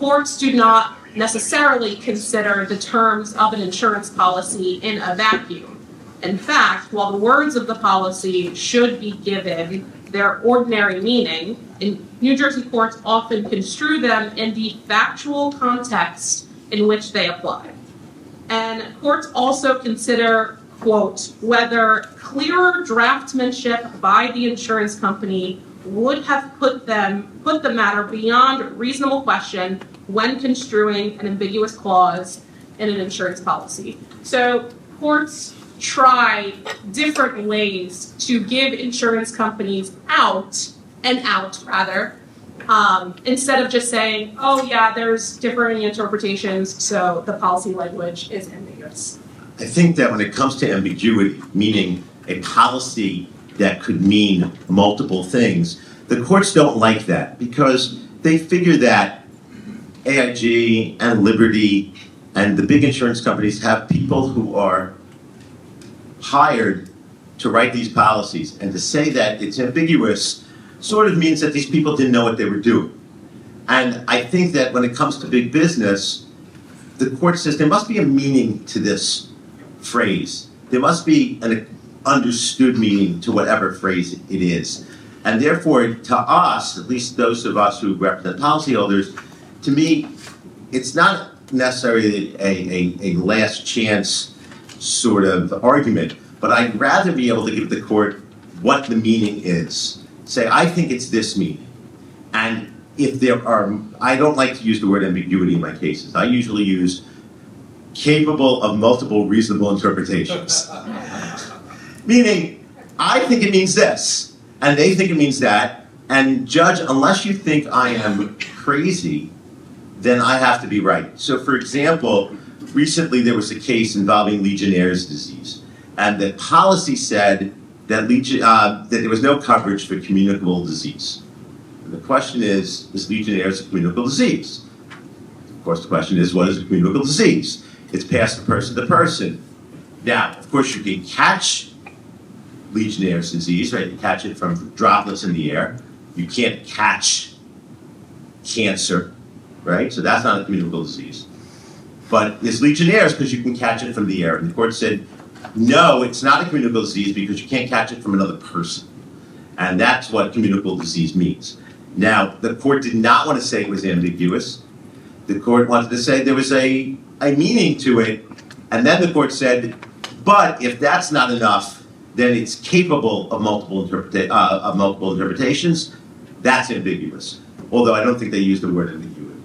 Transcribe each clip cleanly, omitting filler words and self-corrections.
courts do not necessarily consider the terms of an insurance policy in a vacuum. In fact, while the words of the policy should be given their ordinary meaning, in New Jersey courts often construe them in the factual context in which they apply. And courts also consider, quote, whether clearer draftsmanship by the insurance company would have put the matter beyond reasonable question when construing an ambiguous clause in an insurance policy. So courts try different ways to give insurance companies out, instead of just saying, oh yeah, there's differing interpretations, so the policy language is ambiguous. I think that when it comes to ambiguity, meaning a policy that could mean multiple things, the courts don't like that because they figure that AIG and Liberty and the big insurance companies have people who are hired to write these policies, and to say that it's ambiguous sort of means that these people didn't know what they were doing. And I think that when it comes to big business, the court says there must be a meaning to this phrase. There must be an understood meaning to whatever phrase it is. And therefore, to us, at least those of us who represent policyholders, to me, it's not necessarily a last chance sort of argument, but I'd rather be able to give the court what the meaning is. Say, I think it's this meaning. And if there are, I don't like to use the word ambiguity in my cases. I usually use capable of multiple reasonable interpretations. Meaning, I think it means this, and they think it means that, and judge, unless you think I am crazy, then I have to be right. So for example, recently there was a case involving Legionnaire's disease, and the policy said that, that there was no coverage for communicable disease. And the question is Legionnaire's a communicable disease? Of course, the question is, what is a communicable disease? It's passed from person to person. Now, of course, you can catch Legionnaire's disease, right? You catch it from droplets in the air. You can't catch cancer, right? So that's not a communicable disease. But it's Legionnaire's because you can catch it from the air. And the court said, no, it's not a communicable disease because you can't catch it from another person. And that's what communicable disease means. Now, the court did not want to say it was ambiguous. The court wanted to say there was a meaning to it. And then the court said, but if that's not enough, then it's capable of multiple interpretations. That's ambiguous. Although I don't think they used the word ambiguity.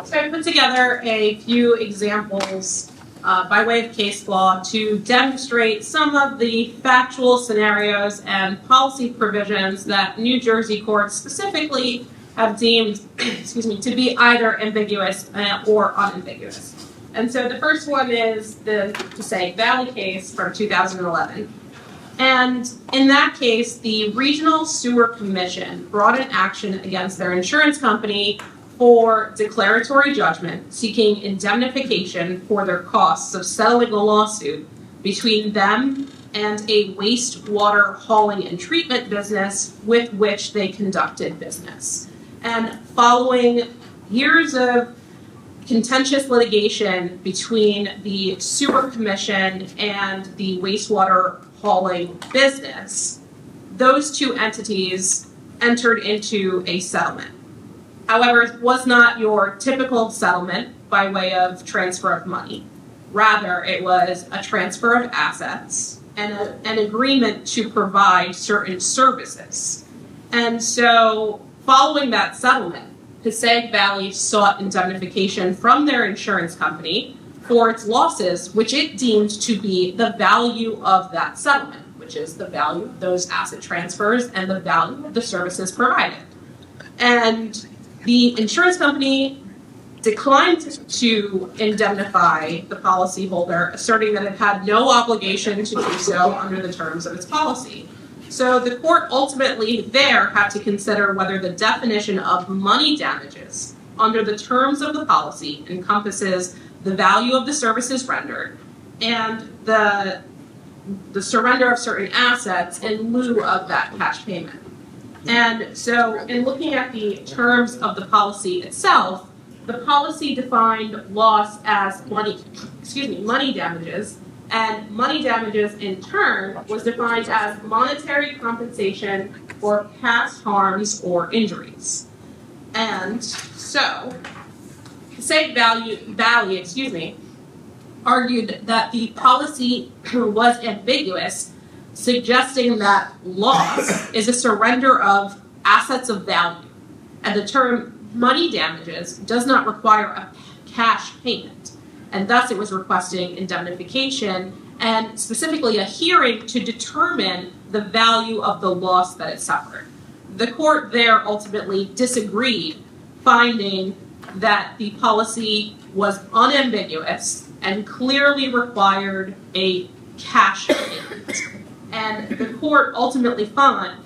So I put together a few examples by way of case law to demonstrate some of the factual scenarios and policy provisions that New Jersey courts specifically have deemed, to be either ambiguous or unambiguous. And so the first one is the Passaic Valley case from 2011. And in that case, the Regional Sewer Commission brought an action against their insurance company for declaratory judgment, seeking indemnification for their costs of settling a lawsuit between them and a wastewater hauling and treatment business with which they conducted business. And following years of contentious litigation between the Sewer Commission and the wastewater hauling business, those two entities entered into a settlement. However, it was not your typical settlement by way of transfer of money. Rather, it was a transfer of assets and an agreement to provide certain services. And so, following that settlement, Passaic Valley sought indemnification from their insurance company for its losses, which it deemed to be the value of that settlement, which is the value of those asset transfers and the value of the services provided. And the insurance company declined to indemnify the policyholder, asserting that it had no obligation to do so under the terms of its policy. So the court ultimately there had to consider whether the definition of money damages under the terms of the policy encompasses the value of the services rendered and the surrender of certain assets in lieu of that cash payment. And so in looking at the terms of the policy itself, the policy defined loss as money damages, and money damages in turn was defined as monetary compensation for past harms or injuries. And so, Passaic Valley, argued that the policy was ambiguous, suggesting that loss is a surrender of assets of value, and the term money damages does not require a cash payment, and thus it was requesting indemnification and specifically a hearing to determine the value of the loss that it suffered. The court there ultimately disagreed, finding that the policy was unambiguous and clearly required a cash payment. And the court ultimately found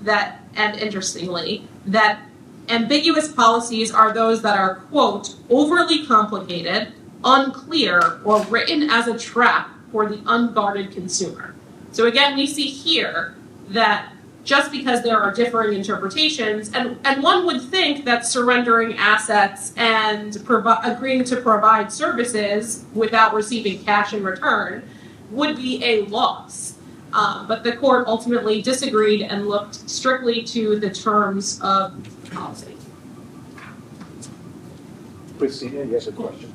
that, and interestingly, that ambiguous policies are those that are, quote, overly complicated, unclear, or written as a trap for the unguarded consumer. So again, we see here that just because there are differing interpretations, and one would think that surrendering assets and agreeing to provide services without receiving cash in return would be a loss. But the court ultimately disagreed and looked strictly to the terms of policy. Christina, you have a question?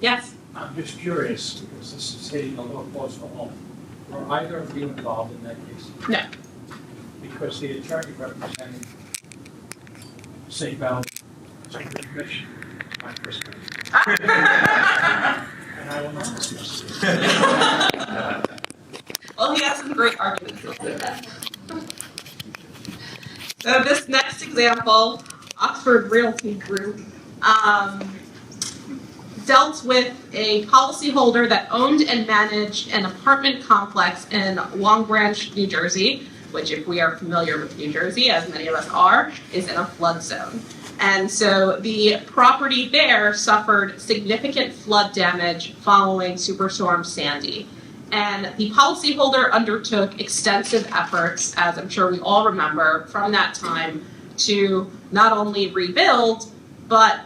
Yes? I'm just curious, because this is hitting a little close to home. Were either of you involved in that case? No. Because the attorney representing St. Valley Security Commission, my first case. And I will not discuss this. Well, he has some great arguments. So this next example, Oxford Realty Group, dealt with a policyholder that owned and managed an apartment complex in Long Branch, New Jersey, which, if we are familiar with New Jersey, as many of us are, is in a flood zone. And so the property there suffered significant flood damage following Superstorm Sandy. And the policyholder undertook extensive efforts, as I'm sure we all remember, from that time to not only rebuild, but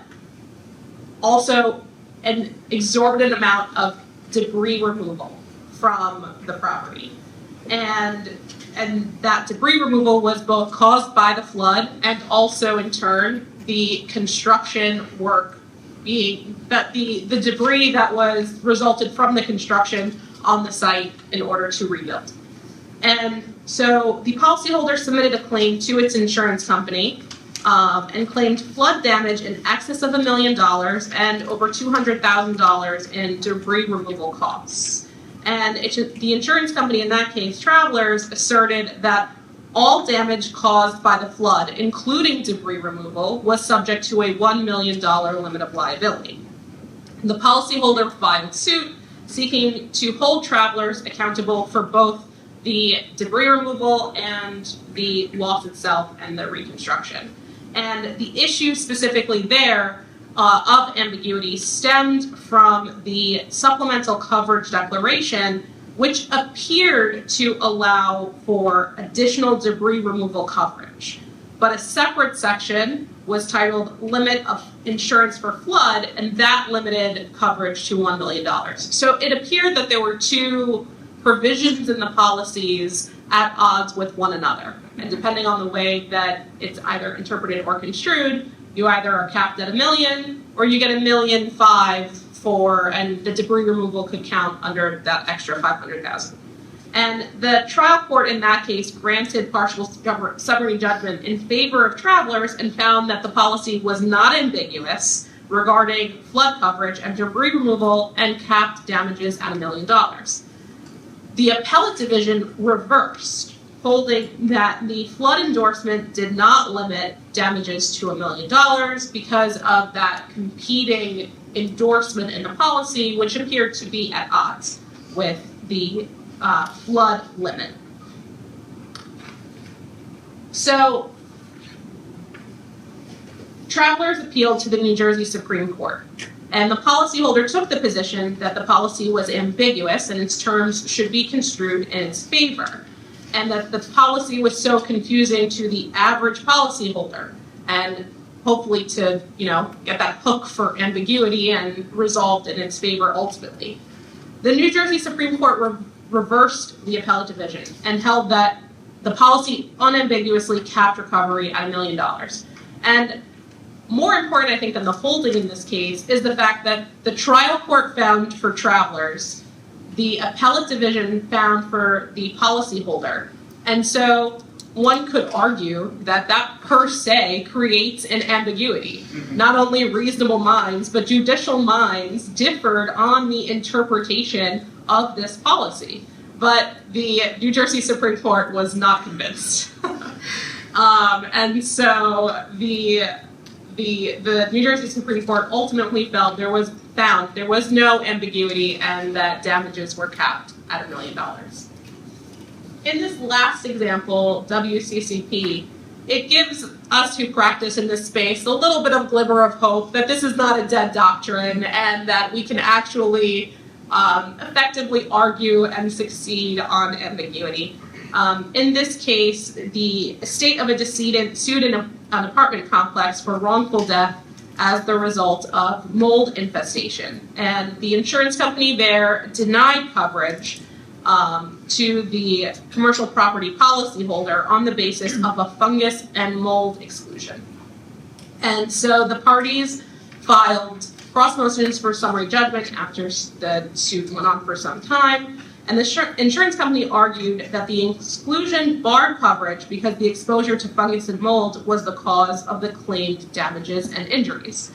also an exorbitant amount of debris removal from the property. And that debris removal was both caused by the flood and also, in turn, the construction work being that the debris that was resulted from the construction on the site in order to rebuild. And so the policyholder submitted a claim to its insurance company and claimed flood damage in excess of $1 million and over $200,000 in debris removal costs. And the insurance company in that case, Travelers, asserted that all damage caused by the flood, including debris removal, was subject to a $1 million limit of liability. The policyholder filed suit seeking to hold Travelers accountable for both the debris removal and the loss itself and the reconstruction. And the issue specifically there of ambiguity stemmed from the supplemental coverage declaration, which appeared to allow for additional debris removal coverage. But a separate section was titled Limit of Insurance for Flood, and that limited coverage to $1 million. So it appeared that there were two provisions in the policies at odds with one another. And depending on the way that it's either interpreted or construed, you either are capped at $1 million or you get $1.5 million for, and the debris removal could count under that extra $500,000. And the trial court in that case granted partial summary judgment in favor of Travelers and found that the policy was not ambiguous regarding flood coverage and debris removal and capped damages at $1 million. The appellate division reversed, holding that the flood endorsement did not limit damages to $1 million because of that competing endorsement in the policy, which appeared to be at odds with the flood limit. So, Travelers appealed to the New Jersey Supreme Court, and the policyholder took the position that the policy was ambiguous and its terms should be construed in its favor. and that the policy was so confusing to the average policyholder, and hopefully to, get that hook for ambiguity and resolved in its favor ultimately. The New Jersey Supreme Court reversed the appellate division and held that the policy unambiguously capped recovery at $1 million. And more important, I think, than the holding in this case is the fact that the trial court found for travelers, the appellate division found for the policyholder. And so one could argue that that per se creates an ambiguity. Not only reasonable minds, but judicial minds differed on the interpretation of this policy. But the New Jersey Supreme Court was not convinced. And so the New Jersey Supreme Court ultimately found there was no ambiguity and that damages were capped at $1 million. In this last example, WCCP, it gives us who practice in this space a little bit of glimmer of hope that this is not a dead doctrine and that we can actually effectively argue and succeed on ambiguity. In this case, the estate of a decedent sued an apartment complex for wrongful death as the result of mold infestation. And the insurance company there denied coverage to the commercial property policyholder on the basis of a fungus and mold exclusion. And so the parties filed cross motions for summary judgment after the suit went on for some time. And the insurance company argued that the exclusion barred coverage because the exposure to fungus and mold was the cause of the claimed damages and injuries.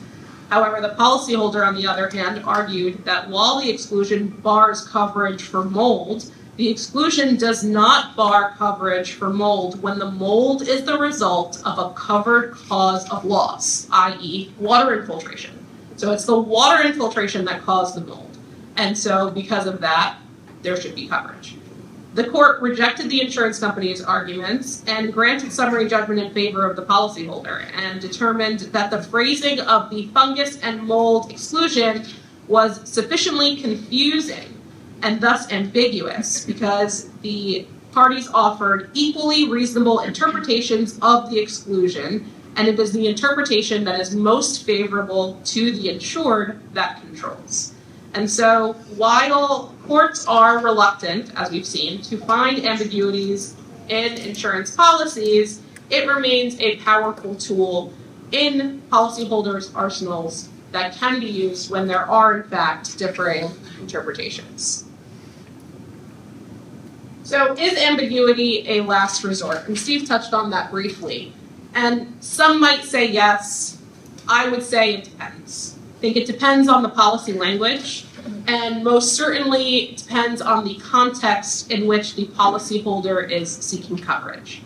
However, the policyholder, on the other hand, argued that while the exclusion bars coverage for mold, the exclusion does not bar coverage for mold when the mold is the result of a covered cause of loss, i.e. water infiltration. So it's the water infiltration that caused the mold. And so because of that, there should be coverage. The court rejected the insurance company's arguments and granted summary judgment in favor of the policyholder and determined that the phrasing of the fungus and mold exclusion was sufficiently confusing and thus ambiguous because the parties offered equally reasonable interpretations of the exclusion, and it is the interpretation that is most favorable to the insured that controls. And so while courts are reluctant, as we've seen, to find ambiguities in insurance policies, it remains a powerful tool in policyholders' arsenals that can be used when there are, in fact, differing interpretations. So is ambiguity a last resort? And Steve touched on that briefly. And some might say yes. I would say it depends. I think it depends on the policy language, and most certainly depends on the context in which the policyholder is seeking coverage.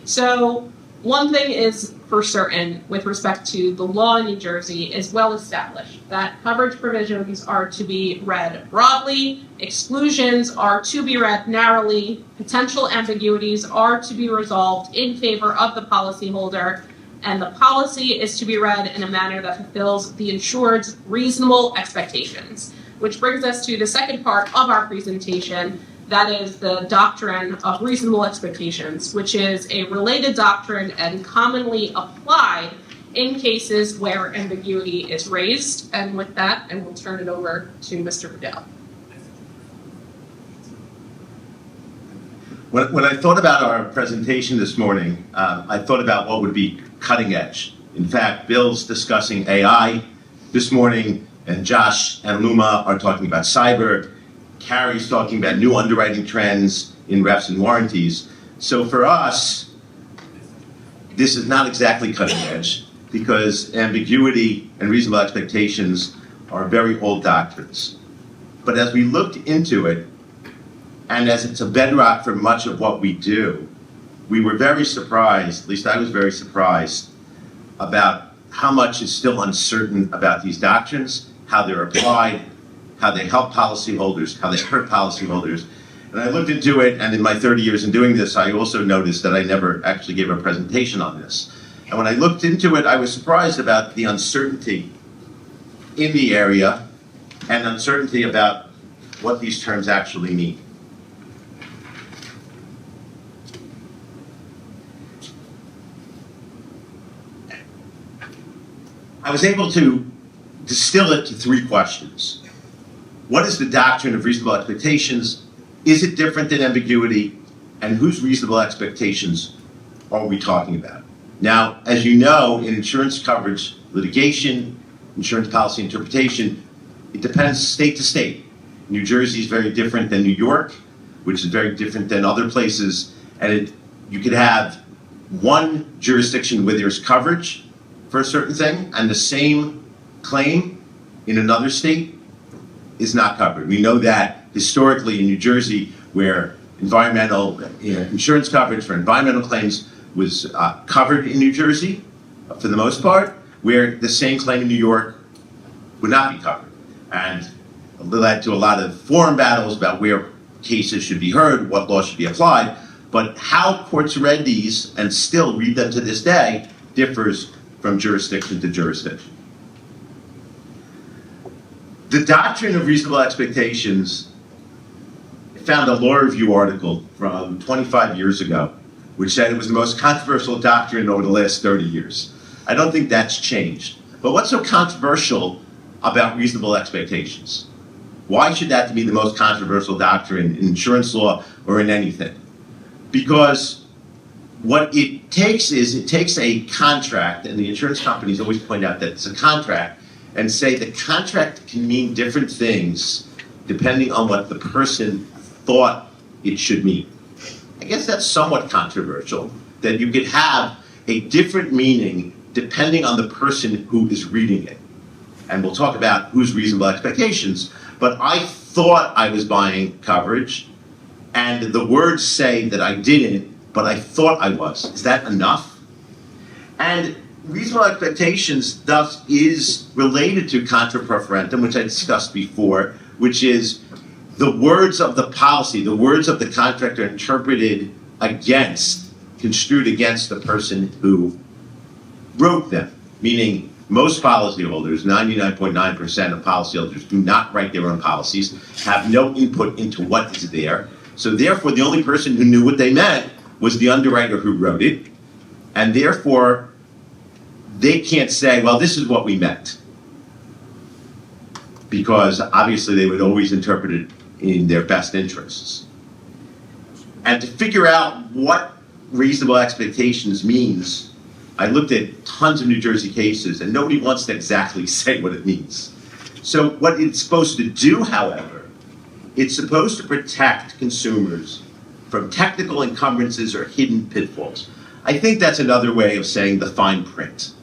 So one thing is for certain with respect to the law in New Jersey is well established that coverage provisions are to be read broadly, exclusions are to be read narrowly, potential ambiguities are to be resolved in favor of the policyholder, and the policy is to be read in a manner that fulfills the insured's reasonable expectations. Which brings us to the second part of our presentation, that is the doctrine of reasonable expectations, which is a related doctrine and commonly applied in cases where ambiguity is raised. And with that, I will turn it over to Mr. Fidel. When I thought about our presentation this morning, I thought about what would be cutting edge. In fact, Bill's discussing AI this morning, and Josh and Luma are talking about cyber. Carrie's talking about new underwriting trends in reps and warranties. So for us, this is not exactly cutting edge because ambiguity and reasonable expectations are very old doctrines. But as we looked into it, and as it's a bedrock for much of what we do, we were very surprised, at least I was very surprised, about how much is still uncertain about these doctrines, how they're applied, how they help policyholders, how they hurt policyholders. And I looked into it, and in my 30 years in doing this, I also noticed that I never actually gave a presentation on this. And when I looked into it, I was surprised about the uncertainty in the area and uncertainty about what these terms actually mean. I was able to distill it to three questions. What is the doctrine of reasonable expectations? Is it different than ambiguity? And whose reasonable expectations are we talking about? Now, as you know, in insurance coverage litigation, insurance policy interpretation, it depends state to state. New Jersey is very different than New York, which is very different than other places. And you could have one jurisdiction where there's coverage for a certain thing, and the same claim in another state is not covered. We know that historically in New Jersey, where environmental insurance coverage for environmental claims was covered in New Jersey for the most part, where the same claim in New York would not be covered. And it led to a lot of forum battles about where cases should be heard, what law should be applied. But how courts read these, and still read them to this day, differs from jurisdiction to jurisdiction. The doctrine of reasonable expectations, I found a law review article from 25 years ago, which said it was the most controversial doctrine over the last 30 years. I don't think that's changed. But what's so controversial about reasonable expectations? Why should that be the most controversial doctrine in insurance law or in anything? Because what it takes is, it takes a contract, and the insurance companies always point out that it's a contract, and say the contract can mean different things depending on what the person thought it should mean. I guess that's somewhat controversial, that you could have a different meaning depending on the person who is reading it. And we'll talk about whose reasonable expectations, but I thought I was buying coverage, and the words say that I didn't, but I thought I was. Is that enough? And reasonable expectations thus is related to contra preferentum, which I discussed before, which is the words of the policy, the words of the contract are interpreted against, construed against the person who wrote them. Meaning most policyholders, 99.9% of policyholders, do not write their own policies, have no input into what is there. So therefore, the only person who knew what they meant was the underwriter who wrote it. And therefore, they can't say, well, this is what we meant. Because obviously they would always interpret it in their best interests. And to figure out what reasonable expectations means, I looked at tons of New Jersey cases, and nobody wants to exactly say what it means. So what it's supposed to do, however, it's supposed to protect consumers from technical encumbrances or hidden pitfalls. I think that's another way of saying the fine print.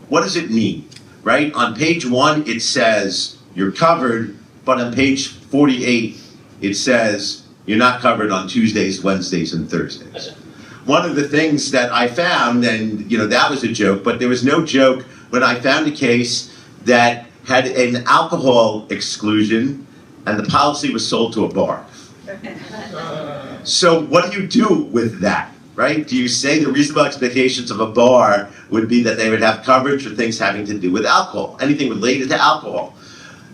What does it mean, right? On page 1, it says you're covered, but on page 48, it says you're not covered on Tuesdays, Wednesdays, and Thursdays. One of the things that I found, and that was a joke, but there was no joke when I found a case that had an alcohol exclusion, and the policy was sold to a bar. So what do you do with that? Right? Do you say the reasonable expectations of a bar would be that they would have coverage for things having to do with alcohol, anything related to alcohol?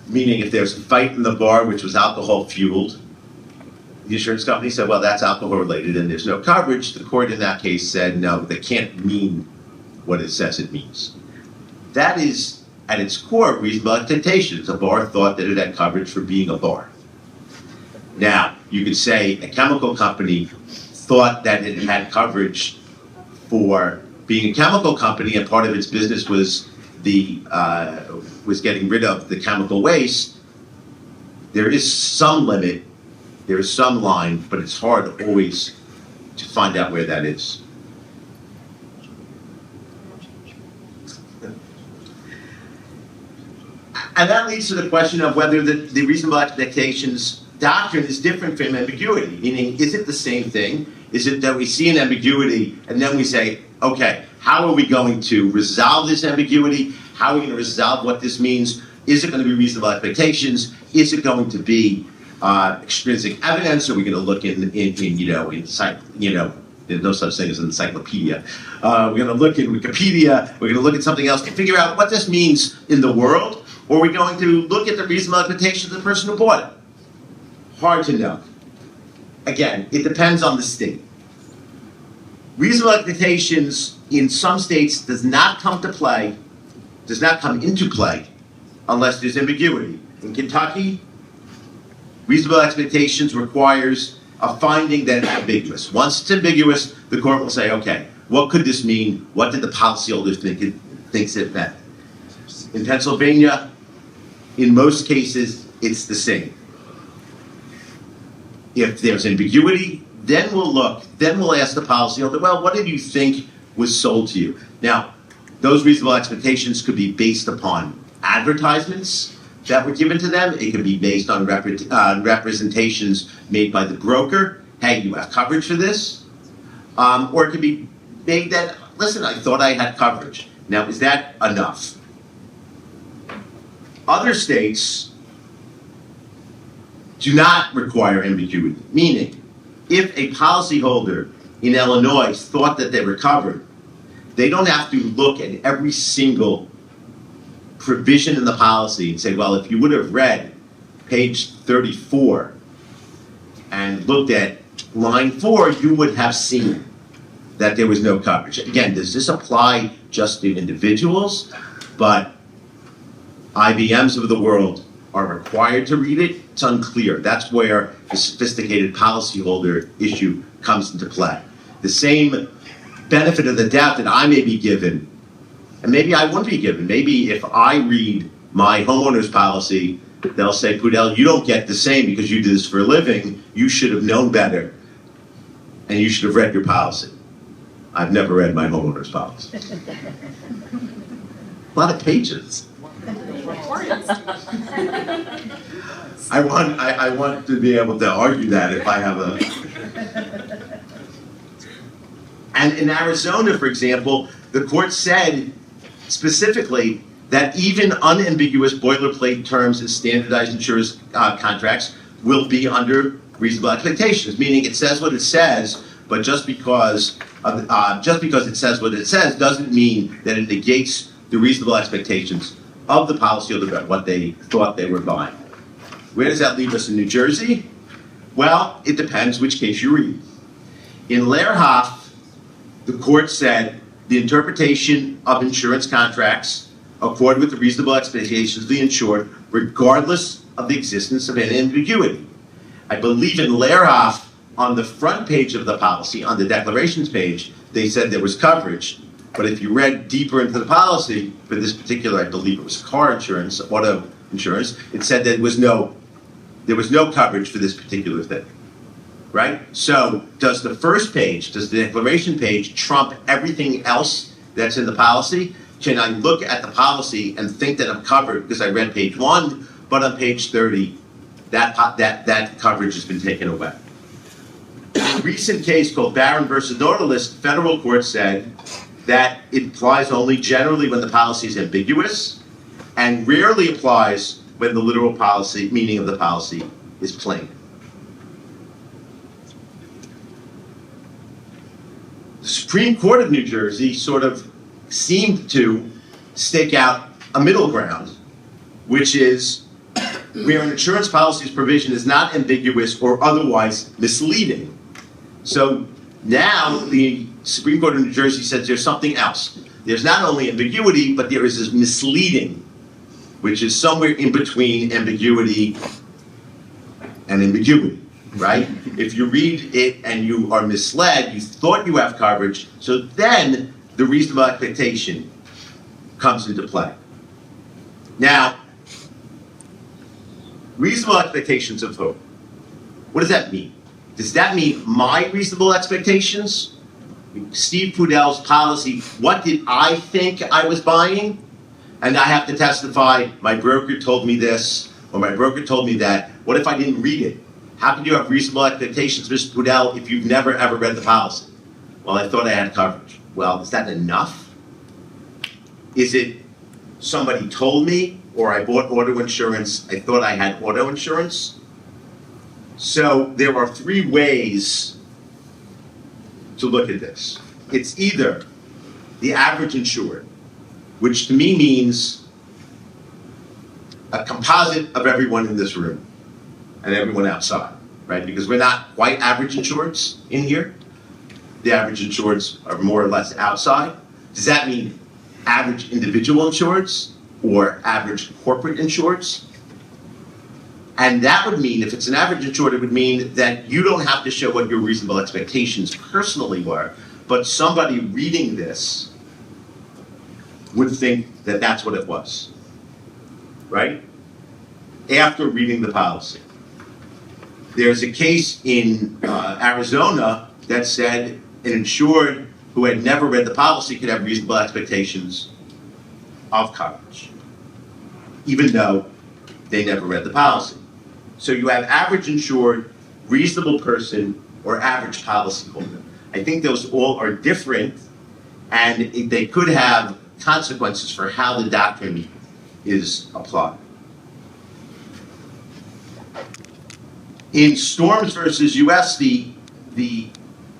Meaning if there's a fight in the bar which was alcohol fueled, the insurance company said, well, that's alcohol related and there's no coverage. The court in that case said, no, that can't mean what it says it means. That is, at its core, reasonable expectations. A bar thought that it had coverage for being a bar. Now, you could say a chemical company thought that it had coverage for being a chemical company, and part of its business was was getting rid of the chemical waste. There is some limit, there is some line, but it's hard always to find out where that is. And that leads to the question of whether the reasonable expectations doctrine is different from ambiguity, meaning is it the same thing? Is it that we see an ambiguity and then we say, okay, how are we going to resolve this ambiguity? How are we going to resolve what this means? Is it going to be reasonable expectations? Is it going to be extrinsic evidence? Are we going to look in there's no such thing as an encyclopedia. We're going to look in Wikipedia. We're going to look at something else to figure out what this means in the world. Or are we going to look at the reasonable expectations of the person who bought it? Hard to know. Again, it depends on the state. Reasonable expectations in some states does not come to play does not come into play unless there's ambiguity. In Kentucky, reasonable expectations requires a finding that it's ambiguous. Once it's ambiguous, the court will say, okay, what could this mean? What did the policyholder thinks it meant? In Pennsylvania, in most cases, it's the same. If there's ambiguity, then we'll ask the policyholder, well, what did you think was sold to you? Now, those reasonable expectations could be based upon advertisements that were given to them. It could be based on representations made by the broker. Hey, you have coverage for this. Or it could be made that, listen, I thought I had coverage. Now, is that enough? Other states do not require ambiguity, meaning if a policyholder in Illinois thought that they were covered, they don't have to look at every single provision in the policy and say, well, if you would have read page 34 and looked at line 4, you would have seen that there was no coverage. Again, does this apply just to individuals? But IBMs of the world are required to read it. It's unclear. That's where the sophisticated policyholder issue comes into play. The same benefit of the doubt that I may be given, and maybe I won't be given. Maybe if I read my homeowner's policy, they'll say, Pudel, you don't get the same because you do this for a living. You should have known better, and you should have read your policy. I've never read my homeowner's policy. A lot of pages. I want to be able to argue that if I have a... And in Arizona, for example, the court said specifically that even unambiguous boilerplate terms in standardized insurance contracts will be under reasonable expectations, meaning it says what it says, but just because it says what it says doesn't mean that it negates the reasonable expectations of the policyholder about what they thought they were buying. Where does that leave us in New Jersey? Well, it depends which case you read. In Lehrhoff, the court said the interpretation of insurance contracts accord with the reasonable expectations of the insured, regardless of the existence of any ambiguity. I believe in Lehrhoff, on the front page of the policy, on the declarations page, they said there was coverage. But if you read deeper into the policy, for this particular, I believe it was car insurance, auto insurance, it said there was no coverage for this particular thing, right? So does the first page, does the declaration page trump everything else that's in the policy? Can I look at the policy and think that I'm covered because I read page 1, but on page 30, that coverage has been taken away? In a recent case called Barron versus Nautilus, the federal court said that it applies only generally when the policy is ambiguous and rarely applies when the literal policy, meaning of the policy, is plain. The Supreme Court of New Jersey sort of seemed to stake out a middle ground, which is where an insurance policy's provision is not ambiguous or otherwise misleading. So now the Supreme Court of New Jersey says there's something else. There's not only ambiguity, but there is this misleading, which is somewhere in between ambiguity and ambiguity, right? If you read it and you are misled, you thought you have coverage, so then the reasonable expectation comes into play. Now, reasonable expectations of who? What does that mean? Does that mean my reasonable expectations? Steve Pudel's policy, what did I think I was buying? And I have to testify, my broker told me this, or my broker told me that. What if I didn't read it? How can you have reasonable expectations, Mr. Pudel, if you've never ever read the policy? Well, I thought I had coverage. Well, is that enough? Is it somebody told me, or I bought auto insurance, I thought I had auto insurance? So there are 3 ways to look at this. It's either the average insured, which to me means a composite of everyone in this room and everyone outside, right? Because we're not quite average insureds in here. The average insureds are more or less outside. Does that mean average individual insureds or average corporate insureds. And that would mean, if it's an average insured, it would mean that you don't have to show what your reasonable expectations personally were, but somebody reading this would think that that's what it was, right? After reading the policy. There's a case in Arizona that said an insured who had never read the policy could have reasonable expectations of coverage, even though they never read the policy. So you have average insured, reasonable person, or average policyholder. I think those all are different, and they could have consequences for how the doctrine is applied. In Storms versus US, the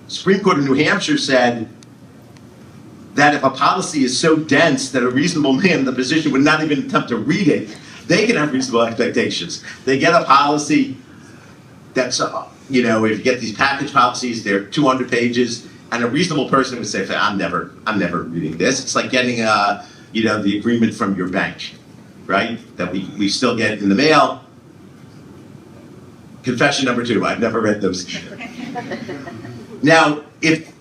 Supreme Court of New Hampshire said that if a policy is so dense that a reasonable man in the position would not even attempt to read it, they can have reasonable expectations. They get a policy that's, if you get these package policies, they're 200 pages, and a reasonable person would say, I'm never reading this. It's like getting, the agreement from your bank, right? That we still get in the mail. Confession number 2, I've never read those. Now, if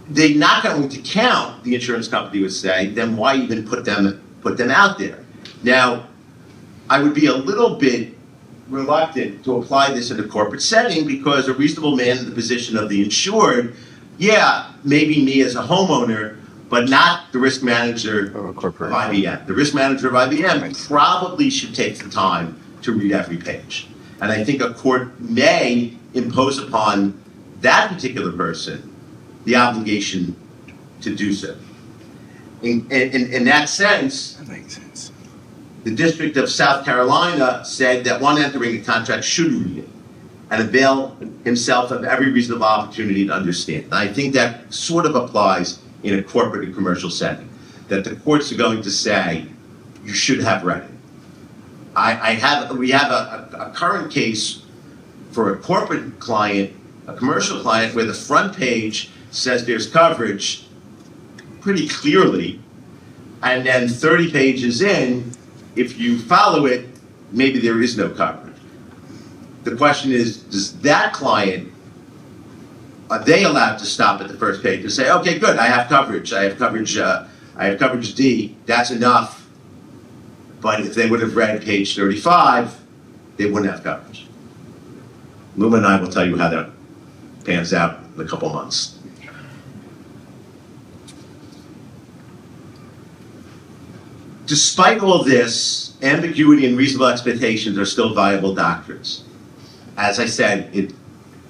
they're not going to count, the insurance company would say, then why even put them out there? Now, I would be a little bit reluctant to apply this in a corporate setting because a reasonable man in the position of the insured, maybe me as a homeowner, but not the risk manager of IBM. The risk manager of IBM probably should take the time to read every page. And I think a court may impose upon that particular person the obligation to do so. In that sense, That makes sense. the District of South Carolina said that one entering a contract should read it and avail himself of every reasonable opportunity to understand. And I think that sort of applies in a corporate and commercial setting, that the courts are going to say, you should have read it. We have a current case for a corporate client, a commercial client, where the front page says there's coverage pretty clearly, and then 30 pages in, if you follow it, maybe there is no coverage. The question is, does that client, are they allowed to stop at the first page and say, okay, good, I have coverage D, that's enough. But if they would have read page 35, they wouldn't have coverage. Luma and I will tell you how that pans out in a couple months. Despite all this, ambiguity and reasonable expectations are still viable doctrines. As I said, it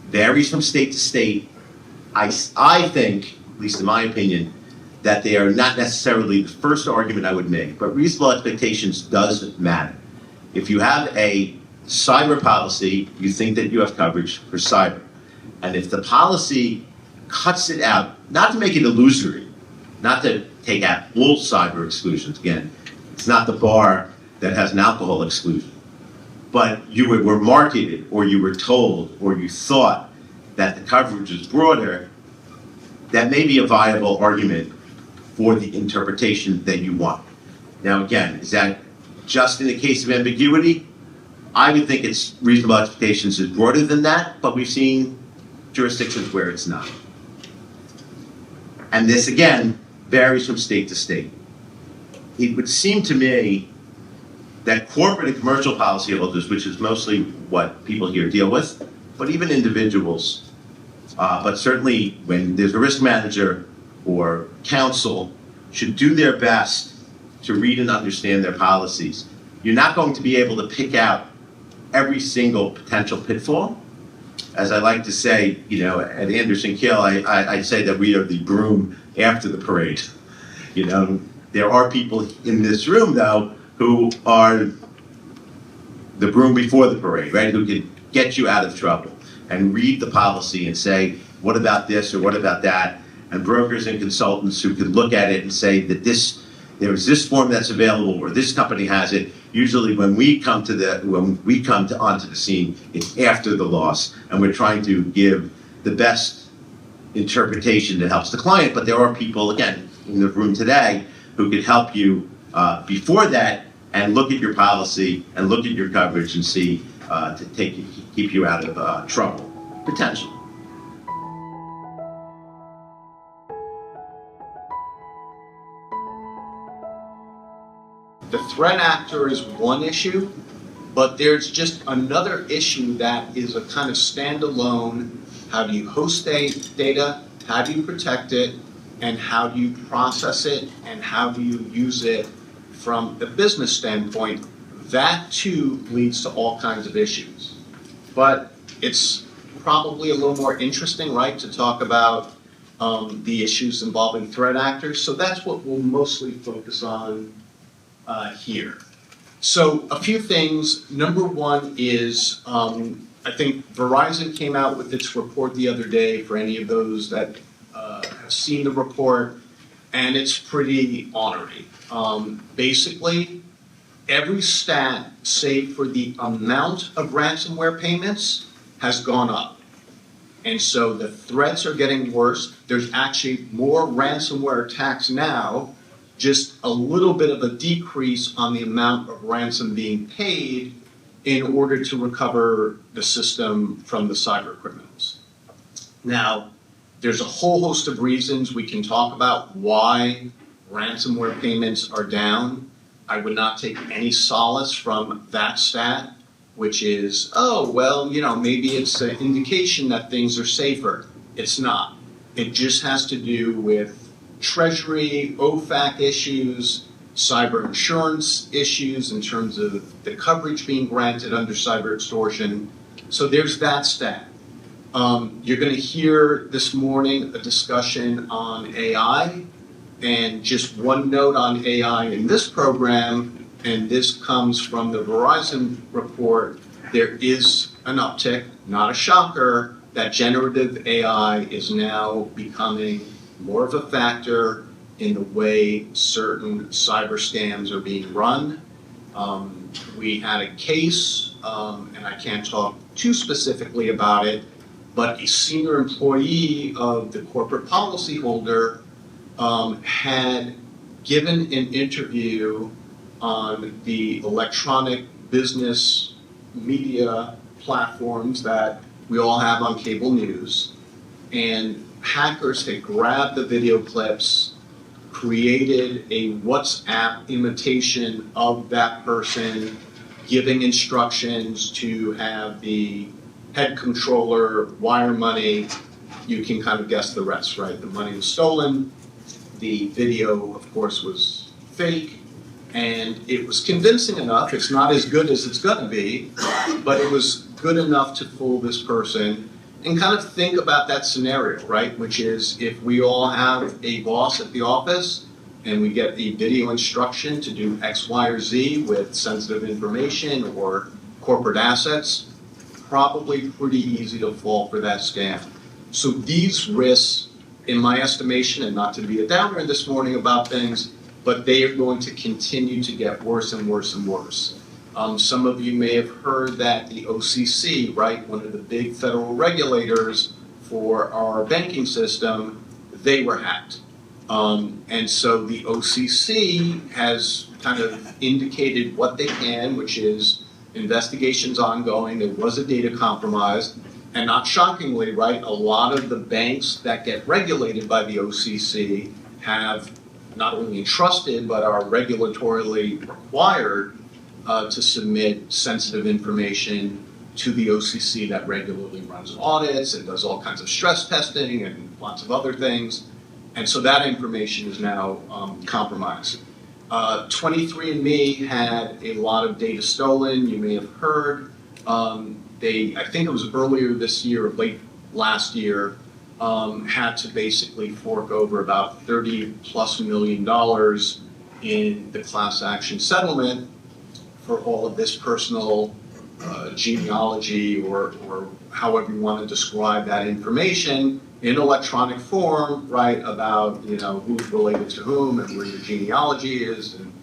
varies from state to state. I think, at least in my opinion, that they are not necessarily the first argument I would make, but reasonable expectations does matter. If you have a cyber policy, you think that you have coverage for cyber. And if the policy cuts it out, not to make it illusory, not to take out all cyber exclusions, again, it's not the bar that has an alcohol exclusion, but you were marketed, or you were told, or you thought that the coverage is broader, that may be a viable argument for the interpretation that you want. Now again, is that just in the case of ambiguity? I would think it's reasonable expectations is broader than that, but we've seen jurisdictions where it's not. And this again varies from state to state. It would seem to me that corporate and commercial policyholders, which is mostly what people here deal with, but even individuals, but certainly when there's a risk manager or counsel, should do their best to read and understand their policies. You're not going to be able to pick out every single potential pitfall. As I like to say, at Anderson Kill, I say that we are the broom after the parade. There are people in this room, though, who are the broom before the parade, right? Who can get you out of trouble and read the policy and say, what about this or what about that? And brokers and consultants who can look at it and say that there's this form that's available or this company has it. Usually when we come onto the scene, it's after the loss, and we're trying to give the best interpretation that helps the client. But there are people, again, in the room today who could help you before that and look at your policy and look at your coverage and see to keep you out of trouble, potentially. The threat actor is one issue, but there's just another issue that is a kind of standalone. How do you host data? How do you protect it? And how do you process it? And how do you use it from a business standpoint? That too leads to all kinds of issues. But it's probably a little more interesting, right, to talk about the issues involving threat actors. So that's what we'll mostly focus on here. So a few things. Number one is, I think Verizon came out with its report the other day for any of those that have seen the report, and it's pretty ornery. Basically, every stat, save for the amount of ransomware payments, has gone up. And so the threats are getting worse. There's actually more ransomware attacks now, just a little bit of a decrease on the amount of ransom being paid in order to recover the system from the cyber criminals. Now, there's a whole host of reasons we can talk about why ransomware payments are down. I would not take any solace from that stat, which is, oh, well, maybe it's an indication that things are safer. It's not. It just has to do with Treasury, OFAC issues, cyber insurance issues in terms of the coverage being granted under cyber extortion. So there's that stat. You're going to hear this morning a discussion on AI, and just one note on AI in this program, and this comes from the Verizon report. There is an uptick, not a shocker, that generative AI is now becoming more of a factor in the way certain cyber scams are being run. We had a case, and I can't talk too specifically about it, but a senior employee of the corporate policyholder had given an interview on the electronic business media platforms that we all have on cable news, and hackers had grabbed the video clips, created a WhatsApp imitation of that person, giving instructions to have the head controller wire money. You can kind of guess the rest, right? The money was stolen. The video, of course, was fake, and it was convincing enough. It's not as good as it's going to be, but it was good enough to fool this person. And kind of think about that scenario, right? Which is, if we all have a boss at the office and we get a video instruction to do X, Y, or Z with sensitive information or corporate assets, probably pretty easy to fall for that scam. So these risks, in my estimation, and not to be a downer this morning about things, but they are going to continue to get worse and worse and worse. Some of you may have heard that the OCC, right, one of the big federal regulators for our banking system, they were hacked. And so the OCC has kind of indicated what they can, which is investigations ongoing. There was a data compromise. And not shockingly, right, a lot of the banks that get regulated by the OCC have not only entrusted, but are regulatorily required to submit sensitive information to the OCC that regularly runs audits and does all kinds of stress testing and lots of other things. And so that information is now compromised. 23andMe had a lot of data stolen. You may have heard. I think it was earlier this year or late last year, had to basically fork over about $30+ million in the class action settlement for all of this personal genealogy or however you want to describe that information in electronic form, right, about who's related to whom and where your genealogy is and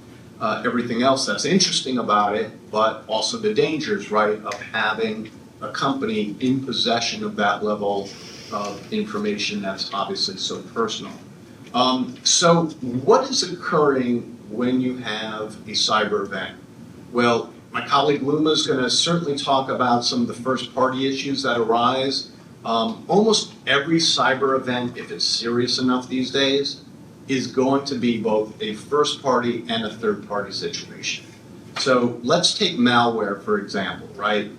everything else that's interesting about it, but also the dangers, right, of having a company in possession of that level of information that's obviously so personal. So what is occurring when you have a cyber event? Well, my colleague Luma is going to certainly talk about some of the first-party issues that arise. Almost every cyber event, if it's serious enough these days, is going to be both a first-party and a third-party situation. So let's take malware, for example, right?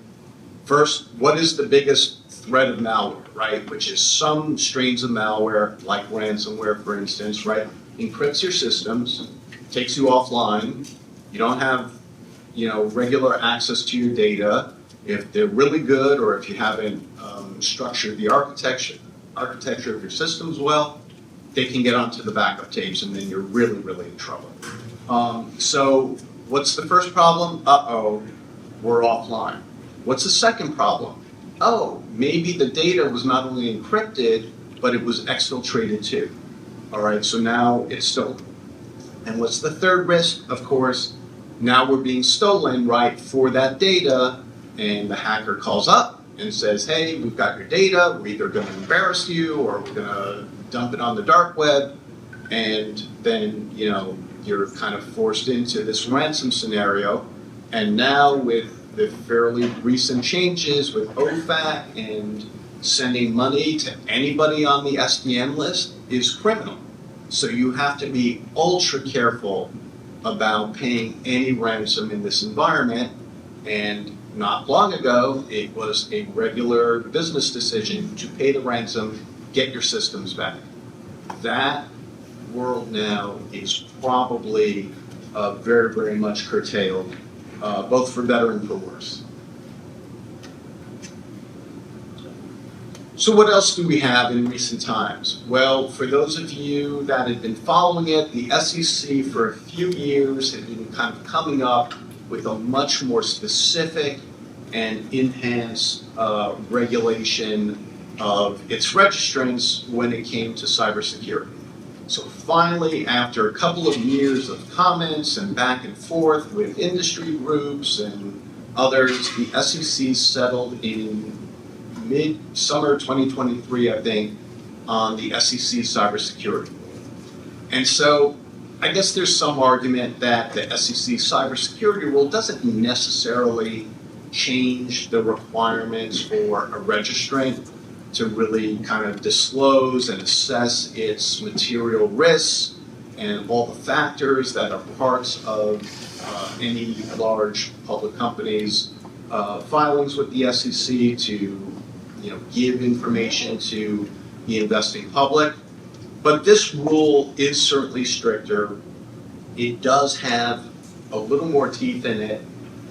First, what is the biggest threat of malware, right? Which is some strains of malware, like ransomware, for instance, right? Encrypts your systems, takes you offline. You don't have, regular access to your data. If they're really good, or if you haven't structured the architecture of your systems well, they can get onto the backup tapes, and then you're really, really in trouble. So what's the first problem? Uh-oh, we're offline. What's the second problem? Oh, maybe the data was not only encrypted, but it was exfiltrated too. All right, so now it's stolen. And what's the third risk? Of course, now we're being stolen, right, for that data, and the hacker calls up and says, hey, we've got your data, we're either going to embarrass you or we're going to dump it on the dark web, and then, you're kind of forced into this ransom scenario. And now with the fairly recent changes with OFAC and sending money to anybody on the SDN list is criminal. So you have to be ultra careful about paying any ransom in this environment. And not long ago, it was a regular business decision to pay the ransom, get your systems back. That world now is probably very, very much curtailed, both for better and for worse. So what else do we have in recent times? Well, for those of you that have been following it, the SEC for a few years had been kind of coming up with a much more specific and enhanced regulation of its registrants when it came to cybersecurity. So finally, after a couple of years of comments and back and forth with industry groups and others, the SEC settled in mid-summer 2023, I think, on the SEC cybersecurity. And so I guess there's some argument that the SEC cybersecurity rule doesn't necessarily change the requirements for a registrant to really kind of disclose and assess its material risks and all the factors that are parts of any large public company's filings with the SEC to give information to the investing public. But this rule is certainly stricter. It does have a little more teeth in it.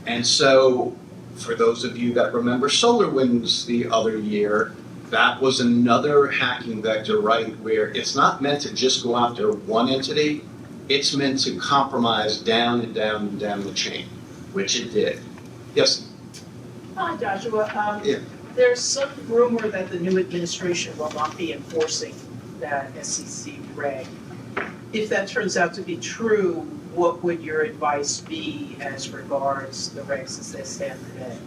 And so for those of you that remember SolarWinds the other year, that was another hacking vector, right, where it's not meant to just go after one entity, it's meant to compromise down and down and down the chain, which it did. Yes? Hi, Joshua. Yeah. There's some rumor that the new administration will not be enforcing that SEC reg. If that turns out to be true, what would your advice be as regards the regs as they stand today?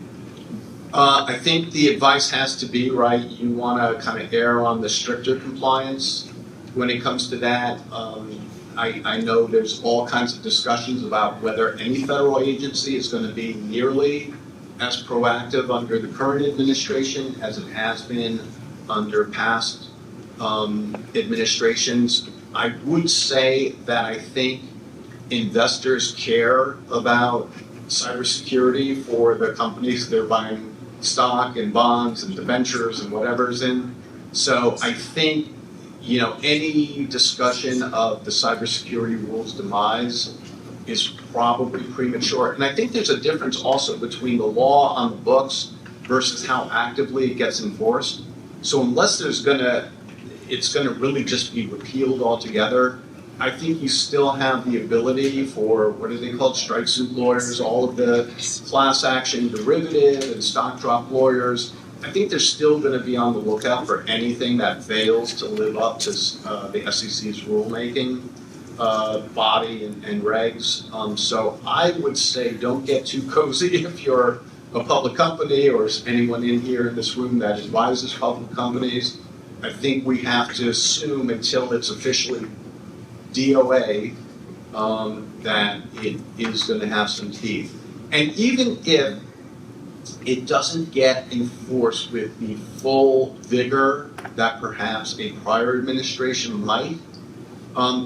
I think the advice has to be, right, you want to kind of err on the stricter compliance when it comes to that. I know there's all kinds of discussions about whether any federal agency is going to be nearly as proactive under the current administration as it has been under past administrations. I would say that I think investors care about cybersecurity for the companies they're buying stock and bonds and debentures and whatever's in. So I think, any discussion of the cybersecurity rules demise is probably premature. And I think there's a difference also between the law on the books versus how actively it gets enforced. So unless it's gonna really just be repealed altogether, I think you still have the ability for, what are they called, strike suit lawyers, all of the class action derivative and stock drop lawyers. I think they're still going to be on the lookout for anything that fails to live up to the SEC's rulemaking body and regs. So I would say don't get too cozy if you're a public company or anyone in here in this room that advises public companies. I think we have to assume until it's officially DOA that it is going to have some teeth. And even if it doesn't get enforced with the full vigor that perhaps a prior administration might,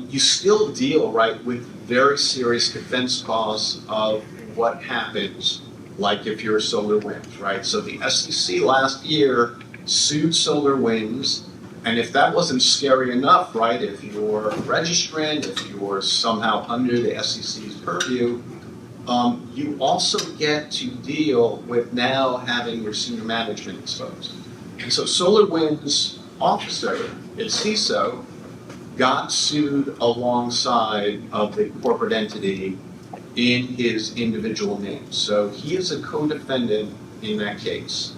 you still deal, right, with very serious defense costs of what happens, like if you're Solar Winds, right? So the SEC last year sued Solar Winds, and if that wasn't scary enough, right, if you're a registrant, if you're somehow under the SEC's purview, you also get to deal with now having your senior management exposed. And so Solar Winds officer at CISO got sued alongside of the corporate entity in his individual name. So he is a co-defendant in that case.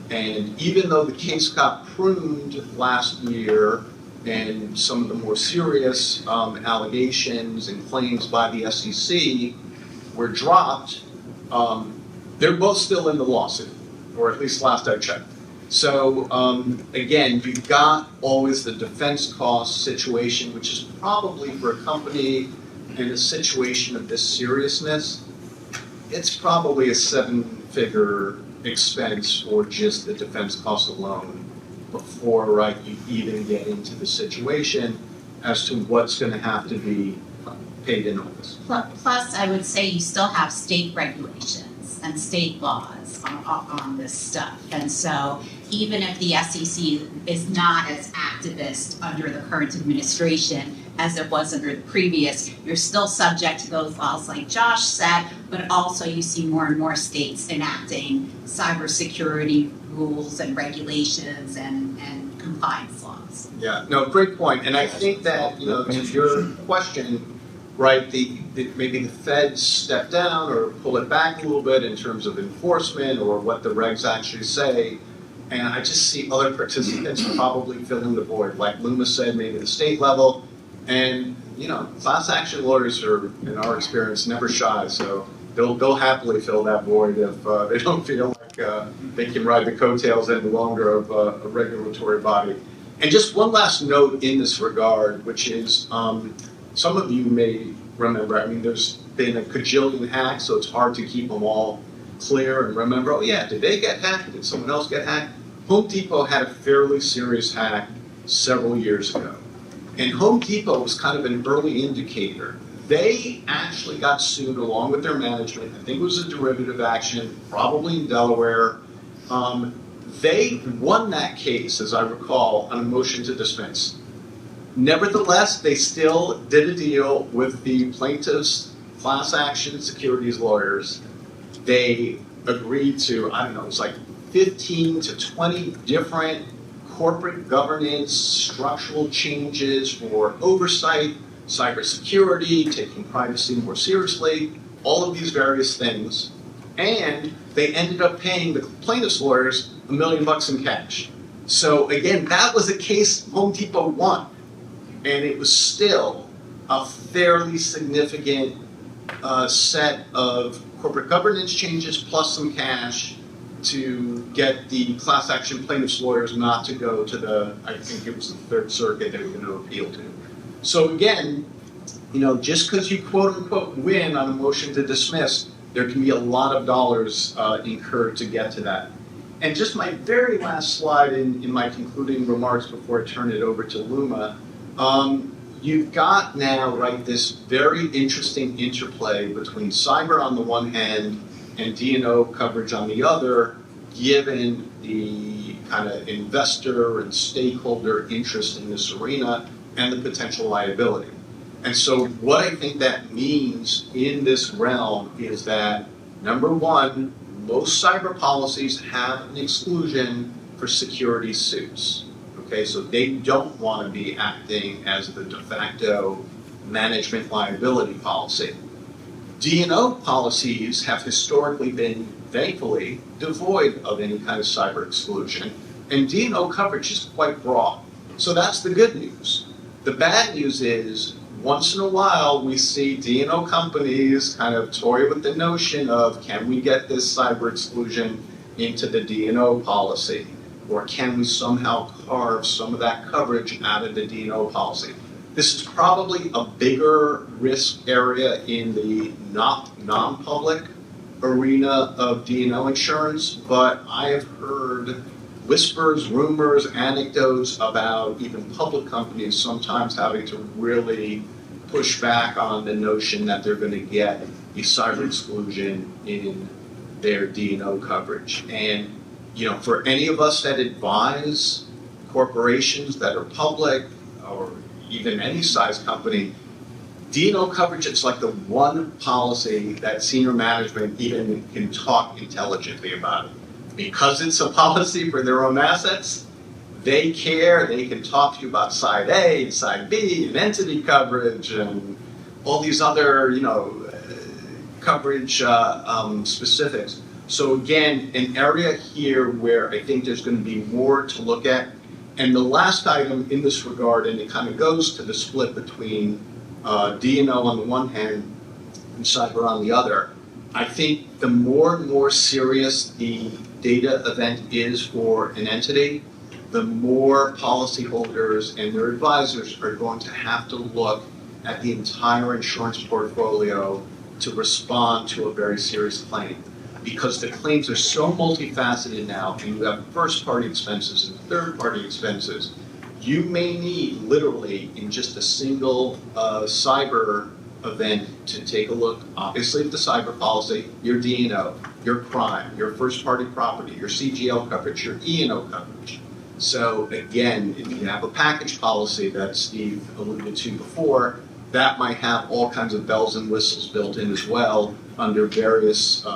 And even though the case got pruned last year and some of the more serious allegations and claims by the SEC were dropped, they're both still in the lawsuit, or at least last I checked. So again, you've got always the defense cost situation, which is probably for a company in a situation of this seriousness, it's probably a 7-figure expense for just the defense cost alone before, right, you even get into the situation as to what's going to have to be paid in office. Plus, I would say you still have state regulations and state laws on this stuff. And so even if the SEC is not as activist under the current administration as it was under the previous, you're still subject to those laws like Josh said, but also you see more and more states enacting cybersecurity rules and regulations and compliance laws. Yeah, no, great point. And I think that, you know, to your question, right, maybe the feds step down or pull it back a little bit in terms of enforcement or what the regs actually say. And I just see other participants probably filling the void, like Luma said, maybe the state level. And, you know, class action lawyers are, in our experience, never shy. So they'll happily fill that void if they don't feel like they can ride the coattails any longer of a regulatory body. And just one last note in this regard, which is some of you may remember, I mean, there's been a cajillion hacks, so it's hard to keep them all clear and remember, oh yeah, did they get hacked? Did someone else get hacked? Home Depot had a fairly serious hack several years ago. And Home Depot was kind of an early indicator. They actually got sued along with their management. I think it was a derivative action, probably in Delaware. They won that case, as I recall, on a motion to dismiss. Nevertheless, they still did a deal with the plaintiffs' class action securities lawyers. They agreed to, I don't know, it was like 15 to 20 different corporate governance, structural changes for oversight, cybersecurity, taking privacy more seriously, all of these various things. And they ended up paying the plaintiffs' lawyers $1 million in cash. So again, that was a case Home Depot won. And it was still a fairly significant set of corporate governance changes plus some cash to get the class action plaintiffs' lawyers not to go to the, I think it was the Third Circuit they were going to appeal to. So again, you know, just because you quote unquote win on a motion to dismiss, there can be a lot of dollars incurred to get to that. And just my very last slide in my concluding remarks before I turn it over to Luma, you've got now, right, this very interesting interplay between cyber on the one hand and D&O coverage on the other, given the kind of investor and stakeholder interest in this arena and the potential liability. And so what I think that means in this realm is that, number one, most cyber policies have an exclusion for security suits. Okay, so they don't want to be acting as the de facto management liability policy. D&O policies have historically been, thankfully, devoid of any kind of cyber exclusion, and D&O coverage is quite broad. So that's the good news. The bad news is, once in a while, we see D&O companies kind of toy with the notion of, can we get this cyber exclusion into the D&O policy? Or can we somehow carve some of that coverage out of the D&O policy? This is probably a bigger risk area in the non-public arena of D&O insurance, but I have heard whispers, rumors, anecdotes about even public companies sometimes having to really push back on the notion that they're going to get a cyber exclusion in their D&O coverage. And, you know, for any of us that advise corporations that are public or even any size company, D&O coverage, it's like the one policy that senior management even can talk intelligently about it. Because it's a policy for their own assets, they care, they can talk to you about side A and side B and entity coverage and all these other, you know, coverage specifics. So again, an area here where I think there's going to be more to look at. And the last item in this regard, and it kind of goes to the split between D&O on the one hand and cyber on the other. I think the more and more serious the data event is for an entity, the more policyholders and their advisors are going to have to look at the entire insurance portfolio to respond to a very serious claim. Because the claims are so multifaceted now, and you have first-party expenses and third-party expenses, you may need literally in just a single cyber event to take a look, obviously, at the cyber policy, your D&O, your crime, your first-party property, your CGL coverage, your E&O coverage. So again, if you have a package policy that Steve alluded to before, that might have all kinds of bells and whistles built in as well under various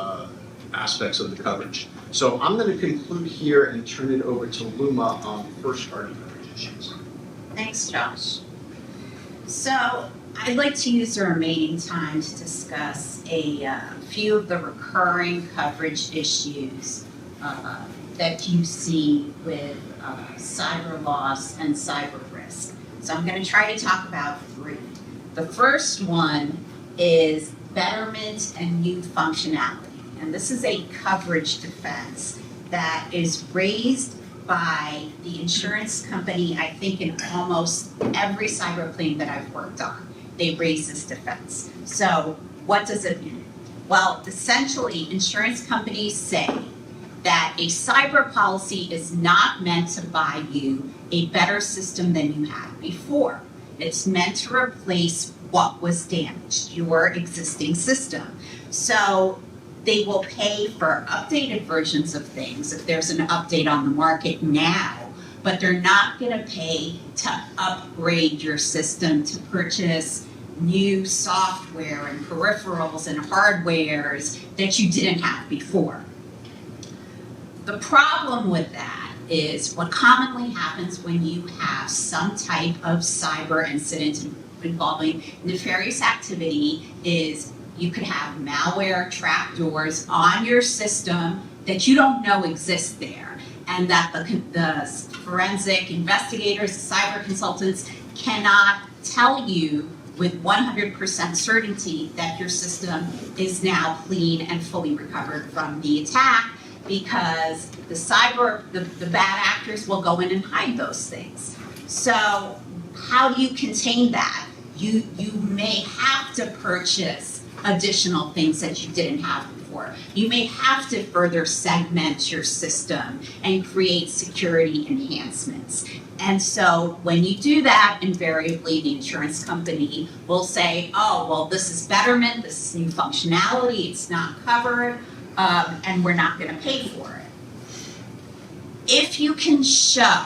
aspects of the coverage. So I'm going to conclude here and turn it over to Luma on first-party coverage issues. Thanks, Josh. So I'd like to use the remaining time to discuss a few of the recurring coverage issues that you see with cyber loss and cyber risk. So I'm going to try to talk about three. The first one is betterment and new functionality. And this is a coverage defense that is raised by the insurance company, I think in almost every cyber claim that I've worked on. They raise this defense. So what does it mean? Well, essentially, insurance companies say that a cyber policy is not meant to buy you a better system than you had before. It's meant to replace what was damaged, your existing system. So they will pay for updated versions of things if there's an update on the market now, but they're not going to pay to upgrade your system, to purchase new software and peripherals and hardwares that you didn't have before. The problem with that is what commonly happens when you have some type of cyber incident involving nefarious activity is you could have malware trapdoors on your system that you don't know exist there, and that the forensic investigators, cyber consultants cannot tell you with 100% certainty that your system is now clean and fully recovered from the attack, because the bad actors will go in and hide those things. So how do you contain that? You may have to purchase additional things that you didn't have before. You may have to further segment your system and create security enhancements. And so when you do that, invariably the insurance company will say, oh, well, this is betterment, this is new functionality, it's not covered, and we're not going to pay for it. If you can show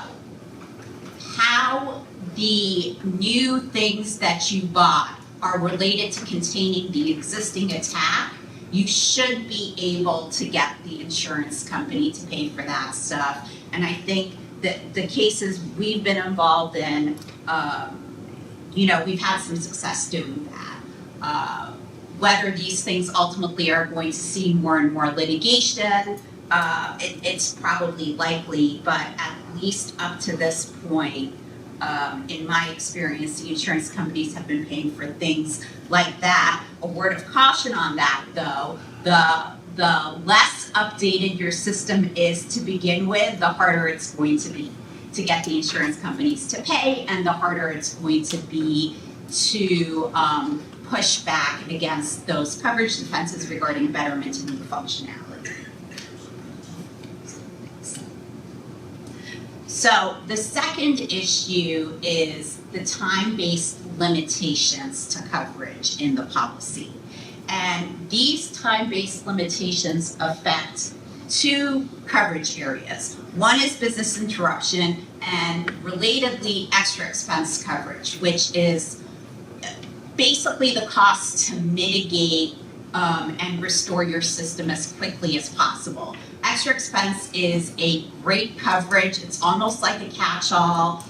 how the new things that you bought are related to containing the existing attack, you should be able to get the insurance company to pay for that stuff. And I think that the cases we've been involved in, we've had some success doing that. Whether these things ultimately are going to see more and more litigation, it's probably likely, but at least up to this point, in my experience, the insurance companies have been paying for things like that. A word of caution on that, though, the less updated your system is to begin with, the harder it's going to be. to get the insurance companies to pay, and the harder it's going to be to push back against those coverage defenses regarding betterment and new functionality. So the second issue is the time-based limitations to coverage in the policy. And these time-based limitations affect two coverage areas. One is business interruption and relatedly extra expense coverage, which is basically the cost to mitigate and restore your system as quickly as possible. Extra expense is a great coverage. It's almost like a catch-all.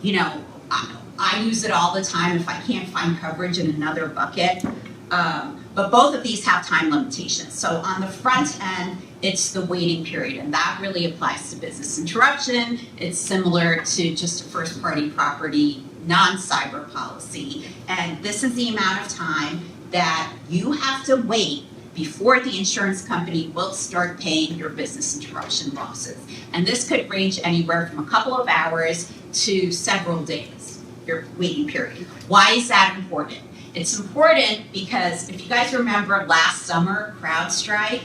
You know, I use it all the time if I can't find coverage in another bucket. But both of these have time limitations. So on the front end, it's the waiting period, and that really applies to business interruption. It's similar to just a first-party property non-cyber policy. And this is the amount of time that you have to wait before the insurance company will start paying your business interruption losses. And this could range anywhere from a couple of hours to several days, your waiting period. Why is that important? It's important because if you guys remember last summer, CrowdStrike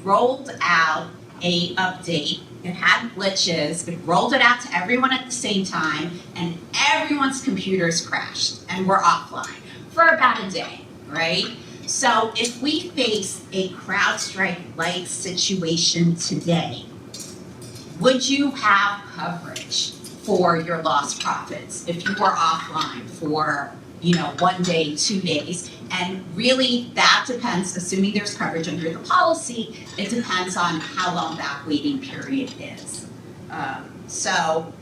rolled out a update. It had glitches, it rolled it out to everyone at the same time, and everyone's computers crashed and were offline for about a day, right? So if we face a CrowdStrike-like situation today, would you have coverage for your lost profits if you were offline for, 1 day, 2 days? And really that depends, assuming there's coverage under the policy, it depends on how long that waiting period is. So,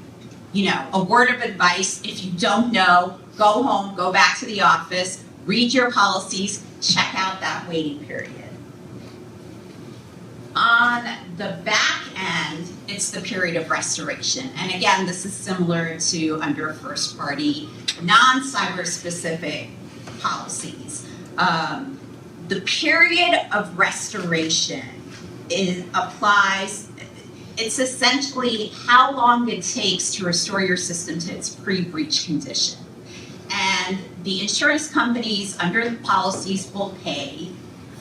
a word of advice, if you don't know, go home, go back to the office, read your policies, check out that waiting period. On the back end, it's the period of restoration. And again, this is similar to under first party, non-cyber specific policies. The period of restoration applies, it's essentially how long it takes to restore your system to its pre-breach condition. And the insurance companies under the policies will pay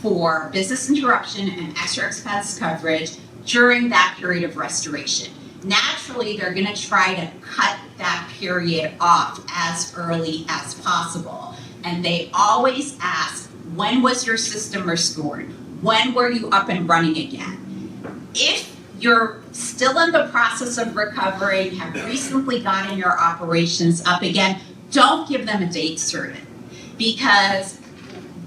for business interruption and extra expense coverage during that period of restoration. Naturally, they're going to try to cut that period off as early as possible. And they always ask, when was your system restored? When were you up and running again? If you're still in the process of recovering, have recently gotten your operations up again, don't give them a date certain. Because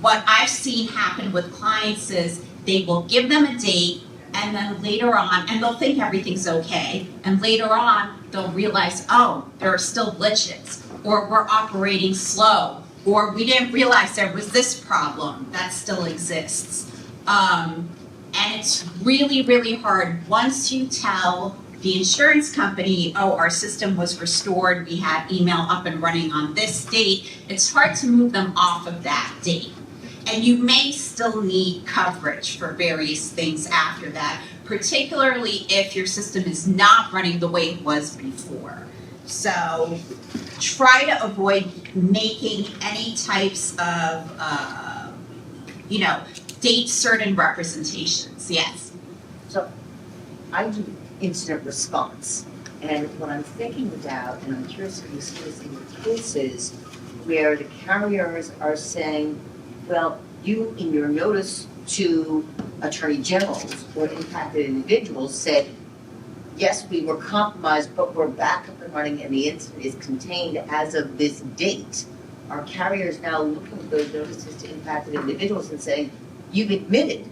what I've seen happen with clients is they will give them a date, and then later on, and they'll think everything's okay, and later on, they'll realize, oh, there are still glitches, or we're operating slow, or we didn't realize there was this problem that still exists. And it's really, really hard once you tell the insurance company, oh, our system was restored, we had email up and running on this date, it's hard to move them off of that date. And you may still need coverage for various things after that, particularly if your system is not running the way it was before. So try to avoid making any types of, date certain representations. Yes. So I do incident response. And what I'm thinking about, and I'm curious if you've seen the cases where the carriers are saying, well, you in your notice to attorney generals or impacted individuals said, yes, we were compromised, but we're back up and running and the incident is contained as of this date. Are carriers now looking at those notices to impacted individuals and saying, you've admitted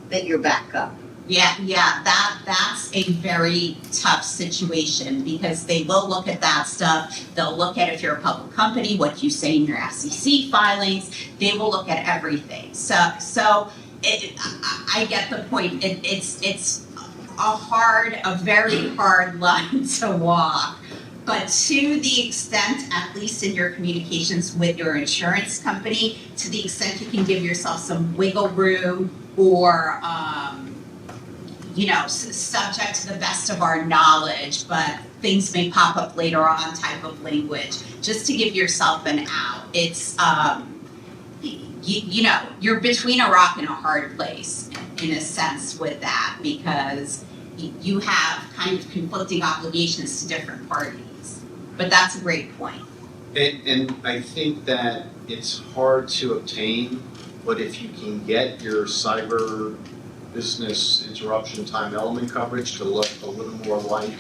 that you're back up? Yeah, that's a very tough situation because they will look at that stuff. They'll look at if you're a public company, what you say in your SEC filings. They will look at everything. So I get the point. It's a very hard line to walk. But to the extent, at least in your communications with your insurance company, to the extent you can give yourself some wiggle room or subject to the best of our knowledge, but things may pop up later on type of language, just to give yourself an out. It's, you're between a rock and a hard place in a sense with that, because you have kind of conflicting obligations to different parties. But that's a great point. And I think that it's hard to obtain, but if you can get your cyber business interruption time element coverage to look a little more like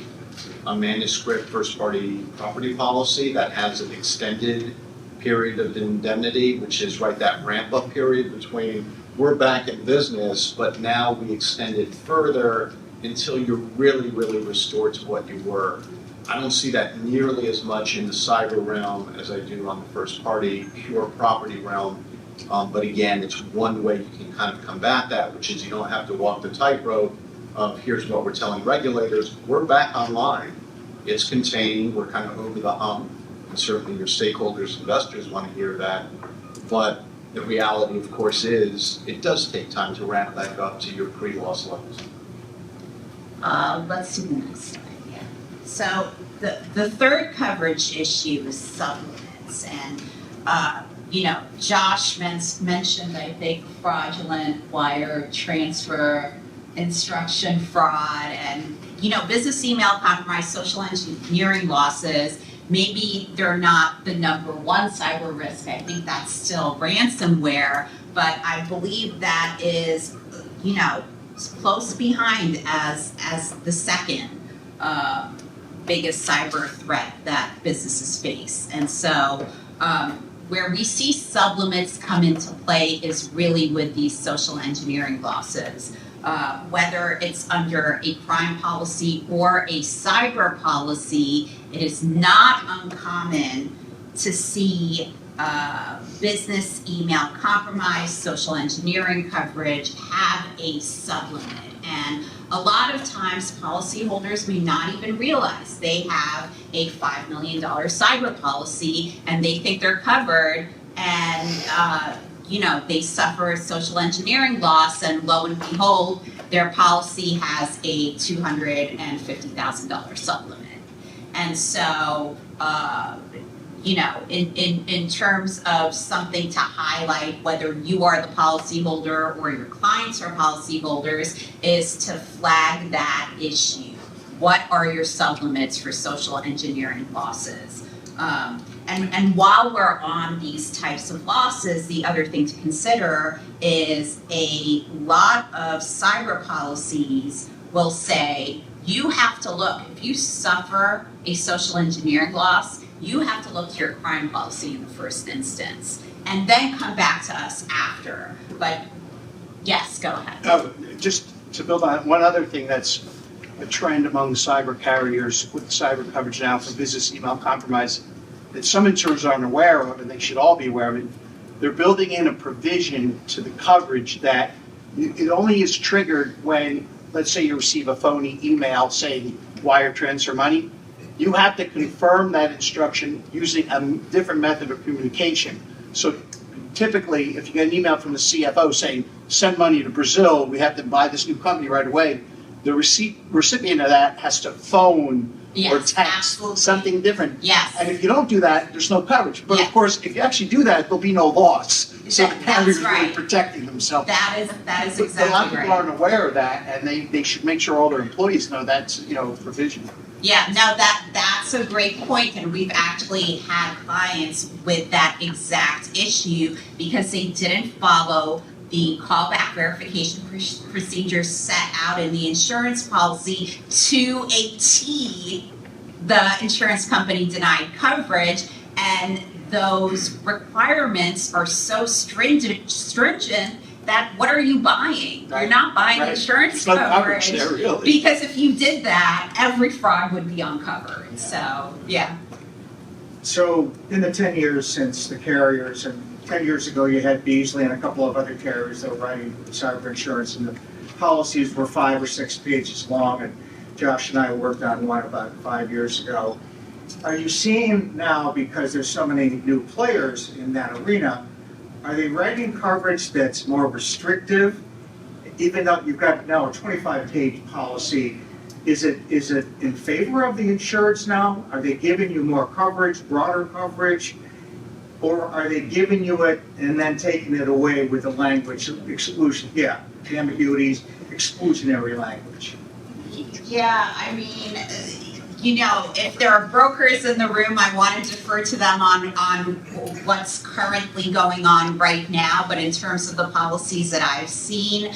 a manuscript first-party property policy that has an extended period of indemnity, which is that ramp-up period between we're back in business, but now we extend it further until you're really, really restored to what you were. I don't see that nearly as much in the cyber realm as I do on the first-party pure property realm. But again, it's one way you can kind of combat that, which is you don't have to walk the tightrope of here's what we're telling regulators, we're back online. It's contained, we're kind of over the hump, and certainly your stakeholders, investors want to hear that. But the reality, of course, is it does take time to ramp back up to your pre-loss levels. Let's see the next slide. Yeah. So the third coverage issue is supplements, and Josh mentioned, I think, fraudulent wire transfer, instruction fraud, and business email compromise, social engineering losses. Maybe they're not the number one cyber risk. I think that's still ransomware, but I believe that is, close behind as the second biggest cyber threat that businesses face. And so where we see supplements come into play is really with these social engineering losses. Whether it's under a crime policy or a cyber policy, it is not uncommon to see business email compromise, social engineering coverage have a supplement. And a lot of times policyholders may not even realize they have a $5 million cyber policy and they think they're covered, and they suffer a social engineering loss, and lo and behold, their policy has a $250,000 supplement. And so, in terms of something to highlight, whether you are the policyholder or your clients are policyholders, is to flag that issue. What are your supplements for social engineering losses? And while we're on these types of losses, the other thing to consider is a lot of cyber policies will say you have to look, if you suffer a social engineering loss, you have to look to your crime policy in the first instance and then come back to us after. But yes, go ahead. Just to build on one other thing that's a trend among the cyber carriers with cyber coverage now for business email compromise that some insurers aren't aware of, and they should all be aware of it. They're building in a provision to the coverage that it only is triggered when, let's say you receive a phony email saying wire transfer money. You have to confirm that instruction using a different method of communication. So typically, if you get an email from the CFO saying, send money to Brazil, we have to buy this new company right away, the recipient of that has to phone or text absolutely. Something different. Yes. And if you don't do that, there's no coverage. But of course, if you actually do that, there'll be no loss. So the carrier's really protecting themselves. That is exactly But a lot of people right. aren't aware of that, and they should make sure all their employees know that's, provision. Yeah, no, that's a great point, and we've actually had clients with that exact issue because they didn't follow the callback verification procedures set out in the insurance policy to a T. The insurance company denied coverage, and those requirements are so stringent that what are you buying? Right. You're not buying Right. insurance There's no coverage. coverage there, really. Because if you did that, every fraud would be uncovered. So, yeah. So in the 10 years since the carriers, and 10 years ago you had Beasley and a couple of other carriers that were writing cyber insurance, and the policies were 5 or 6 pages long, and Josh and I worked on one about 5 years ago. Are you seeing now, because there's so many new players in that arena, are they writing coverage that's more restrictive even though you've got now a 25-page policy, is it in favor of the insureds now? Are they giving you more coverage, broader coverage? Or are they giving you it and then taking it away with the language exclusion? Yeah, the ambiguities, exclusionary language. Yeah, I mean, you know, if there are brokers in the room, I want to defer to them on what's currently going on right now. But in terms of the policies that I've seen,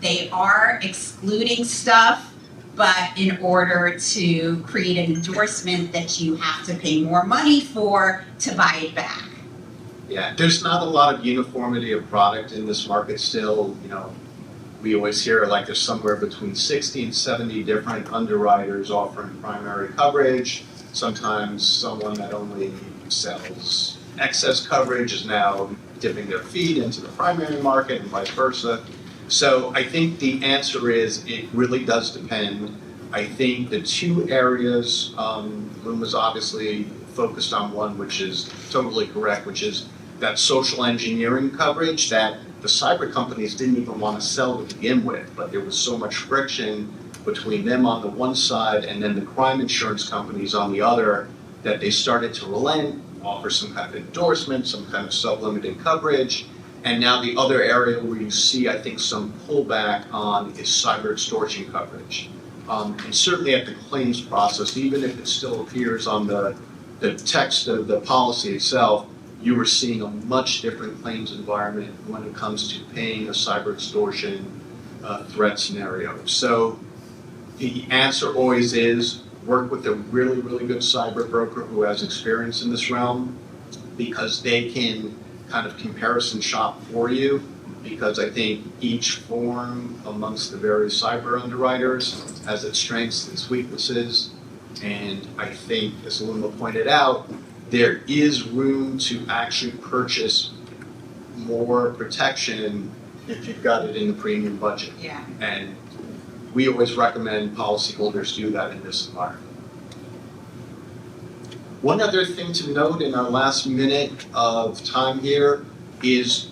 they are excluding stuff, but in order to create an endorsement that you have to pay more money for to buy it back. Yeah, there's not a lot of uniformity of product in this market still. You know, we always hear like there's somewhere between 60 and 70 different underwriters offering primary coverage. Sometimes someone that only sells excess coverage is now dipping their feet into the primary market and vice versa. So I think the answer is it really does depend. I think the two areas, Lynn was obviously focused on one, which is totally correct, which is that social engineering coverage that the cyber companies didn't even want to sell to begin with, but there was so much friction between them on the one side and then the crime insurance companies on the other that they started to relent, offer some kind of endorsement, some kind of sub-limited coverage. And now the other area where you see, I think, some pullback on is cyber extortion coverage. And certainly at the claims process, even if it still appears on the text of the policy itself, you are seeing a much different claims environment when it comes to paying a cyber extortion threat scenario. So the answer always is work with a really, really good cyber broker who has experience in this realm, because they can kind of comparison shop for you, because I think each form amongst the various cyber underwriters has its strengths, its weaknesses, and I think, as Luma pointed out, there is room to actually purchase more protection if you've got it in the premium budget. Yeah. And we always recommend policyholders do that in this environment. One other thing to note in our last minute of time here is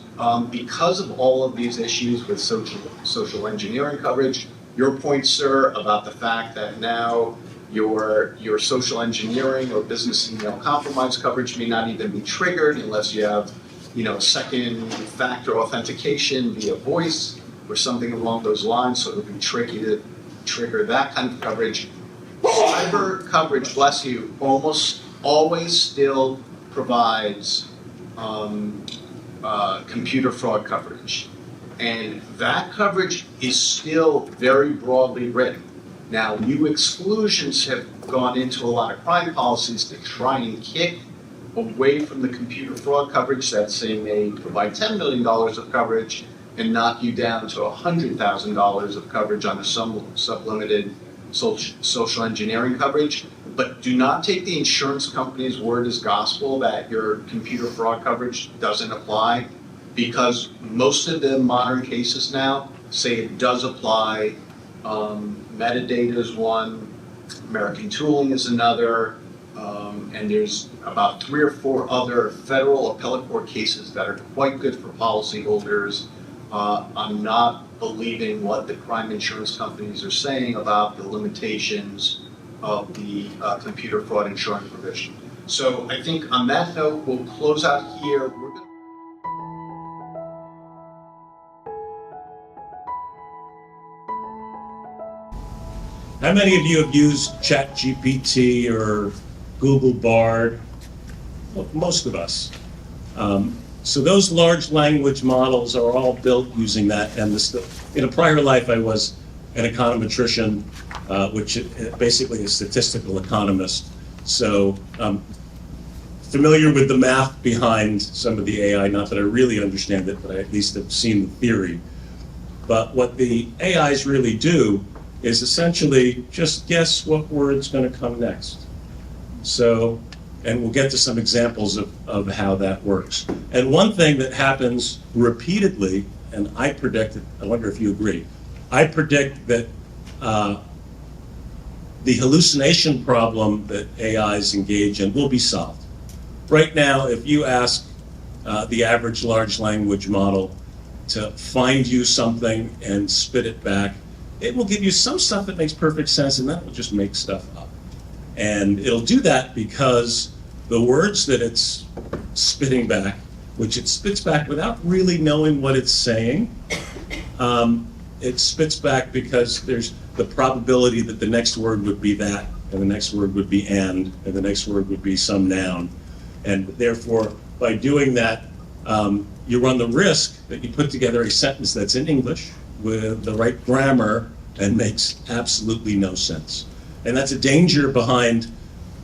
because of all of these issues with social engineering coverage, your point, sir, about the fact that now your social engineering or business email compromise coverage may not even be triggered unless you have, you know, second factor authentication via voice or something along those lines, so it'll be tricky to trigger that kind of coverage. Cyber coverage, bless you, almost always still provides computer fraud coverage. And that coverage is still very broadly written. Now, new exclusions have gone into a lot of crime policies to try and kick away from the computer fraud coverage that say may provide $10 million of coverage and knock you down to $100,000 of coverage on a sublimited social engineering coverage. But do not take the insurance company's word as gospel that your computer fraud coverage doesn't apply, because most of the modern cases now say it does apply. Metadata is one, American Tooling is another, and there's about 3 or 4 other federal appellate court cases that are quite good for policyholders. I'm not believing what the crime insurance companies are saying about the limitations of the computer fraud insurance provision. So I think on that note, we'll close out here. We're gonna How many of you have used ChatGPT or Google Bard? Well, most of us. So those large language models are all built using that. And in a prior life, I was an econometrician, which basically a statistical economist. So familiar with the math behind some of the AI, not that I really understand it, but I at least have seen the theory. But what the AIs really do is essentially just guess what word's going to come next. So, and we'll get to some examples of how that works. And one thing that happens repeatedly, and I predict it, I wonder if you agree, I predict that the hallucination problem that AIs engage in will be solved. Right now, if you ask the average large language model, to find you something and spit it back. It will give you some stuff that makes perfect sense, and then it will just make stuff up. And it'll do that because the words that it's spitting back, which it spits back without really knowing what it's saying, it spits back because there's the probability that the next word would be that, and the next word would be and the next word would be some noun. And therefore, by doing that, you run the risk that you put together a sentence that's in English with the right grammar and makes absolutely no sense. And that's a danger behind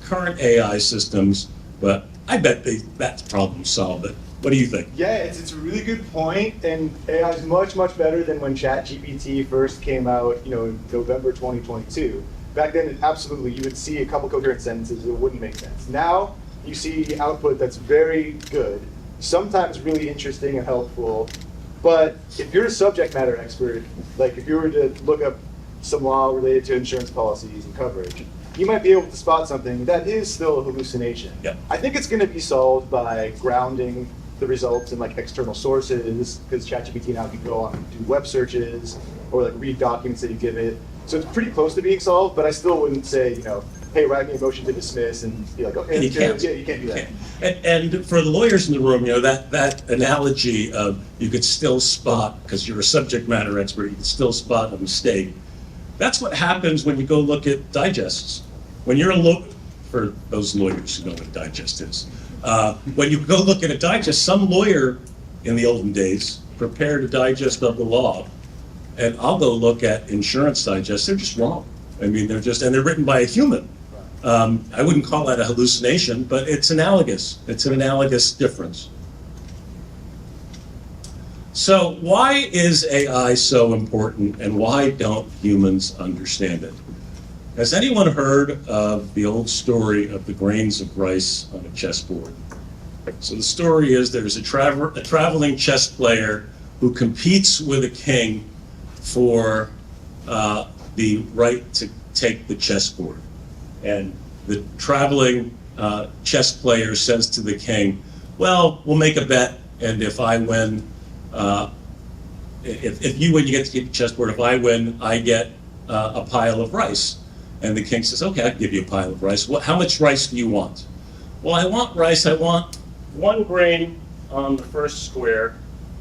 current AI systems, but I bet that's problem solved. What do you think? Yeah, it's a really good point, and AI is much, much better than when ChatGPT first came out, in November 2022. Back then, absolutely, you would see a couple coherent sentences, it wouldn't make sense. Now, you see output that's very good, sometimes really interesting and helpful, but if you're a subject matter expert, like if you were to look up some law related to insurance policies and coverage, you might be able to spot something that is still a hallucination. Yep. I think it's going to be solved by grounding the results in external sources, because ChatGPT now can go on and do web searches or read documents that you give it. So it's pretty close to being solved, but I still wouldn't say, hey, write me a motion to dismiss and be like, okay, You can't. yeah, you can't do that. And for the lawyers in the room, that analogy of you could still spot, because you're a subject matter expert, you can still spot a mistake. That's what happens when you go look at digests. When you're for those lawyers who know what a digest is, when you go look at a digest, some lawyer in the olden days prepared a digest of the law, and I'll go look at insurance digests. They're just wrong. I mean, they're written by a human. I wouldn't call that a hallucination, but it's analogous. It's an analogous difference. So why is AI so important, and why don't humans understand it? Has anyone heard of the old story of the grains of rice on a chessboard? So the story is there's a traveling chess player who competes with a king for the right to take the chessboard. And the traveling chess player says to the king, well, we'll make a bet, and if I win, if you win, you get to keep the chessboard. If I win, I get a pile of rice. And the king says, okay, I'll give you a pile of rice. How much rice do you want? Well, I want rice. I want 1 grain on the first square.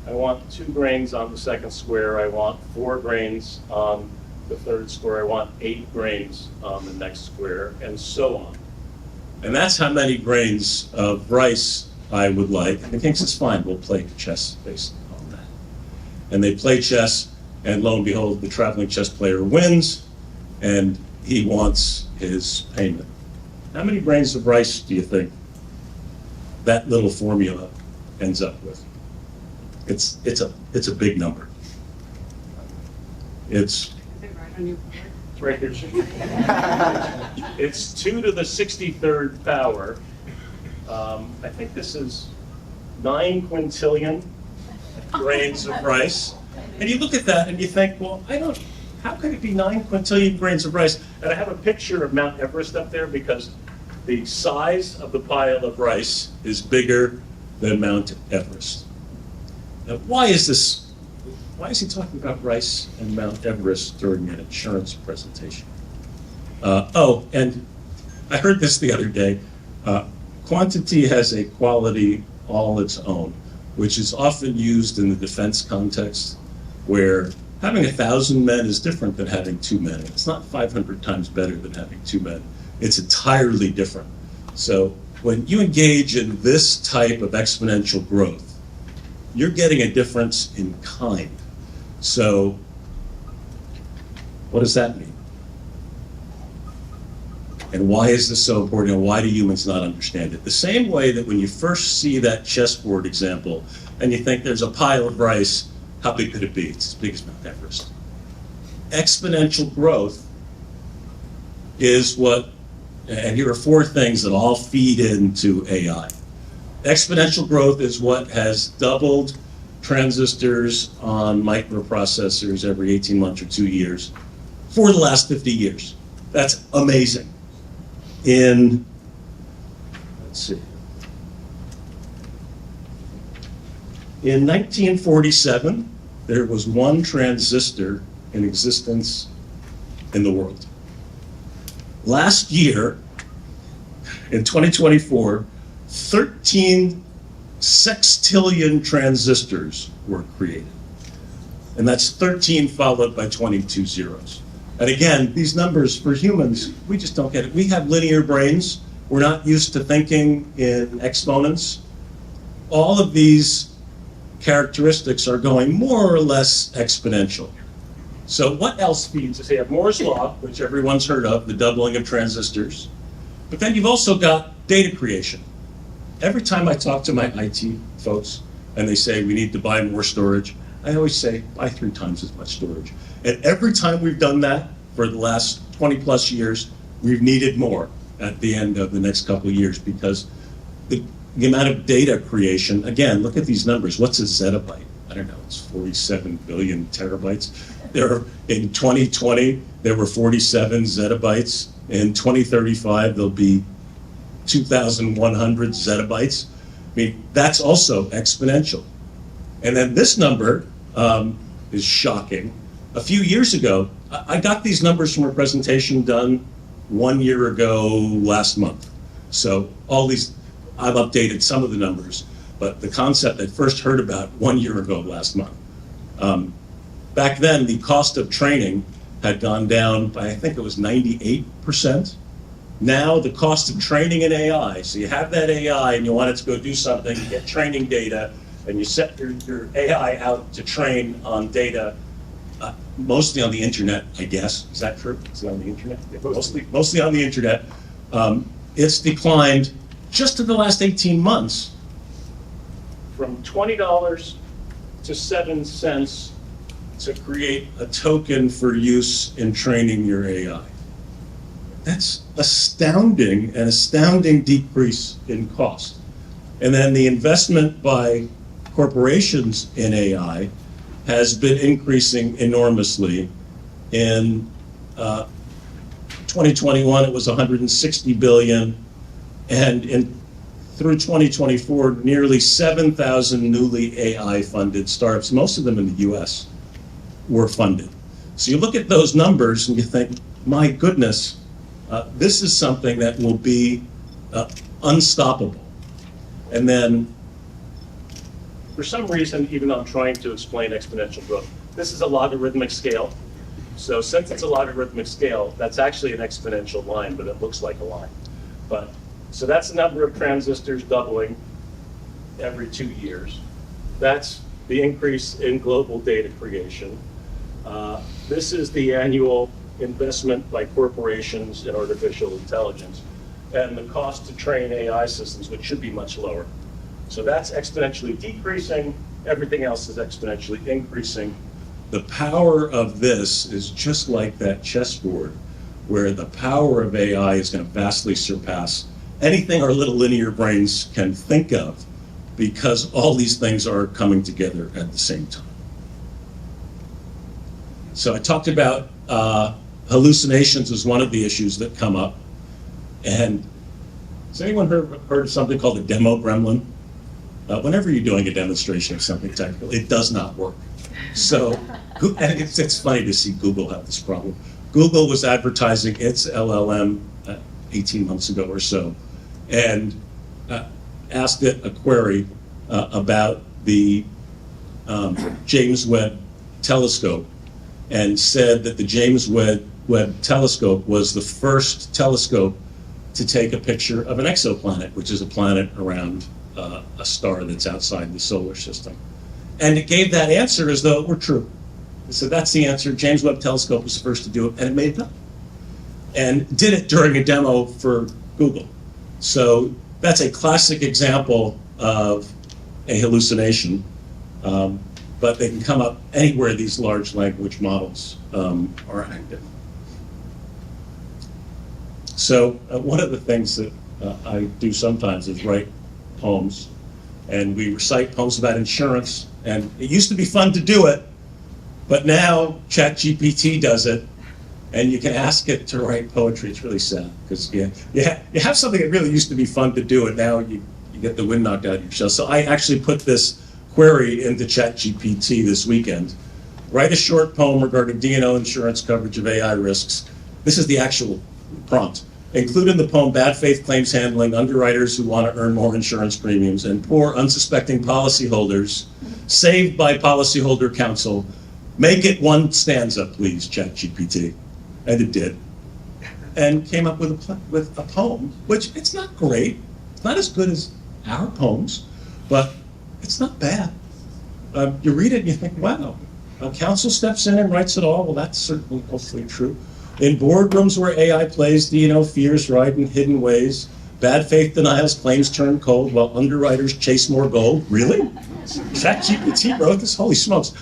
I want 2 grains on the second square. I want 4 grains on the third square. I want 8 grains on the next square, and so on. And that's how many grains of rice I would like. And the king says, fine, we'll play chess based on that. And they play chess, and lo and behold, the traveling chess player wins, and he wants his payment. How many grains of rice do you think that little formula ends up with? It's a big number. It's right here. It's 2 to the 63rd power. I think this is 9 quintillion grains of rice. And you look at that and you think, well, how could it be 9 quintillion grains of rice? And I have a picture of Mount Everest up there because the size of the pile of rice is bigger than Mount Everest. Now, why is he talking about rice and Mount Everest during an insurance presentation? And I heard this the other day. Quantity has a quality all its own, which is often used in the defense context, where having 1,000 men is different than having 2 men. It's not 500 times better than having 2 men. It's entirely different. So when you engage in this type of exponential growth, you're getting a difference in kind. So what does that mean? And why is this so important, and why do humans not understand it? The same way that when you first see that chessboard example and you think there's a pile of rice, how big could it be? It's as big as Mount Everest. Exponential growth is what, and here are 4 things that all feed into AI. Exponential growth is what has doubled transistors on microprocessors every 18 months or 2 years for the last 50 years. That's amazing. In 1947, there was one transistor in existence in the world. Last year, in 2024, 13 sextillion transistors were created. And that's 13 followed by 22 zeros. And again, these numbers for humans, we just don't get it. We have linear brains. We're not used to thinking in exponents. All of these characteristics are going more or less exponential. So what else feeds us? You have Moore's Law, which everyone's heard of, the doubling of transistors. But then you've also got data creation. Every time I talk to my IT folks and they say we need to buy more storage, I always say buy 3 times as much storage. And every time we've done that for the last 20 plus years, we've needed more at the end of the next couple of years because the amount of data creation, again, look at these numbers. What's a zettabyte? I don't know, it's 47 billion terabytes. In 2020, there were 47 zettabytes. In 2035, there'll be 2,100 zettabytes. I mean, that's also exponential. And then this number is shocking. A few years ago, I got these numbers from a presentation done 1 year ago last month. So all these, I've updated some of the numbers, but the concept I first heard about 1 year ago last month. Back then, the cost of training had gone down by, I think it was 98%. Now the cost of training an AI, so you have that AI and you want it to go do something, you get training data, and you set your AI out to train on data, mostly on the internet, I guess. Is that true? Is it on the internet? Yeah, mostly on the internet. It's declined just in the last 18 months from $20 to 7 cents to create a token for use in training your AI. That's astounding, an astounding decrease in cost. And then the investment by corporations in AI has been increasing enormously. In 2021, it was 160 billion, and through 2024, nearly 7,000 newly AI-funded startups, most of them in the US, were funded. So you look at those numbers and you think, my goodness, this is something that will be unstoppable. And then, for some reason, even though I'm trying to explain exponential growth, this is a logarithmic scale. So since it's a logarithmic scale, that's actually an exponential line, but it looks like a line. So that's the number of transistors doubling every 2 years. That's the increase in global data creation. This is the annual investment by corporations in artificial intelligence and the cost to train AI systems, which should be much lower. So that's exponentially decreasing. Everything else is exponentially increasing. The power of this is just like that chessboard, where the power of AI is going to vastly surpass anything our little linear brains can think of, because all these things are coming together at the same time. So I talked about hallucinations as one of the issues that come up. And has anyone heard of something called a demo gremlin? Whenever you're doing a demonstration of something technical, it does not work. So, and it's funny to see Google have this problem. Google was advertising its LLM 18 months ago or so, and asked it a query about the James Webb Telescope, and said that the James Webb Telescope was the first telescope to take a picture of an exoplanet, which is a planet around a star that's outside the solar system. And it gave that answer as though it were true. It said, that's the answer. James Webb Telescope was the first to do it, and it made it up. And did it during a demo for Google. So that's a classic example of a hallucination. But they can come up anywhere these large language models are active. So one of the things that I do sometimes is write poems, and we recite poems about insurance, and it used to be fun to do it, but now ChatGPT does it, and you can ask it to write poetry. It's really sad, because you have something that really used to be fun to do, and now you get the wind knocked out of your shell. So I actually put this query into ChatGPT this weekend, write a short poem regarding D&O insurance coverage of AI risks. This is the actual prompt. Include in the poem bad faith claims handling, underwriters who want to earn more insurance premiums, and poor unsuspecting policyholders saved by policyholder counsel. Make it one stanza, please, ChatGPT. And it did. And came up with a poem, which it's not great. It's not as good as our poems, but it's not bad. You read it and you think, wow. Counsel steps in and writes it all. Well, that's certainly hopefully true. In boardrooms where AI plays, D&O fears ride in hidden ways. Bad faith denials, claims turn cold, while underwriters chase more gold. Really? ChatGPT wrote this? Holy smokes.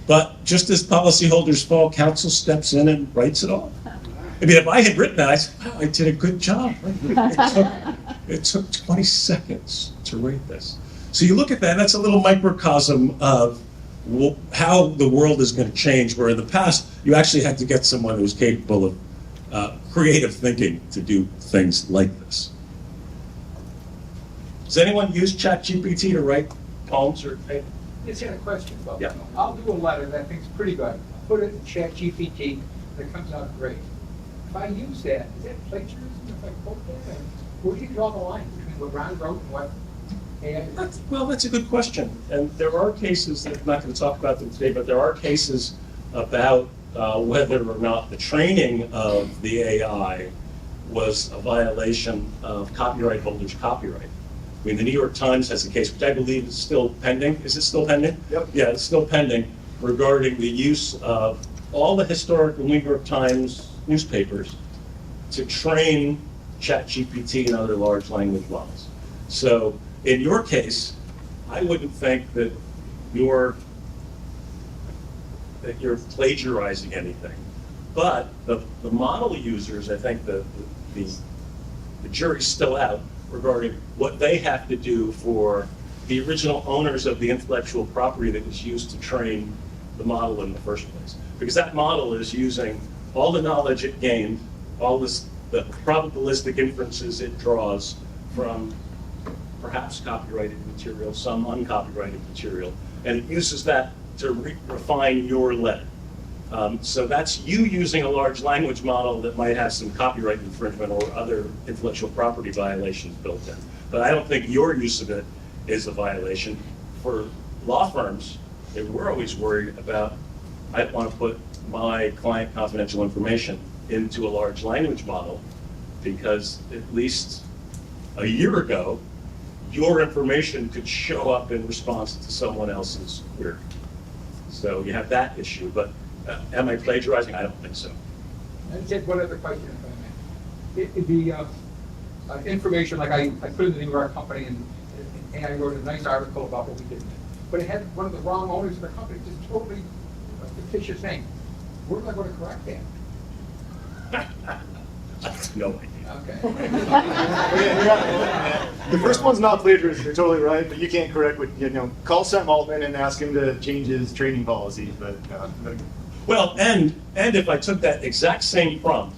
But just as policyholders fall, counsel steps in and writes it all. I mean, if I had written that, I said, wow, I did a good job. It took 20 seconds to write this. So you look at that, that's a little microcosm of how the world is going to change, where in the past, you actually had to get someone who was capable of creative thinking to do things like this. Does anyone use ChatGPT to write poems or anything? Just had a question about Yeah. that. I'll do a letter that I think's pretty good. Put it in ChatGPT, and it comes out great. If I use that, is that plagiarism if I quote that? And where do you draw the line between what Ron wrote and what AI? That's a good question. And there are cases that I'm not going to talk about them today, but there are cases about whether or not the training of the AI was a violation of copyright holders' copyright. I mean, the New York Times has a case, which I believe is still pending. Is it still pending? Yep. Yeah, it's still pending, regarding the use of all the historical New York Times newspapers to train ChatGPT and other large language models. So in your case, I wouldn't think that you're plagiarizing anything. But the model users, I think the jury's still out regarding what they have to do for the original owners of the intellectual property that was used to train the model in the first place. Because that model is using all the knowledge it gained, the probabilistic inferences it draws from perhaps copyrighted material, some uncopyrighted material, and it uses that to refine your letter. So that's you using a large language model that might have some copyright infringement or other intellectual property violations built in. But I don't think your use of it is a violation. For law firms, we're always worried about, I don't want to put my client confidential information into a large language model because at least a year ago, your information could show up in response to someone else's query. So you have that issue, but am I plagiarizing? I don't think so. I just had one other question, if I may. The information, like I put in the New York company and I wrote a nice article about what we did, but it had one of the wrong owners of the company, just totally a fictitious name. Where am I going to correct that? I have no idea. Okay. The first one's not plagiarism, you're totally right, but you can't correct what, call Sam Altman and ask him to change his training policy, but. Well, and if I took that exact same prompt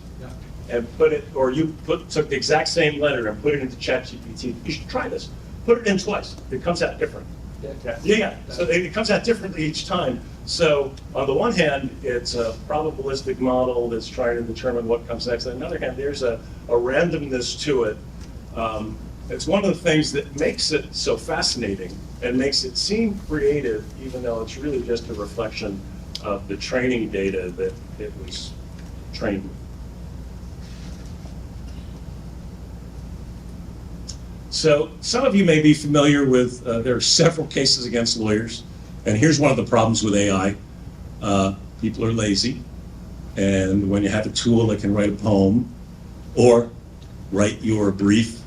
and put it, or took the exact same letter and put it into ChatGPT, you should try this. Put it in twice. It comes out different. Yeah. So it comes out differently each time. So on the one hand, it's a probabilistic model that's trying to determine what comes next. On the other hand, there's a randomness to it. It's one of the things that makes it so fascinating and makes it seem creative, even though it's really just a reflection of the training data that it was trained with. So some of you may be familiar with, there are several cases against lawyers, and here's one of the problems with AI. People are lazy, and when you have a tool that can write a poem or write your brief,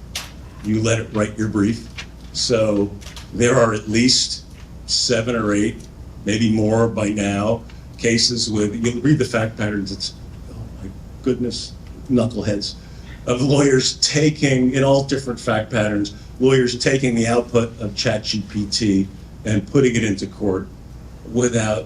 you let it write your brief. So there are at least 7 or 8, maybe more by now, cases with, you read the fact patterns, it's, oh my goodness, knuckleheads, of lawyers taking, in all different fact patterns, lawyers taking the output of ChatGPT and putting it into court without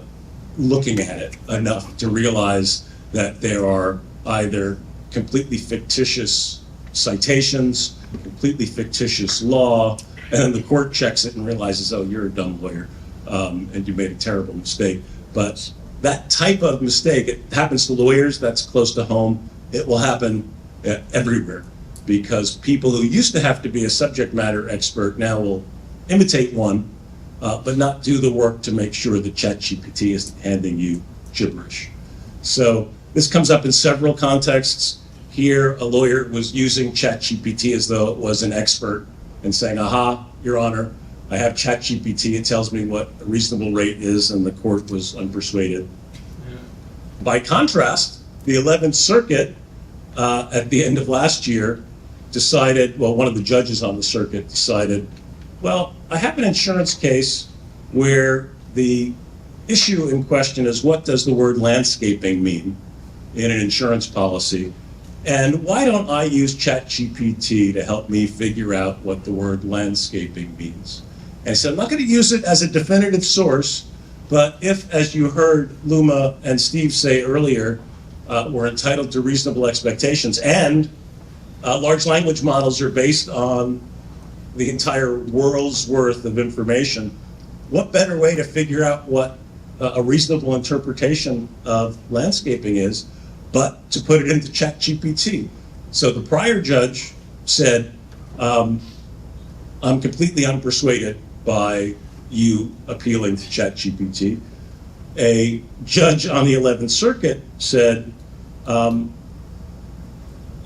looking at it enough to realize that there are either completely fictitious citations, completely fictitious law, And then the court checks it and realizes, oh, you're a dumb lawyer, and you made a terrible mistake. But that type of mistake, it happens to lawyers, that's close to home. It will happen everywhere, because people who used to have to be a subject matter expert now will imitate one, but not do the work to make sure that ChatGPT is handing you gibberish. So this comes up in several contexts. Here, a lawyer was using ChatGPT as though it was an expert and saying, aha, Your Honor, I have ChatGPT, it tells me what a reasonable rate is, and the court was unpersuaded. Yeah. By contrast, the 11th Circuit, at the end of last year, decided, well, one of the judges on the circuit decided, well, I have an insurance case where the issue in question is, what does the word landscaping mean in an insurance policy? And why don't I use ChatGPT to help me figure out what the word landscaping means? And I said, I'm not going to use it as a definitive source, but if, as you heard Luma and Steve say earlier, we're entitled to reasonable expectations, and large language models are based on the entire world's worth of information, what better way to figure out what a reasonable interpretation of landscaping is but to put it into ChatGPT? So the prior judge said, I'm completely unpersuaded by you appealing to ChatGPT. A judge on the 11th Circuit said, I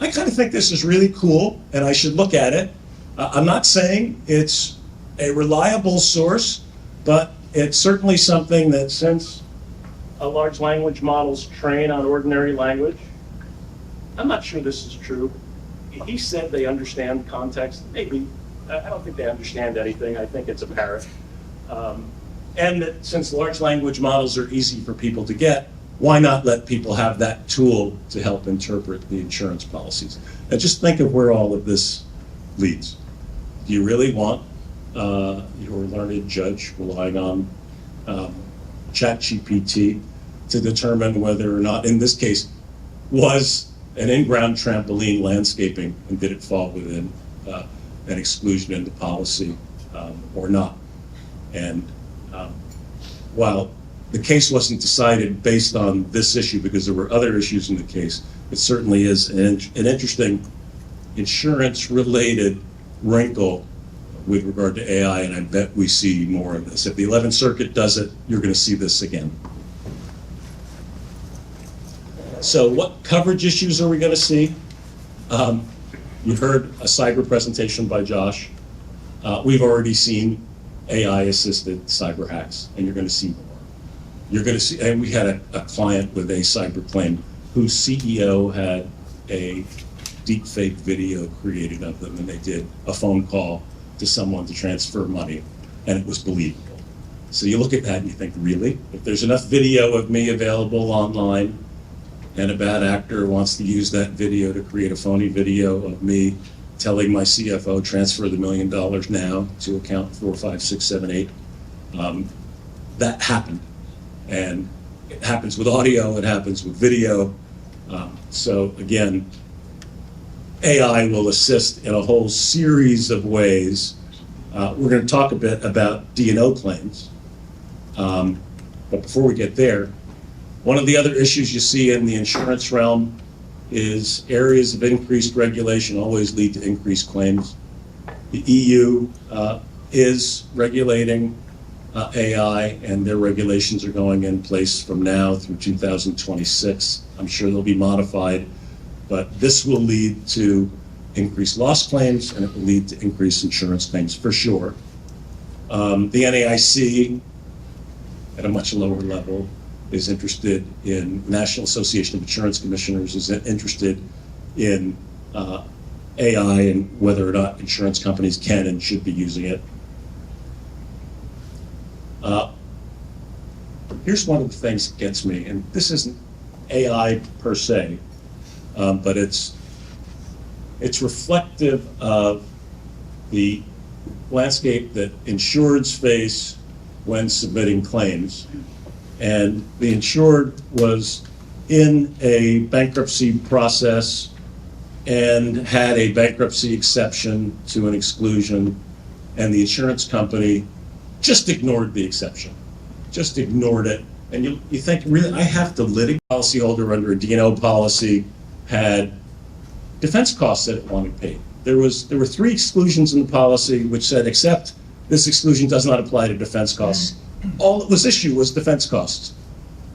kind of think this is really cool and I should look at it. I'm not saying it's a reliable source, but it's certainly something that, since large language models train on ordinary language, I'm not sure this is true. He said they understand context. Maybe. I don't think they understand anything. I think it's a parrot. And that since large language models are easy for people to get, why not let people have that tool to help interpret the insurance policies? And just think of where all of this leads. Do you really want your learned judge relying on ChatGPT to determine whether or not, in this case, was an in-ground trampoline landscaping, and did it fall within an exclusion in the policy or not? And while the case wasn't decided based on this issue because there were other issues in the case, it certainly is an interesting insurance-related wrinkle with regard to AI, and I bet we see more of this. If the 11th Circuit does it, you're going to see this again. So what coverage issues are we going to see? You heard a cyber presentation by Josh. We've already seen AI-assisted cyber hacks, and you're going to see more. You're going to see, and we had a client with a cyber claim whose CEO had a deepfake video created of them, and they did a phone call to someone to transfer money, and it was believable. So you look at that and you think, really? If there's enough video of me available online, and a bad actor wants to use that video to create a phony video of me telling my CFO, transfer the $1 million now to account 45678, that happened. And it happens with audio, it happens with video. So again, AI will assist in a whole series of ways. We're going to talk a bit about D&O claims. But before we get there, one of the other issues you see in the insurance realm is areas of increased regulation always lead to increased claims. The EU is regulating AI, and their regulations are going in place from now through 2026. I'm sure they'll be modified, but this will lead to increased loss claims, and it will lead to increased insurance claims for sure. The NAIC, at a much lower level, is interested in, National Association of Insurance Commissioners is interested in AI and whether or not insurance companies can and should be using it. Here's one of the things that gets me, and this isn't AI per se, but it's reflective of the landscape that insureds face when submitting claims. And the insured was in a bankruptcy process and had a bankruptcy exception to an exclusion, and the insurance company just ignored the exception, just ignored it. And you think, really, I have to litigate? Policyholder under a D&O policy had defense costs that it wanted paid. There were 3 exclusions in the policy which said, except this exclusion does not apply to defense costs. All that was issued was defense costs.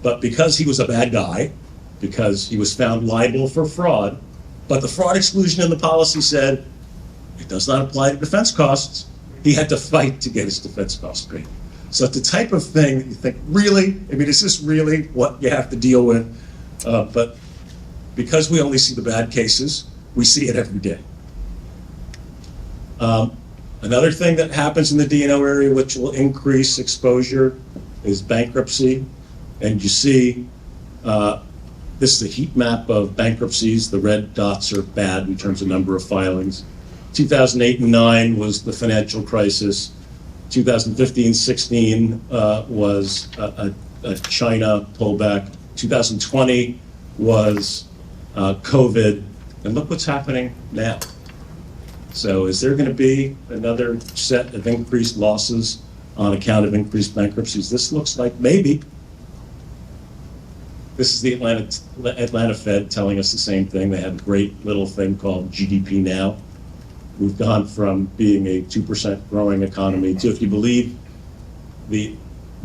But because he was a bad guy, because he was found liable for fraud, but the fraud exclusion in the policy said it does not apply to defense costs, he had to fight to get his defense costs paid. So it's the type of thing that you think, really? I mean, is this really what you have to deal with? But because we only see the bad cases, we see it every day. Another thing that happens in the D&O area which will increase exposure is bankruptcy. And you see, this is a heat map of bankruptcies. The red dots are bad in terms of number of filings. 2008 and 9 was the financial crisis. 2015-16 was a China pullback. 2020 was COVID. And look what's happening now. So is there going to be another set of increased losses on account of increased bankruptcies? This looks like maybe. This is the Atlanta Fed telling us the same thing. They have a great little thing called GDP Now. We've gone from being a 2% growing economy to, if you believe the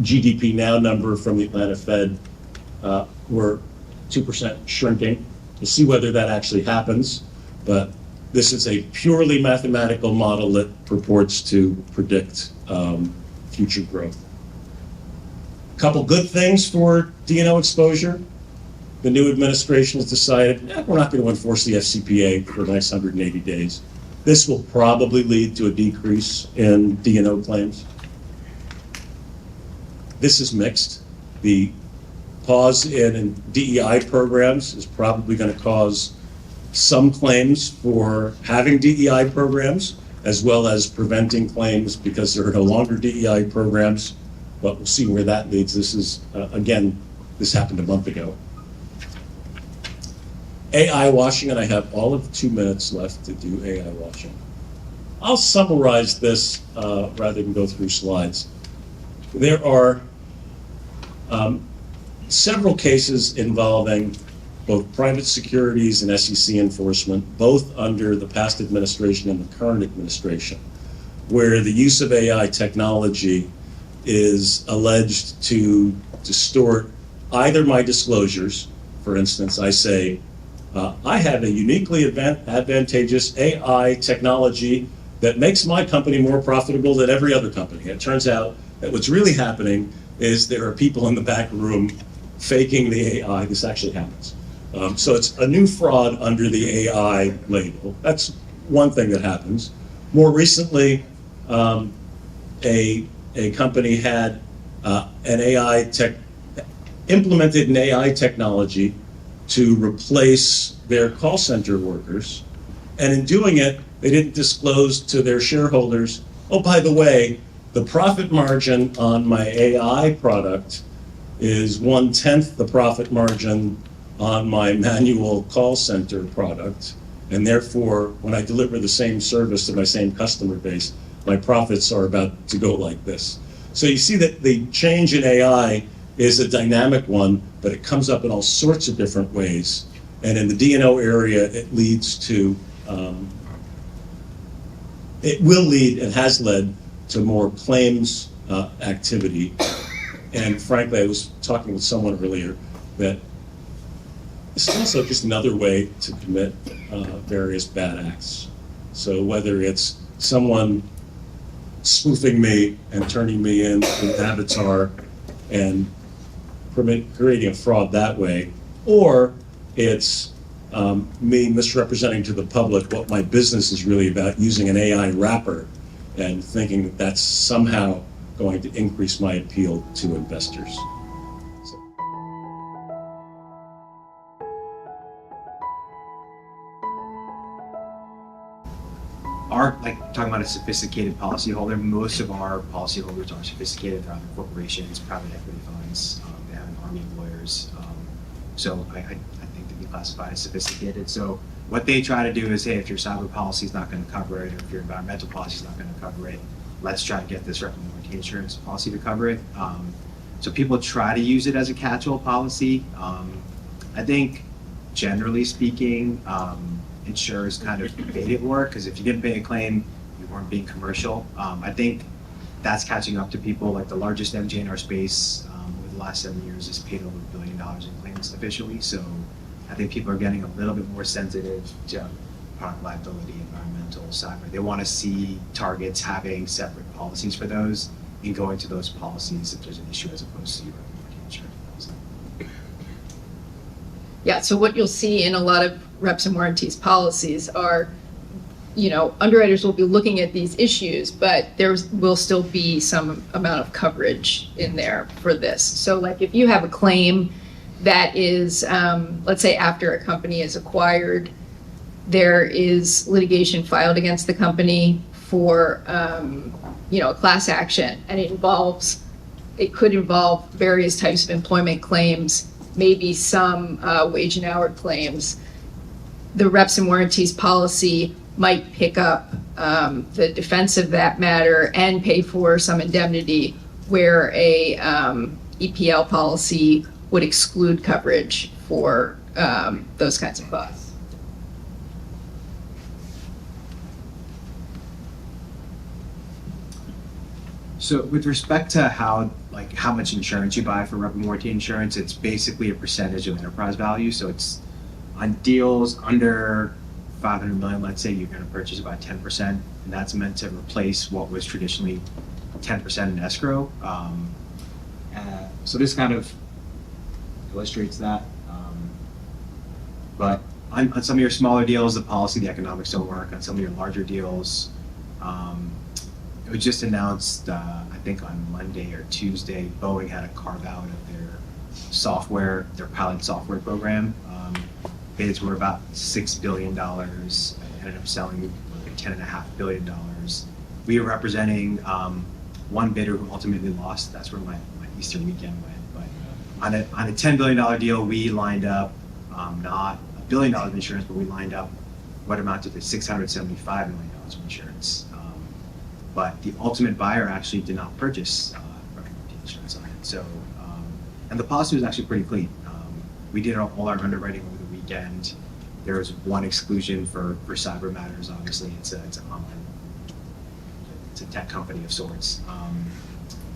GDP Now number from the Atlanta Fed, we're 2% shrinking. We'll see whether that actually happens, but this is a purely mathematical model that purports to predict future growth. A couple good things for D&O exposure. The new administration has decided, we're not going to enforce the FCPA for the next 180 days. This will probably lead to a decrease in D&O claims. This is mixed. The pause in DEI programs is probably going to cause some claims for having DEI programs, as well as preventing claims because there are no longer DEI programs. But we'll see where that leads. This is, again, this happened a month ago. AI washing, and I have all of 2 minutes left to do AI washing. I'll summarize this rather than go through slides. There are several cases involving both private securities and SEC enforcement, both under the past administration and the current administration, where the use of AI technology is alleged to distort either my disclosures. For instance, I say, I have a uniquely advantageous AI technology that makes my company more profitable than every other company. It turns out that what's really happening is there are people in the back room faking the AI. This actually happens. So it's a new fraud under the AI label. That's one thing that happens. More recently, a company had implemented an AI technology to replace their call center workers. And in doing it, they didn't disclose to their shareholders, oh, by the way, the profit margin on my AI product is 1/10 the profit margin on my manual call center product. And therefore, when I deliver the same service to my same customer base, my profits are about to go like this. So you see that the change in AI is a dynamic one, but it comes up in all sorts of different ways. And in the D&O area, it leads to, it will lead and has led to more claims activity. And frankly, I was talking with someone earlier that this is also just another way to commit various bad acts. So whether it's someone spoofing me and turning me into an avatar and creating a fraud that way, or it's me misrepresenting to the public what my business is really about using an AI wrapper and thinking that that's somehow going to increase my appeal to investors. Talking about a sophisticated policyholder, most of our policyholders are sophisticated. They're either corporations, private equity funds, they have an army of lawyers. So I think they'd be classified as sophisticated. So what they try to do is, hey, if your cyber policy is not going to cover it, or if your environmental policy is not going to cover it, let's try to get this rep and warranty insurance policy to cover it. So people try to use it as a catch-all policy. I think, generally speaking, insurers kind of made it work, because if you didn't pay a claim, you weren't being commercial. I think that's catching up to people. Like the largest MGA in our space over the last 7 years has paid over $1 billion in claims officially. So I think people are getting a little bit more sensitive to product liability, environmental, cyber. They want to see targets having separate policies for those and going to those policies if there's an issue, as opposed to your insurance policy. Yeah, so what you'll see in a lot of reps and warranties policies are, underwriters will be looking at these issues, but there will still be some amount of coverage in there for this. So like if you have a claim that is, let's say after a company is acquired, there is litigation filed against the company for, a class action, and it could involve various types of employment claims, maybe some wage and hour claims. The reps and warranties policy might pick up the defense of that matter and pay for some indemnity, where a EPL policy would exclude coverage for those kinds of costs. So with respect to how much insurance you buy for rep and warranty insurance, it's basically a percentage of enterprise value. So it's on deals under 500 million, let's say, you're going to purchase about 10%, and that's meant to replace what was traditionally 10% in escrow. So this kind of illustrates that. But on some of your smaller deals, the policy, the economics don't work. On some of your larger deals, it was just announced, I think on Monday or Tuesday, Boeing had a carve out of their software, their pilot software program. Bids were about $6 billion. Ended up selling like $10.5 billion. We were representing one bidder who ultimately lost. That's where my Easter weekend went. But on a $10 billion deal, we lined up not $1 billion of insurance, but we lined up what amounted to $675 million of insurance. But the ultimate buyer actually did not purchase insurance on it. So, and the policy was actually pretty clean. We did all our underwriting over the weekend. There was one exclusion for cyber matters. Obviously, it's a tech company of sorts.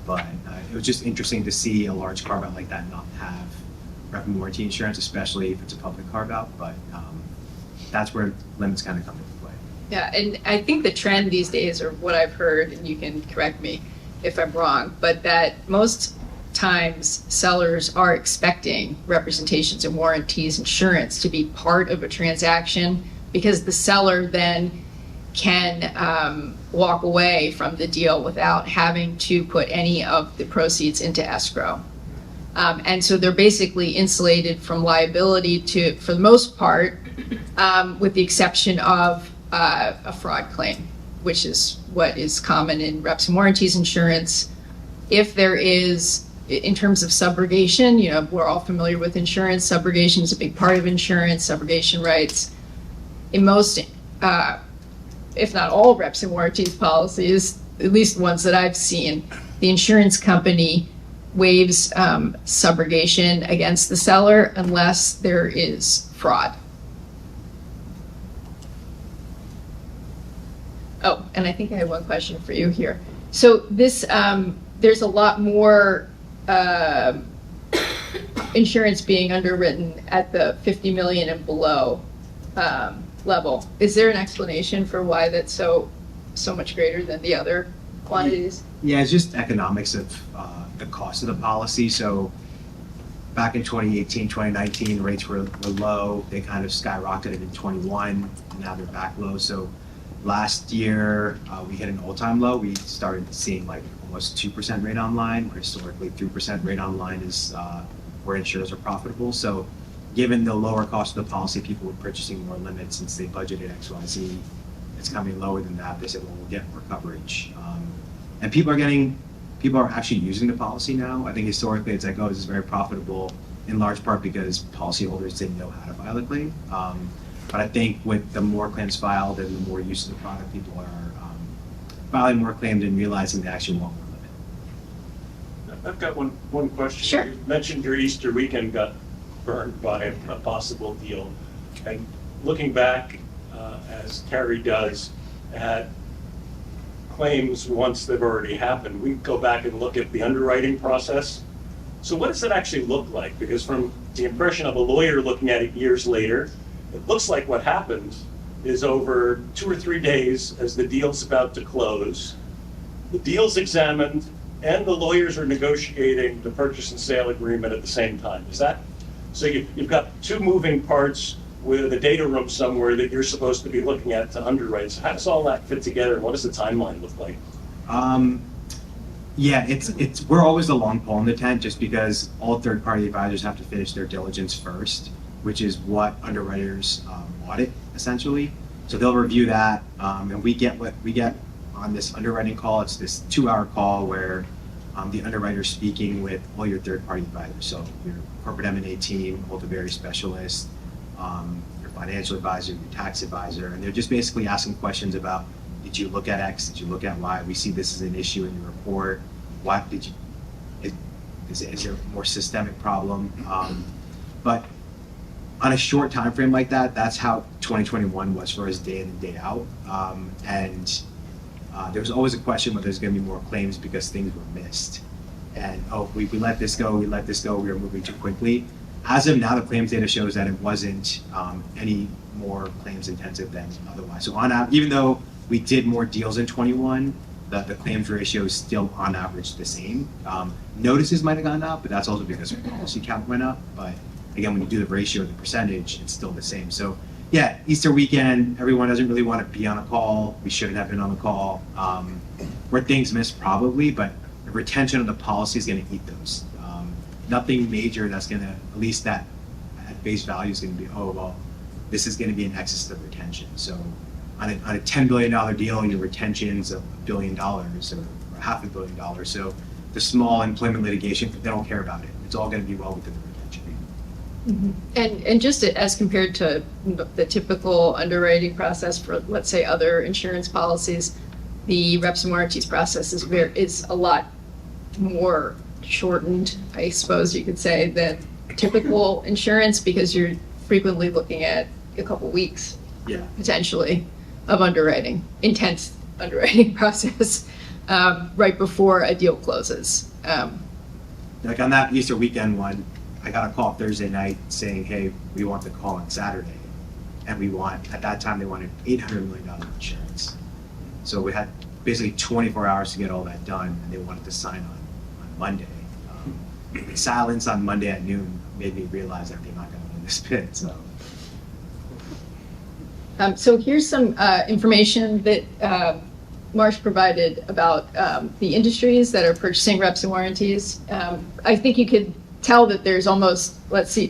But it was just interesting to see a large carve out like that not have rep and warranty insurance, especially if it's a public carve out. But that's where limits kind of come into play. Yeah, and I think the trend these days, or what I've heard, and you can correct me if I'm wrong, but that most times sellers are expecting representations and warranties insurance to be part of a transaction, because the seller then can walk away from the deal without having to put any of the proceeds into escrow. And so they're basically insulated from liability for the most part, with the exception of a fraud claim, which is what is common in reps and warranties insurance. If there is, in terms of subrogation, we're all familiar with insurance. Subrogation is a big part of insurance, subrogation rights. In most, if not all reps and warranties policies, at least ones that I've seen, the insurance company waives subrogation against the seller unless there is fraud. Oh, and I think I have one question for you here. So this, there's a lot more insurance being underwritten at the 50 million and below level. Is there an explanation for why that's so much greater than the other quantities? Yeah, it's just economics of the cost of the policy. So back in 2018, 2019, rates were low. They kind of skyrocketed in 21, and now they're back low. So last year, we hit an all-time low. We started seeing like almost 2% rate online, where historically 3% rate online is where insurers are profitable. So given the lower cost of the policy, people were purchasing more limits since they budgeted XYZ. It's coming lower than that. They said, well, we'll get more coverage. And people are actually using the policy now. I think historically it's like, oh, this is very profitable, in large part because policyholders didn't know how to file a claim. But I think with the more claims filed and the more use of the product, people are filing more claims and realizing they actually want more limit. I've got one question. Sure. You mentioned your Easter weekend got burned by a possible deal. And looking back, as Carrie does, at claims once they've already happened, we go back and look at the underwriting process. So what does it actually look like? Because from the impression of a lawyer looking at it years later, it looks like what happened is over 2 or 3 days as the deal's about to close, the deal's examined and the lawyers are negotiating the purchase and sale agreement at the same time. Is that, so you've got two moving parts with a data room somewhere that you're supposed to be looking at to underwrite. So how does all that fit together and what does the timeline look like? Yeah, we're always the long pole in the tent just because all third-party advisors have to finish their diligence first, which is what underwriters audit essentially. So they'll review that, and we get on this underwriting call. It's this 2-hour call where the underwriter's speaking with all your third-party advisors. So your corporate M&A team, all the various specialists, your financial advisor, your tax advisor, and they're just basically asking questions about, did you look at X? Did you look at Y? We see this as an issue in your report. What did you? Is there a more systemic problem? But on a short time frame like that, that's how 2021 was for us day in and day out. There was always a question whether there's going to be more claims because things were missed. And we let this go. We were moving too quickly. As of now, the claims data shows that it wasn't any more claims intensive than otherwise. So even though we did more deals in 21, the claims ratio is still on average the same. Notices might have gone up, but that's also because policy count went up. But again, when you do the ratio, the percentage, it's still the same. So yeah, Easter weekend, everyone doesn't really want to be on a call. We shouldn't have been on the call. Were things missed? Probably, but the retention of the policy is going to eat those. Nothing major that's going to, at least that at face value is going to be, oh, well, this is going to be in excess of retention. So on a $10 billion deal, your retention's $1 billion or $500 million. So the small employment litigation, they don't care about it. It's all going to be well within the retention. Mm-hmm. And just as compared to the typical underwriting process for, let's say, other insurance policies, the reps and warranties process is a lot more shortened, I suppose you could say, than typical insurance because you're frequently looking at a couple weeks, potentially, of underwriting, intense underwriting process right before a deal closes. Like on that Easter weekend one, I got a call Thursday night saying, hey, we want the call on Saturday. And at that time, they wanted $800 million insurance. So we had basically 24 hours to get all that done, and they wanted to sign on Monday. The silence on Monday at noon made me realize that they're not going to win this bid. So here's some information that Marsh provided about the industries that are purchasing reps and warranties. I think you could tell that there's almost,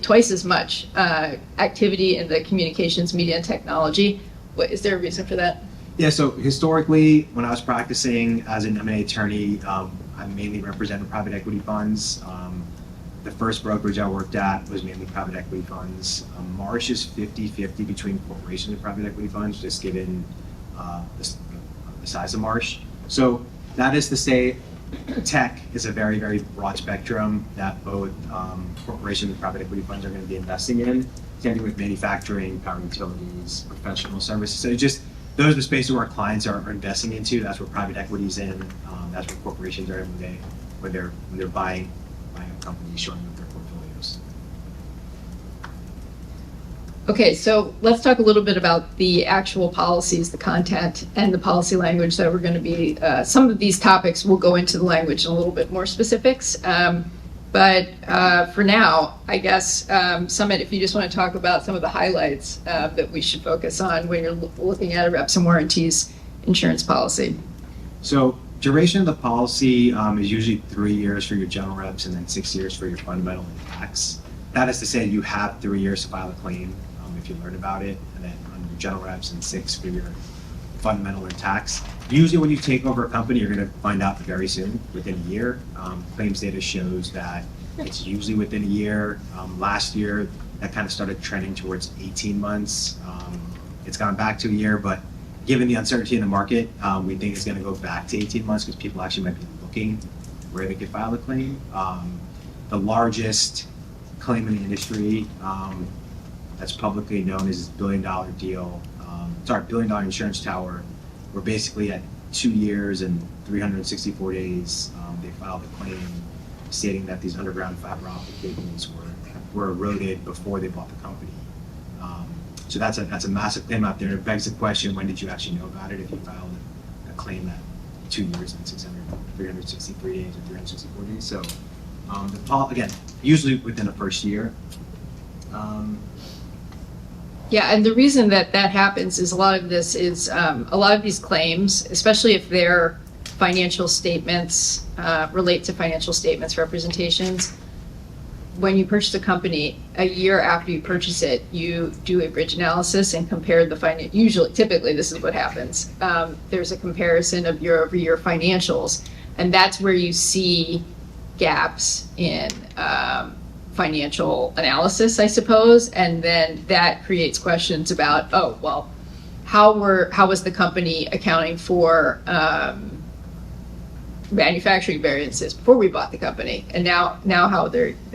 twice as much activity in the communications, media, and technology. Is there a reason for that? Yeah, so historically, when I was practicing as an M&A attorney, I mainly represented private equity funds. The first brokerage I worked at was mainly private equity funds. Marsh is 50-50 between corporations and private equity funds, just given the size of Marsh. So that is to say, tech is a very, very broad spectrum that both corporations and private equity funds are going to be investing in. Same thing with manufacturing, power utilities, professional services. So those are the spaces where our clients are investing into. That's where private equity is in. That's where corporations are in when they're buying a company, showing up their portfolios. Okay, so let's talk a little bit about the actual policies, the content, and the policy language that we're going to be. Some of these topics will go into the language in a little bit more specifics. But for now, I guess, Sumit, if you just want to talk about some of the highlights that we should focus on when you're looking at a reps and warranties insurance policy. So duration of the policy is usually 3 years for your general reps and then 6 years for your fundamental and tax. That is to say you have 3 years to file a claim if you learn about it, and then on your general reps and 6 for your fundamental and tax. Usually when you take over a company, you're going to find out very soon, within a year. Claims data shows that it's usually within a year. Last year, that kind of started trending towards 18 months. It's gone back to a year, but given the uncertainty in the market, we think it's going to go back to 18 months because people actually might be looking where they could file a claim. The largest claim in the industry that's publicly known is this $1 billion deal. $1 billion insurance tower. We're basically at 2 years and 364 days. They filed a claim stating that these underground fiber optic cables were eroded before they bought the company. So that's a massive claim out there. And it begs the question: when did you actually know about it? If you filed a claim at 2 years and 363 days or 364 days. So again, usually within the first year. Yeah, and the reason that happens is a lot of this is a lot of these claims, especially if their financial statements relate to financial statements representations. When you purchase a company, a year after you purchase it, you do a bridge analysis and compare the typically this is what happens. There's a comparison of year-over-year financials, and that's where you see gaps in financial analysis, I suppose, and then that creates questions about, oh, well, how was the company accounting for manufacturing variances before we bought the company, and now how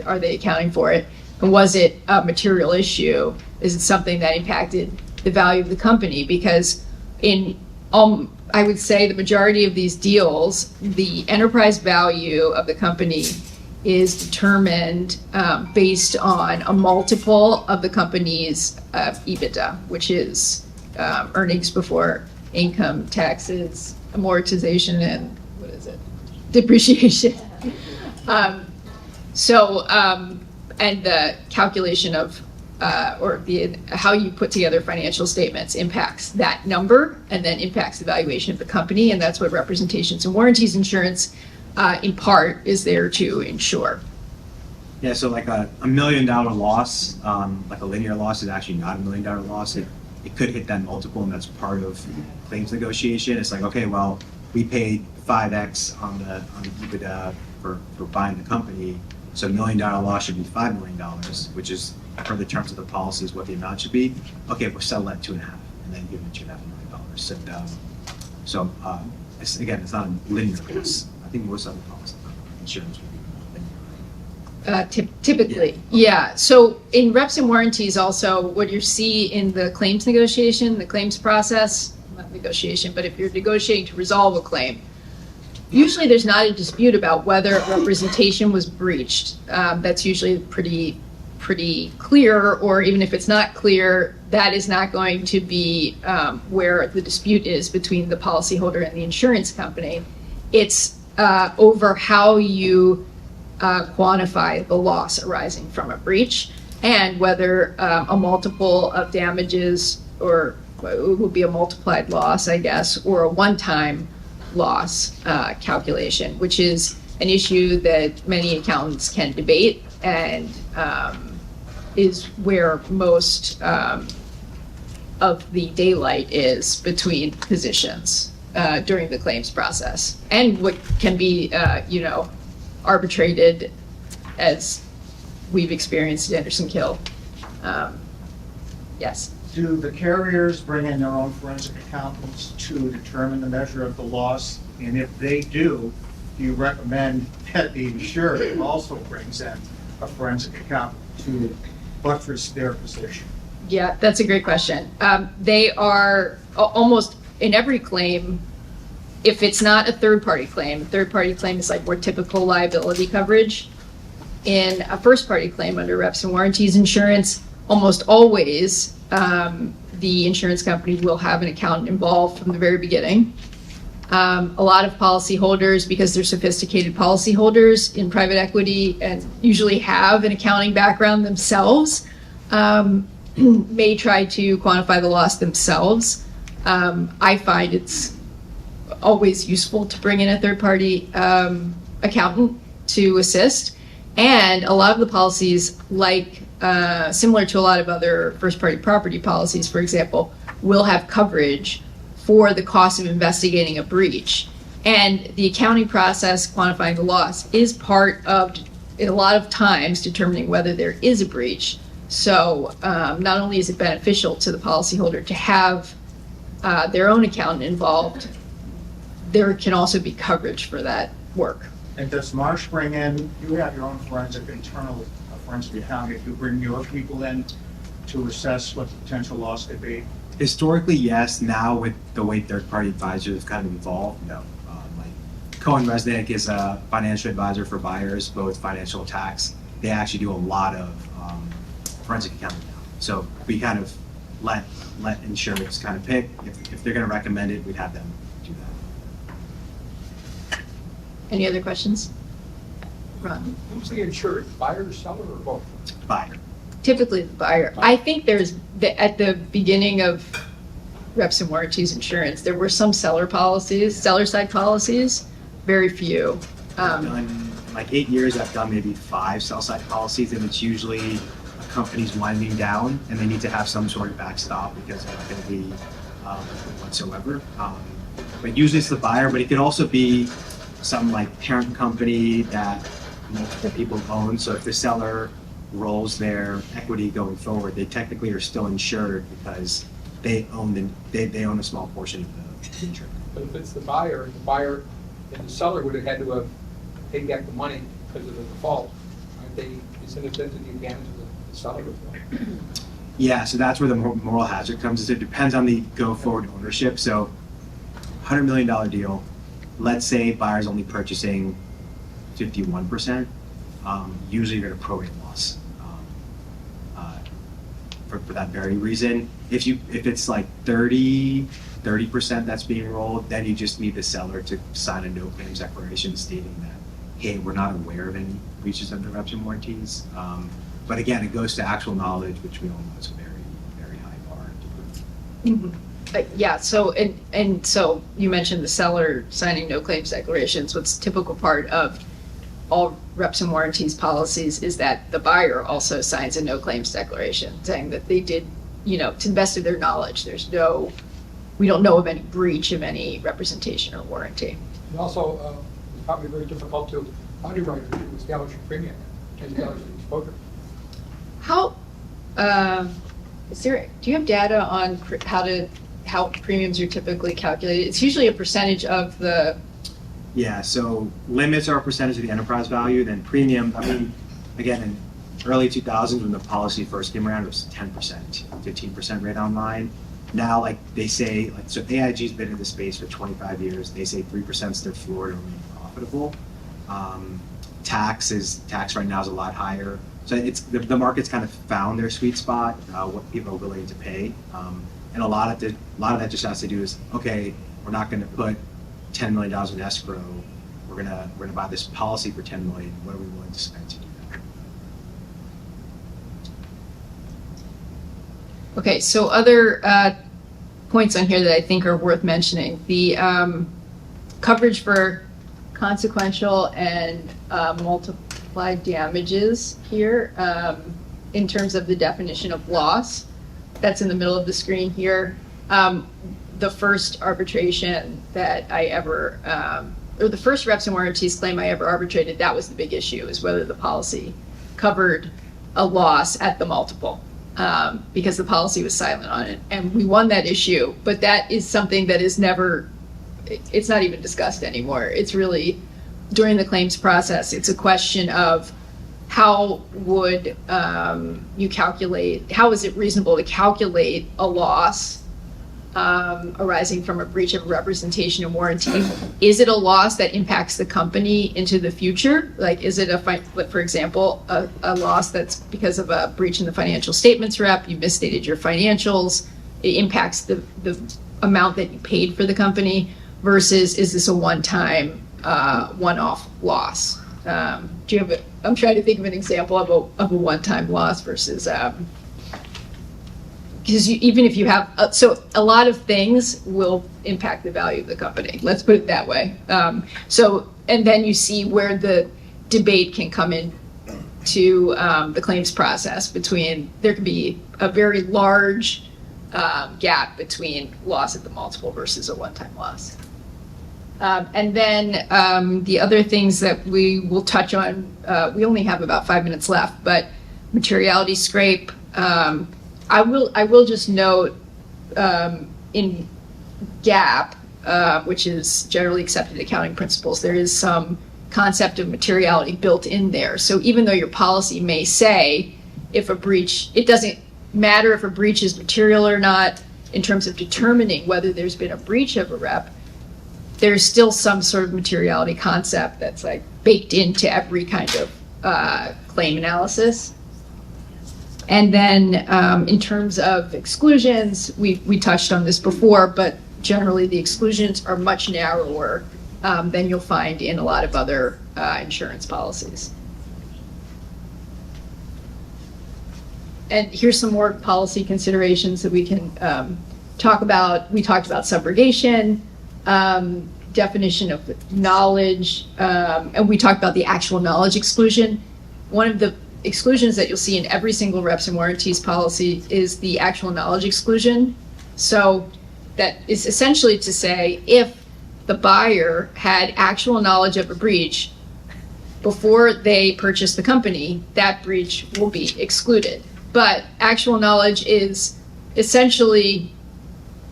are they accounting for it? And was it a material issue? Is it something that impacted the value of the company? Because in I would say the majority of these deals, the enterprise value of the company is determined based on a multiple of the company's EBITDA, which is earnings before income, taxes, amortization, and depreciation. And the calculation of how you put together financial statements impacts that number and then impacts the valuation of the company, and that's what representations and warranties insurance in part is there to ensure. Yeah, so like a $1 million loss, like a linear loss is actually not a $1 million loss. It could hit that multiple, and that's part of claims negotiation. It's like, okay, well, we paid 5x on the EBITDA for buying the company, so $1 million loss should be $5 million, which is, per the terms of the policy, is what the amount should be. Okay, we'll settle at 2.5, and then give them $2.5 million. So it's not a linear loss. I think most other policies, insurance would be linear. Typically, yeah. So in reps and warranties, also what you see in the claims negotiation, the claims process, not negotiation, but if you're negotiating to resolve a claim, usually there's not a dispute about whether representation was breached. That's usually pretty clear, or even if it's not clear, that is not going to be where the dispute is between the policyholder and the insurance company. It's over how you quantify the loss arising from a breach, and whether a multiple of damages, or it would be a multiplied loss, I guess, or a one-time loss calculation, which is an issue that many accountants can debate, and is where most of the daylight is between positions during the claims process, and what can be arbitrated, as we've experienced at Anderson Kill. Yes. Do the carriers bring in their own forensic accountants to determine the measure of the loss? And if they do you recommend that the insured also brings in a forensic accountant to buttress their position? Yeah, that's a great question. They are almost in every claim. If it's not a third-party claim is like more typical liability coverage. In a first-party claim under reps and warranties insurance, almost always the insurance company will have an accountant involved from the very beginning. A lot of policyholders, because they're sophisticated policyholders in private equity and usually have an accounting background themselves, may try to quantify the loss themselves. I find it's always useful to bring in a third-party accountant to assist. And a lot of the policies, like similar to a lot of other first-party property policies, for example, will have coverage for the cost of investigating a breach. And the accounting process, quantifying the loss, is part of, in a lot of times, determining whether there is a breach. So not only is it beneficial to the policyholder to have their own accountant involved, there can also be coverage for that work. And does Marsh bring in, you have your own internal forensic accounting, if you bring your people in to assess what the potential loss could be? Historically, yes. Now with the way third-party advisors have kind of evolved, no. Like Cohen Resnick is a financial advisor for buyers, both financial and tax. They actually do a lot of forensic accounting now. So we kind of let insurers kind of pick. If they're going to recommend it, we'd have them do that. Any other questions? Ron? Who's the insured, buyer, seller, or both? Buyer. Typically the buyer. I think at the beginning of reps and warranties insurance, there were some seller side policies, very few. I've done, in like 8 years, I've done maybe 5 sell-side policies, and it's usually a company's winding down, and they need to have some sort of backstop because they're not going to be whatsoever. But usually it's the buyer, but it could also be some like parent company that multiple people own. So if the seller rolls their equity going forward, they technically are still insured because they own a small portion of the insurance. But if it's the buyer and the seller would have had to have paid back the money because of the default, aren't they, isn't it then to the advantage of the seller as well? Yeah, so that's where the moral hazard comes. It depends on the go-forward ownership. So $100 million deal, let's say buyer's only purchasing 51%, usually you're going to prorate loss for that very reason. If it's like 30% that's being rolled, then you just need the seller to sign a no claims declaration stating that, hey, we're not aware of any breaches of the reps and warranties. But again, it goes to actual knowledge, which we all know is a very, very high bar to prove. Yeah, so, and so you mentioned the seller signing no claims declarations. What's a typical part of all reps and warranties policies is that the buyer also signs a no claims declaration saying that they did, to the best of their knowledge, we don't know of any breach of any representation or warranty. And also, it's probably very difficult to underwrite to establish a premium and establish an exposure. How, do you have data on how premiums are typically calculated? It's usually a percentage of the. Yeah, so limits are a percentage of the enterprise value, then premium, again, in early 2000s when the policy first came around, it was 10%, 15% rate online. Now, like they say, so AIG's been in the space for 25 years. They say 3% is their floor to remain profitable. Tax right now is a lot higher. So it's the market's kind of found their sweet spot, what people are willing to pay, and a lot of that just has to do is, okay, we're not going to put $10 million in escrow. We're gonna buy this policy for $10 million. What are we willing to spend to do that? Okay, so other points on here that I think are worth mentioning: the coverage for consequential and multiplied damages here, in terms of the definition of loss. That's in the middle of the screen here. The first arbitration that I ever, or the first reps and warranties claim I ever arbitrated, that was the big issue, is whether the policy covered a loss at the multiple, because the policy was silent on it. And we won that issue, but that is something that is never, it's not even discussed anymore. It's really, during the claims process, it's a question of how would you calculate, how is it reasonable to calculate a loss arising from a breach of representation and warranty? Is it a loss that impacts the company into the future? Like, is it for example, a loss that's because of a breach in the financial statements rep, you misstated your financials, it impacts the amount that you paid for the company, versus is this a one-time, one-off loss? Do you have I'm trying to think of an example of a one-time loss versus, because even if you have, so a lot of things will impact the value of the company. Let's put it that way. And then you see where the debate can come in to the claims process between, there can be a very large gap between loss at the multiple versus a one-time loss. And then the other things that we will touch on, we only have about 5 minutes left, but materiality scrape. I will just note, in GAAP, which is generally accepted accounting principles, there is some concept of materiality built in there. So even though your policy may say if a breach, it doesn't matter if a breach is material or not in terms of determining whether there's been a breach of a rep, there's still some sort of materiality concept that's like baked into every kind of claim analysis. And then in terms of exclusions, we touched on this before, but generally the exclusions are much narrower than you'll find in a lot of other insurance policies. And here's some more policy considerations that we can talk about. We talked about subrogation, definition of knowledge, and we talked about the actual knowledge exclusion. One of the exclusions that you'll see in every single reps and warranties policy is the actual knowledge exclusion. So that is essentially to say if the buyer had actual knowledge of a breach before they purchased the company, that breach will be excluded. But actual knowledge is essentially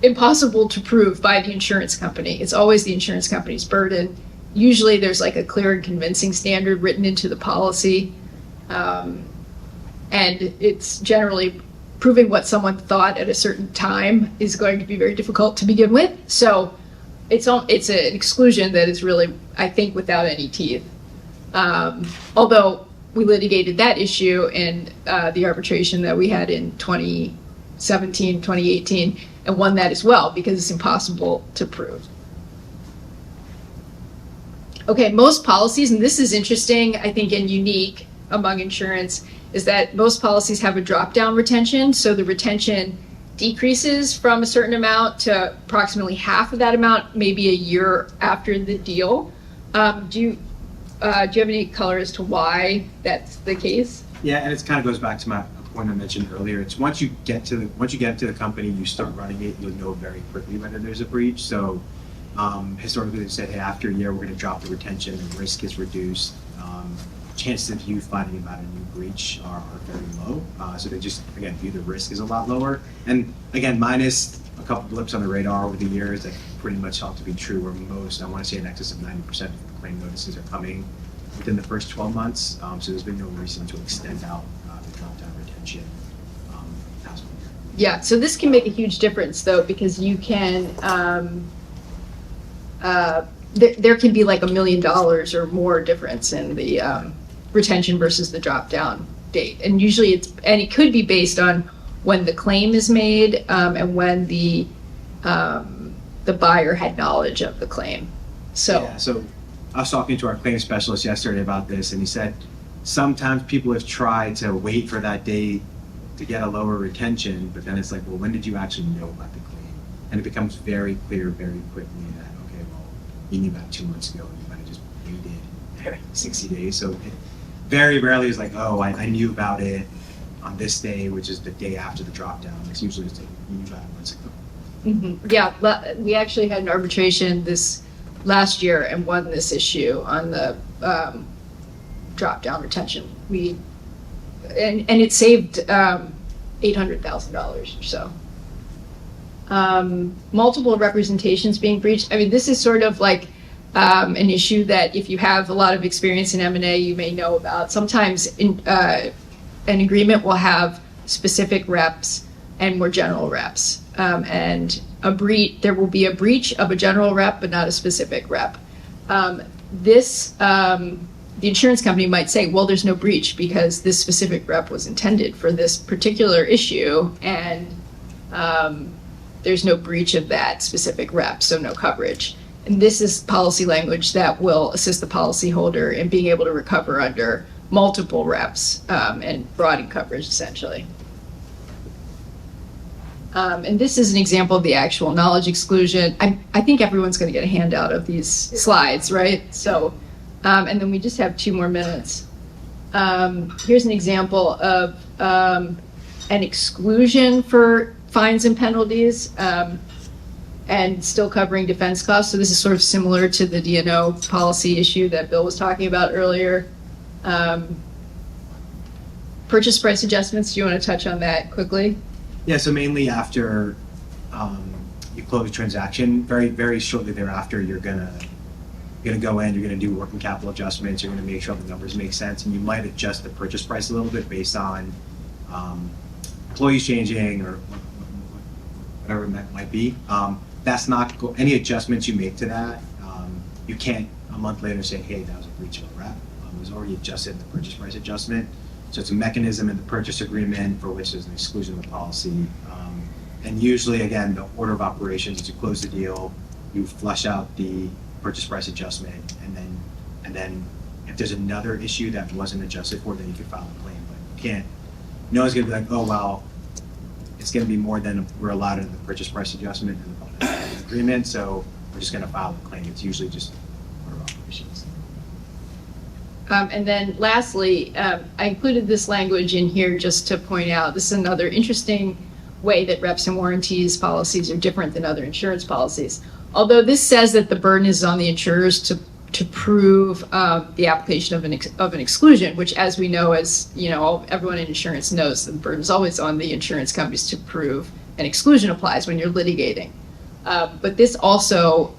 impossible to prove by the insurance company. It's always the insurance company's burden. Usually there's like a clear and convincing standard written into the policy. And it's generally proving what someone thought at a certain time is going to be very difficult to begin with. So it's an exclusion that is really, I think, without any teeth. Although we litigated that issue in the arbitration that we had in 2017, 2018, and won that as well because it's impossible to prove. Okay, most policies, and this is interesting, I think, and unique among insurance, is that most policies have a drop-down retention. So the retention decreases from a certain amount to approximately half of that amount, maybe a year after the deal. Do you have any color as to why that's the case? Yeah, and it kind of goes back to my point I mentioned earlier. It's once you get into the company, you start running it, you'll know very quickly whether there's a breach. So historically, they said, hey, after a year, we're going to drop the retention, the risk is reduced. Chances of you finding about a new breach are very low. So they just, again, view the risk as a lot lower. And again, minus a couple blips on the radar over the years that pretty much ought to be true, where most, I want to say in excess of 90% of the claim notices are coming within the first 12 months. So there's been no reason to extend out the drop-down retention past 1 year. Yeah, so this can make a huge difference, though, because you can, there can be like $1 million or more difference in the retention versus the drop-down date. And usually it could be based on when the claim is made and when the buyer had knowledge of the claim. So, yeah, so I was talking to our claims specialist yesterday about this, and he said sometimes people have tried to wait for that day to get a lower retention, but then it's like, well, when did you actually know about the claim? And it becomes very clear very quickly that, okay, well, you knew about 2 months ago, and you might have just waited 60 days. So it very rarely is like, oh, I knew about it on this day, which is the day after the drop down. It's usually just like, you knew about it months ago. Mm-hmm. Yeah, we actually had an arbitration this last year and won this issue on the drop-down retention. And it saved $800,000 or so. Multiple representations being breached. I mean, this is sort of like an issue that if you have a lot of experience in M&A, you may know about. Sometimes an agreement will have specific reps and more general reps. And there will be a breach of a general rep, but not a specific rep. The insurance company might say, well, there's no breach because this specific rep was intended for this particular issue, and there's no breach of that specific rep, so no coverage. And this is policy language that will assist the policyholder in being able to recover under multiple reps and broaden coverage, essentially. And this is an example of the actual knowledge exclusion. I think everyone's going to get a handout of these slides, right? So, and then we just have 2 more minutes. Here's an example of an exclusion for fines and penalties and still covering defense costs. So this is sort of similar to the D&O policy issue that Bill was talking about earlier. Purchase price adjustments, do you want to touch on that quickly? Yeah, so mainly after you close a transaction, very, very shortly thereafter, you're gonna go in, you're gonna do working capital adjustments, you're gonna make sure the numbers make sense, and you might adjust the purchase price a little bit based on employees changing or whatever that might be. That's not, any adjustments you make to that, you can't a month later say, hey, that was a breach of a rep. It was already adjusted in the purchase price adjustment. So it's a mechanism in the purchase agreement for which there's an exclusion of the policy. And usually, again, the order of operations is you close the deal, you flush out the purchase price adjustment, and then if there's another issue that wasn't adjusted for, then you can file a claim. But you can't, no one's gonna be like, oh, well, it's gonna be more than we're allowed in the purchase price adjustment and the agreement, so we're just gonna file a claim. It's usually just order of operations. And then lastly, I included this language in here just to point out, this is another interesting way that reps and warranties policies are different than other insurance policies. Although this says that the burden is on the insurers to prove the application of an exclusion, which, as we know, as you know, everyone in insurance knows, the burden is always on the insurance companies to prove an exclusion applies when you're litigating. But this also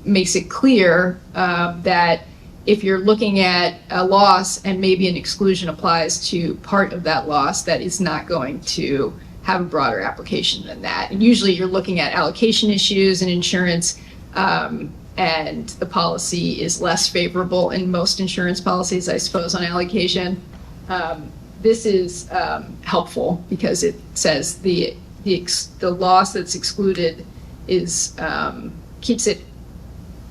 makes it clear that if you're looking at a loss and maybe an exclusion applies to part of that loss, that is not going to have a broader application than that. And usually you're looking at allocation issues in insurance, and the policy is less favorable in most insurance policies, I suppose, on allocation. This is helpful because it says the loss that's excluded is keeps it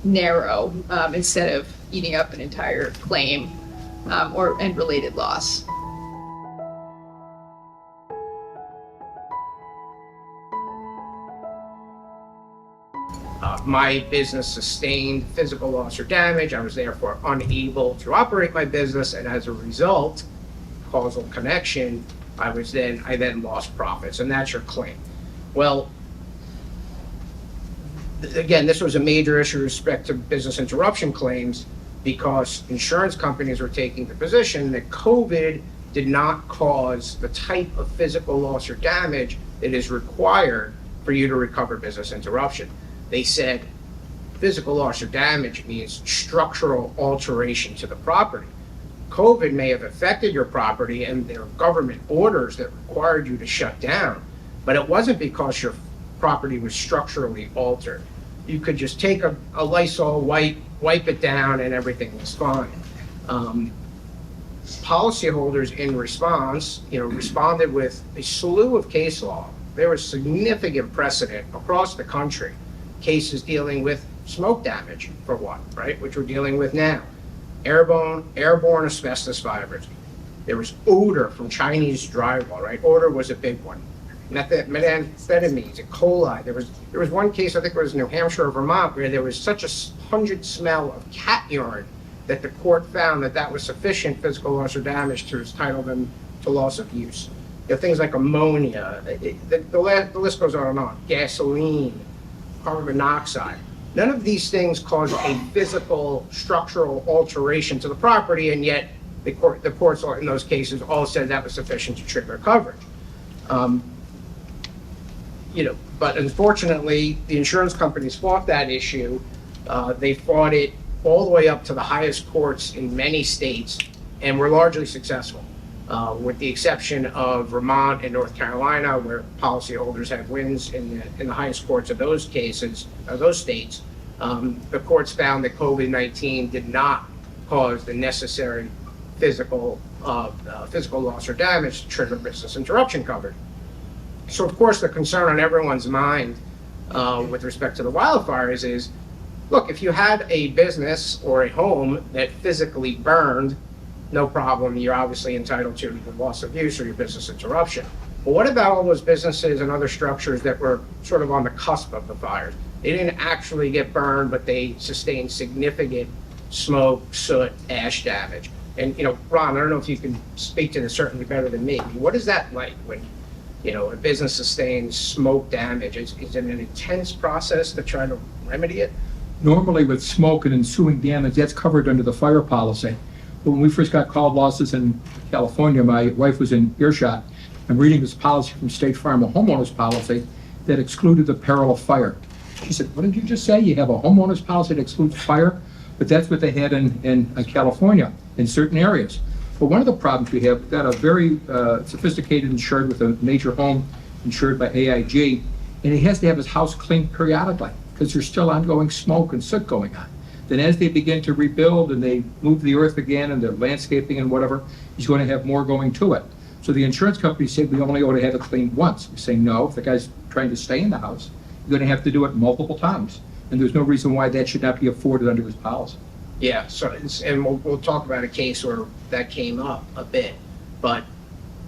narrow instead of eating up an entire claim and related loss. My business sustained physical loss or damage. I was therefore unable to operate my business, and as a result, causal connection, I then lost profits, and that's your claim. Well, again, this was a major issue with respect to business interruption claims because insurance companies were taking the position that COVID did not cause the type of physical loss or damage that is required for you to recover business interruption. They said physical loss or damage means structural alteration to the property. COVID may have affected your property and there are government orders that required you to shut down, but it wasn't because your property was structurally altered. You could just take a Lysol wipe it down and everything was fine. Policyholders in response, responded with a slew of case law. There was significant precedent across the country, cases dealing with smoke damage, for one, right, which we're dealing with now. Airborne asbestos fibers. There was odor from Chinese drywall, right? Odor was a big one. Methamphetamines, E. coli. There was one case, I think it was New Hampshire or Vermont, where there was such a pungent smell of cat urine that the court found that was sufficient physical loss or damage to entitle them to loss of use. Things like ammonia, the list goes on and on. Gasoline, carbon monoxide. None of these things cause a physical structural alteration to the property, and yet the courts in those cases all said that was sufficient to trigger coverage. But unfortunately, the insurance companies fought that issue. They fought it all the way up to the highest courts in many states, and were largely successful, with the exception of Vermont and North Carolina, where policyholders had wins in the highest courts of those cases, those states. The courts found that COVID-19 did not cause the necessary physical loss or damage to trigger business interruption coverage. So, of course, the concern on everyone's mind with respect to the wildfires is, look, if you had a business or a home that physically burned, no problem, you're obviously entitled to the loss of use or your business interruption. But what about all those businesses and other structures that were sort of on the cusp of the fires? They didn't actually get burned, but they sustained significant smoke, soot, ash damage. And, Ron, I don't know if you can speak to this certainly better than me. What is that like when, a business sustains smoke damage? Is it an intense process to try to remedy it? Normally with smoke and ensuing damage, that's covered under the fire policy. But when we first got called losses in California, my wife was in earshot. I'm reading this policy from State Farm, a homeowner's policy that excluded the peril of fire. She said, what did you just say? You have a homeowner's policy that excludes fire? But that's what they had in California, in certain areas. But one of the problems we have, we've got a very sophisticated insured with a major home insured by AIG, and he has to have his house cleaned periodically because there's still ongoing smoke and soot going on. Then as they begin to rebuild and they move the earth again and the landscaping and whatever, he's going to have more going to it. So the insurance company said we only ought to have it cleaned once. We say no, if the guy's trying to stay in the house, you're going to have to do it multiple times. And there's no reason why that should not be afforded under his policy. Yeah, so, and we'll talk about a case where that came up a bit, but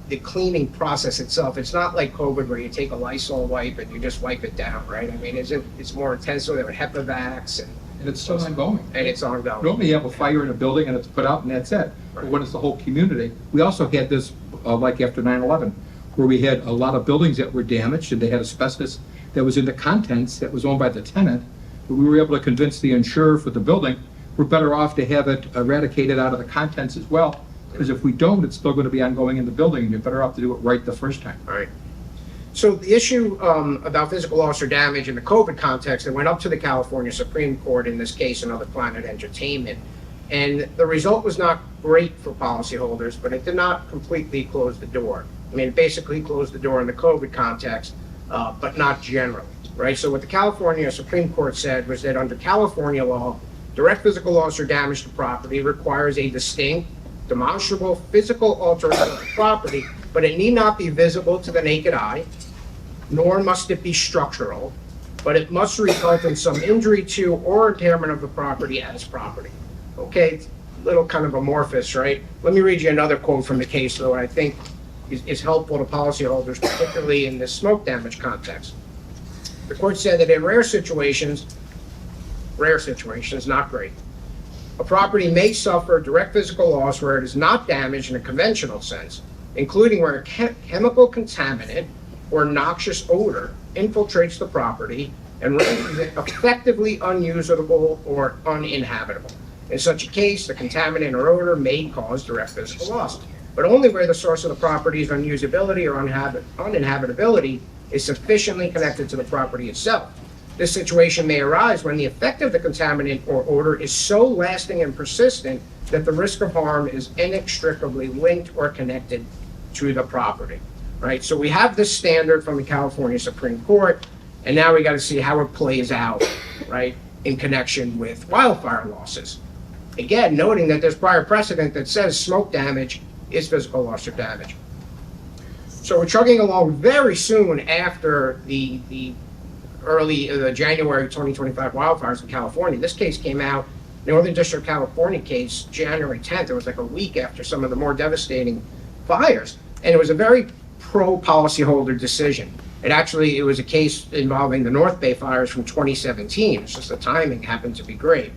the cleaning process itself, it's not like COVID where you take a Lysol wipe and you just wipe it down, right? I mean, it's more intense with HEPA-vax And it's still ongoing. and it's ongoing. Normally you have a fire in a building and it's put out and that's it. But when it's the whole community, we also had this, like after 9/11, where we had a lot of buildings that were damaged and they had asbestos that was in the contents that was owned by the tenant. But we were able to convince the insurer for the building, we're better off to have it eradicated out of the contents as well. Because if we don't, it's still going to be ongoing in the building and you're better off to do it right the first time. All right. So the issue about physical loss or damage in the COVID context, it went up to the California Supreme Court in this case, another Planet Entertainment. And the result was not great for policyholders, but it did not completely close the door. I mean, it basically closed the door in the COVID context, but not generally, right? So what the California Supreme Court said was that under California law, direct physical loss or damage to property requires a distinct, demonstrable physical alteration of the property, but it need not be visible to the naked eye, nor must it be structural, but it must result in some injury to or impairment of the property as property. Okay, little kind of amorphous, right? Let me read you another quote from the case, though, I think is helpful to policyholders, particularly in this smoke damage context. The court said that in rare situations, not great, a property may suffer direct physical loss where it is not damaged in a conventional sense, including where a chemical contaminant or noxious odor infiltrates the property and renders it effectively unusable or uninhabitable. In such a case, the contaminant or odor may cause direct physical loss, but only where the source of the property's unusability or uninhabitability is sufficiently connected to the property itself. This situation may arise when the effect of the contaminant or odor is so lasting and persistent that the risk of harm is inextricably linked or connected to the property, right? So we have this standard from the California Supreme Court, and now we got to see how it plays out, right, in connection with wildfire losses. Again, noting that there's prior precedent that says smoke damage is physical loss or damage. So we're chugging along very soon after the January 2025 wildfires in California. This case came out, Northern District of California case, January 10th. It was like a week after some of the more devastating fires. And it was a very pro-policyholder decision. It was a case involving the North Bay fires from 2017. It's just the timing happened to be great.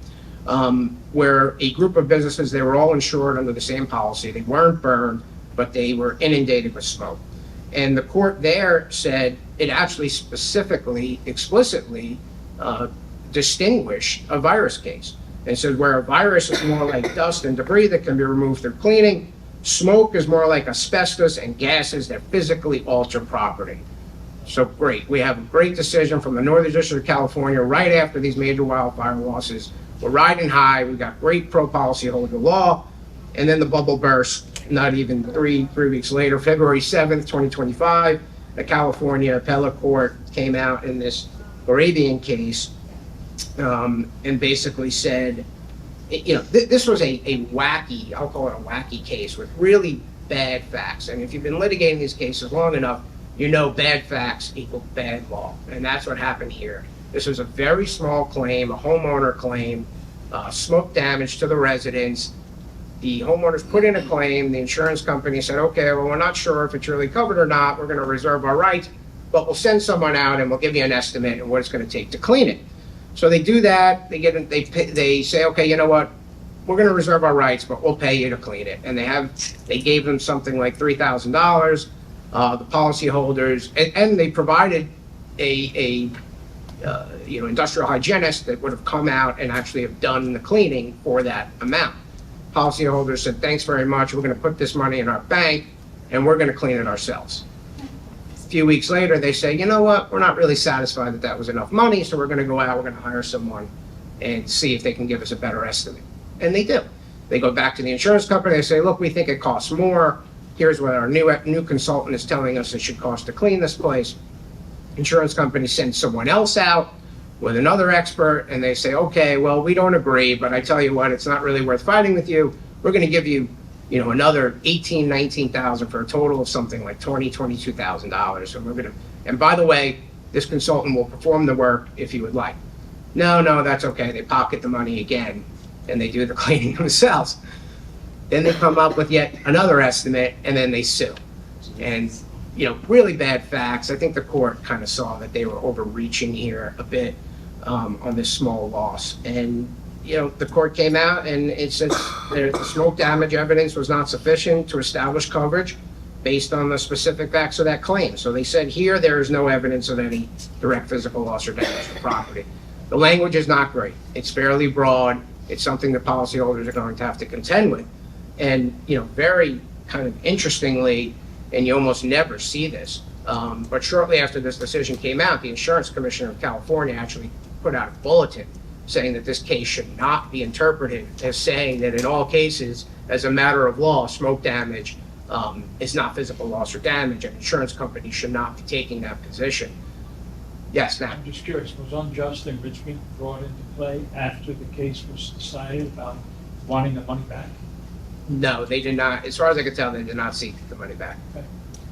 Where a group of businesses, they were all insured under the same policy. They weren't burned, but they were inundated with smoke. And the court there said it actually specifically, explicitly distinguished a virus case. And said where a virus is more like dust and debris that can be removed through cleaning, smoke is more like asbestos and gases that physically alter property. So great. We have a great decision from the Northern District of California right after these major wildfire losses. We're riding high. We've got great pro-policyholder law. And then the bubble burst. Not even three weeks later, February 7th, 2025, the California Appellate Court came out in this Arabian case and basically said, this was a wacky, I'll call it a wacky case with really bad facts. And if you've been litigating these cases long enough, you know bad facts equal bad law. And that's what happened here. This was a very small claim, a homeowner claim, smoke damage to the residents. The homeowners put in a claim. The insurance company said, okay, well, we're not sure if it's really covered or not. We're going to reserve our rights, but we'll send someone out and we'll give you an estimate of what it's going to take to clean it. So they do that. They say, okay, you know what? We're going to reserve our rights, but we'll pay you to clean it. And they gave them something like $3,000. The policyholders, and they provided a industrial hygienist that would have come out and actually have done the cleaning for that amount. Policyholders said, thanks very much, we're going to put this money in our bank and we're going to clean it ourselves. few weeks later, they say, you know what, we're not really satisfied that that was enough money, so we're gonna go out, we're gonna hire someone and see if they can give us a better estimate. And they do. They go back to the insurance company, they say, look, we think it costs more. Here's what our new consultant is telling us it should cost to clean this place. Insurance company sends someone else out with another expert, and they say, okay, well, we don't agree, but I tell you what, it's not really worth fighting with you. We're gonna give you, another $18,000-19,000 for a total of something like $22,000. And we're gonna, and by the way, this consultant will perform the work if you would like. No, that's okay. They pocket the money again, and they do the cleaning themselves. Then they come up with yet another estimate, and then they sue. And, really bad facts. I think the court kind of saw that they were overreaching here a bit on this small loss. And, the court came out and it said the smoke damage evidence was not sufficient to establish coverage based on the specific facts of that claim. So they said here there is no evidence of any direct physical loss or damage to property. The language is not great. It's fairly broad. It's something that policyholders are going to have to contend with. And, very kind of interestingly, and you almost never see this, but shortly after this decision came out, the Insurance Commissioner of California actually put out a bulletin saying that this case should not be interpreted as saying that in all cases, as a matter of law, smoke damage is not physical loss or damage, and insurance companies should not be taking that position. Yes, now. I'm just curious, was unjust enrichment brought into play after the case was decided about wanting the money back? No, they did not. As far as I could tell, they did not seek the money back.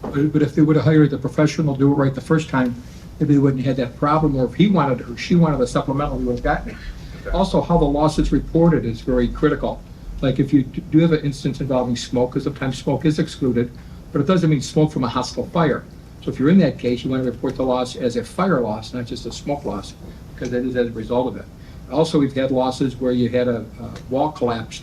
Okay. But if they would have hired the professional to do it right the first time, maybe they wouldn't have had that problem, or if he wanted or she wanted a supplemental, we would have gotten it. Okay. Also, how the loss is reported is very critical. Like if you do have an instance involving smoke, because sometimes smoke is excluded, but it doesn't mean smoke from a hostile fire. So if you're in that case, you want to report the loss as a fire loss, not just a smoke loss, because that is as a result of it. Also, we've had losses where you had a wall collapse,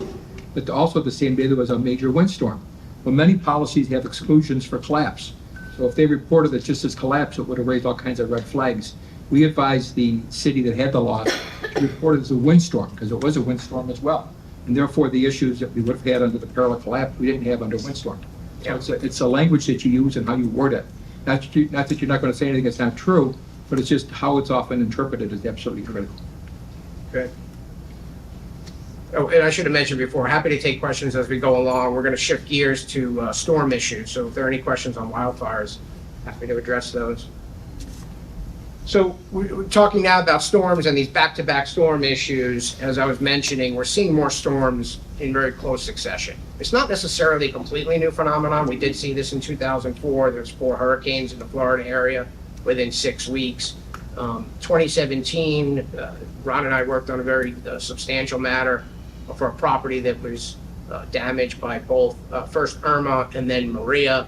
but also the same day there was a major windstorm. Well, many policies have exclusions for collapse. So if they reported it just as collapse, it would have raised all kinds of red flags. We advised the city that had the loss to report it as a windstorm, because it was a windstorm as well. And therefore, the issues that we would have had under the peril of collapse, we didn't have under windstorm. So it's a language that you use and how you word it. Not that you're not going to say anything that's not true, but it's just how it's often interpreted is absolutely critical. Okay. Oh, and I should have mentioned before, happy to take questions as we go along. We're going to shift gears to storm issues. So if there are any questions on wildfires, happy to address those. So we're talking now about storms and these back-to-back storm issues. As I was mentioning, we're seeing more storms in very close succession. It's not necessarily a completely new phenomenon. We did see this in 2004. There's 4 hurricanes in the Florida area within 6 weeks. 2017, Ron and I worked on a very substantial matter for a property that was damaged by both first Irma and then Maria.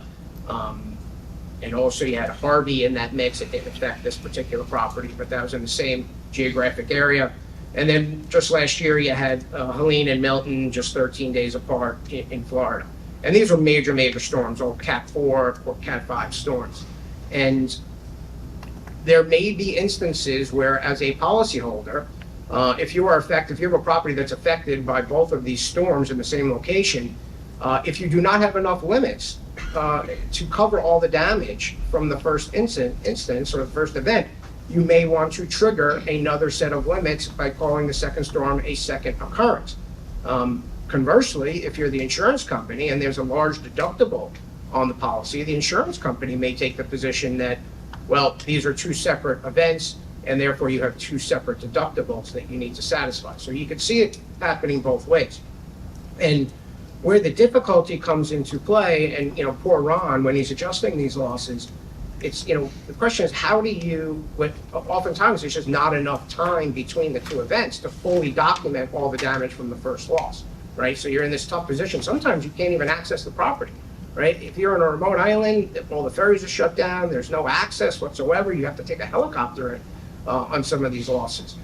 And also you had Harvey in that mix. It didn't affect this particular property, but that was in the same geographic area. And then just last year you had Helene and Milton just 13 days apart in Florida. And these were major, major storms, all Cat 4 or Cat 5 storms. And there may be instances where, as a policyholder, if you have a property that's affected by both of these storms in the same location, if you do not have enough limits to cover all the damage from the first instance or the first event, you may want to trigger another set of limits by calling the second storm a second occurrence. Conversely, if you're the insurance company and there's a large deductible on the policy, the insurance company may take the position that, well, these are 2 separate events, and therefore you have 2 separate deductibles that you need to satisfy. So you could see it happening both ways. And where the difficulty comes into play, and poor Ron, when he's adjusting these losses, it's the question is how do you? Oftentimes there's just not enough time between the 2 events to fully document all the damage from the first loss, right? So you're in this tough position. Sometimes you can't even access the property, right? If you're on a remote island, all the ferries are shut down. There's no access whatsoever. You have to take a helicopter on some of these losses.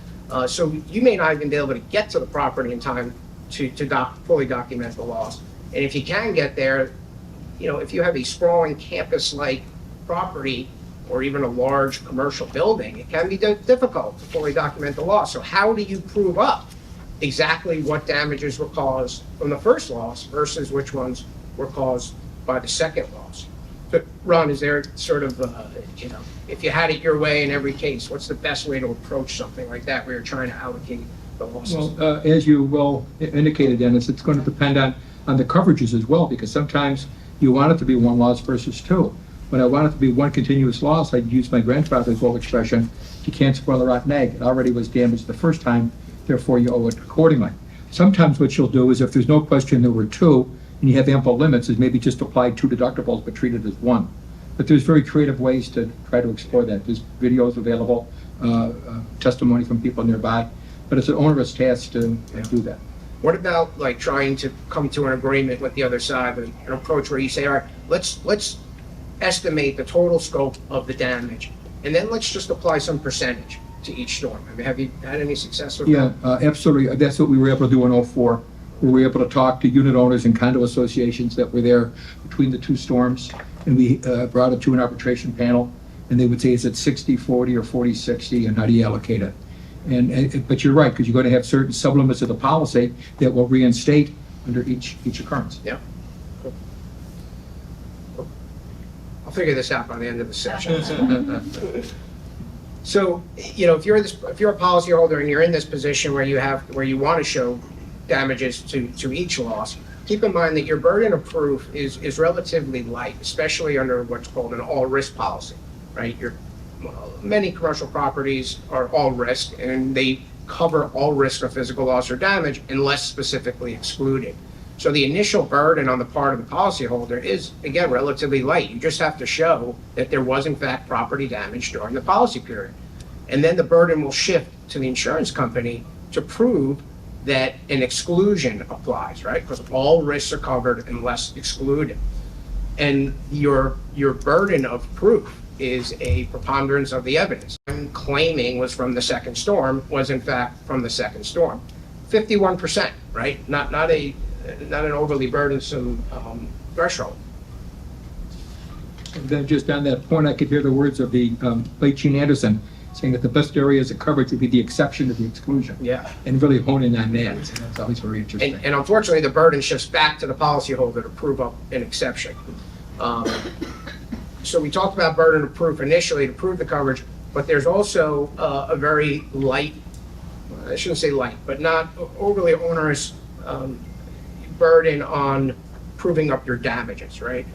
So you may not even be able to get to the property in time to fully document the loss. And if you can get there, if you have a sprawling campus-like property or even a large commercial building, it can be difficult to fully document the loss. So how do you prove up exactly what damages were caused from the first loss versus which ones were caused by the second loss? But Ron, is there sort of, if you had it your way in every case, what's the best way to approach something like that where you're trying to allocate the losses? Well, as you well indicated, Dennis, it's going to depend on the coverages as well, because sometimes you want it to be one loss versus two. When I want it to be one continuous loss, I'd use my grandfather's old expression, you can't spoil a rotten egg. It already was damaged the first time, therefore you owe it accordingly. Sometimes what you'll do is if there's no question there were two, and you have ample limits, is maybe just apply two deductibles but treat it as one. But there's very creative ways to try to explore that. There's videos available, testimony from people nearby, but it's an onerous task to do that. What about like trying to come to an agreement with the other side, an approach where you say, all right, let's estimate the total scope of the damage, and then let's just apply some percentage to each storm. I mean, have you had any success with that? Yeah, absolutely. That's what we were able to do in '04. We were able to talk to unit owners and condo associations that were there between the two storms, and we brought it to an arbitration panel, and they would say, is it 60-40 or 40-60, and how do you allocate it? But you're right, because you're going to have certain sublimits of the policy that will reinstate under each occurrence. Yeah. I'll figure this out by the end of the session. So, if you're a policyholder and you're in this position where you want to show damages to each loss, keep in mind that your burden of proof is relatively light, especially under what's called an all-risk policy, right? Many commercial properties are all risk, and they cover all risk of physical loss or damage unless specifically excluded. So the initial burden on the part of the policyholder is, again, relatively light. You just have to show that there was, in fact, property damage during the policy period. And then the burden will shift to the insurance company to prove that an exclusion applies, right? Because all risks are covered unless excluded. And your burden of proof is a preponderance of the evidence. And claiming was from the second storm was in fact from the second storm. 51%, right? Not an overly burdensome threshold. And then just on that point, I could hear the words of the late Gene Anderson saying that the best areas of coverage would be the exception to the exclusion. Yeah. And really honing on that. And that's always very interesting. And unfortunately, the burden shifts back to the policyholder to prove up an exception. So we talked about burden of proof initially to prove the coverage, but there's also a very light, I shouldn't say light, but not overly onerous burden on proving up your damages, right?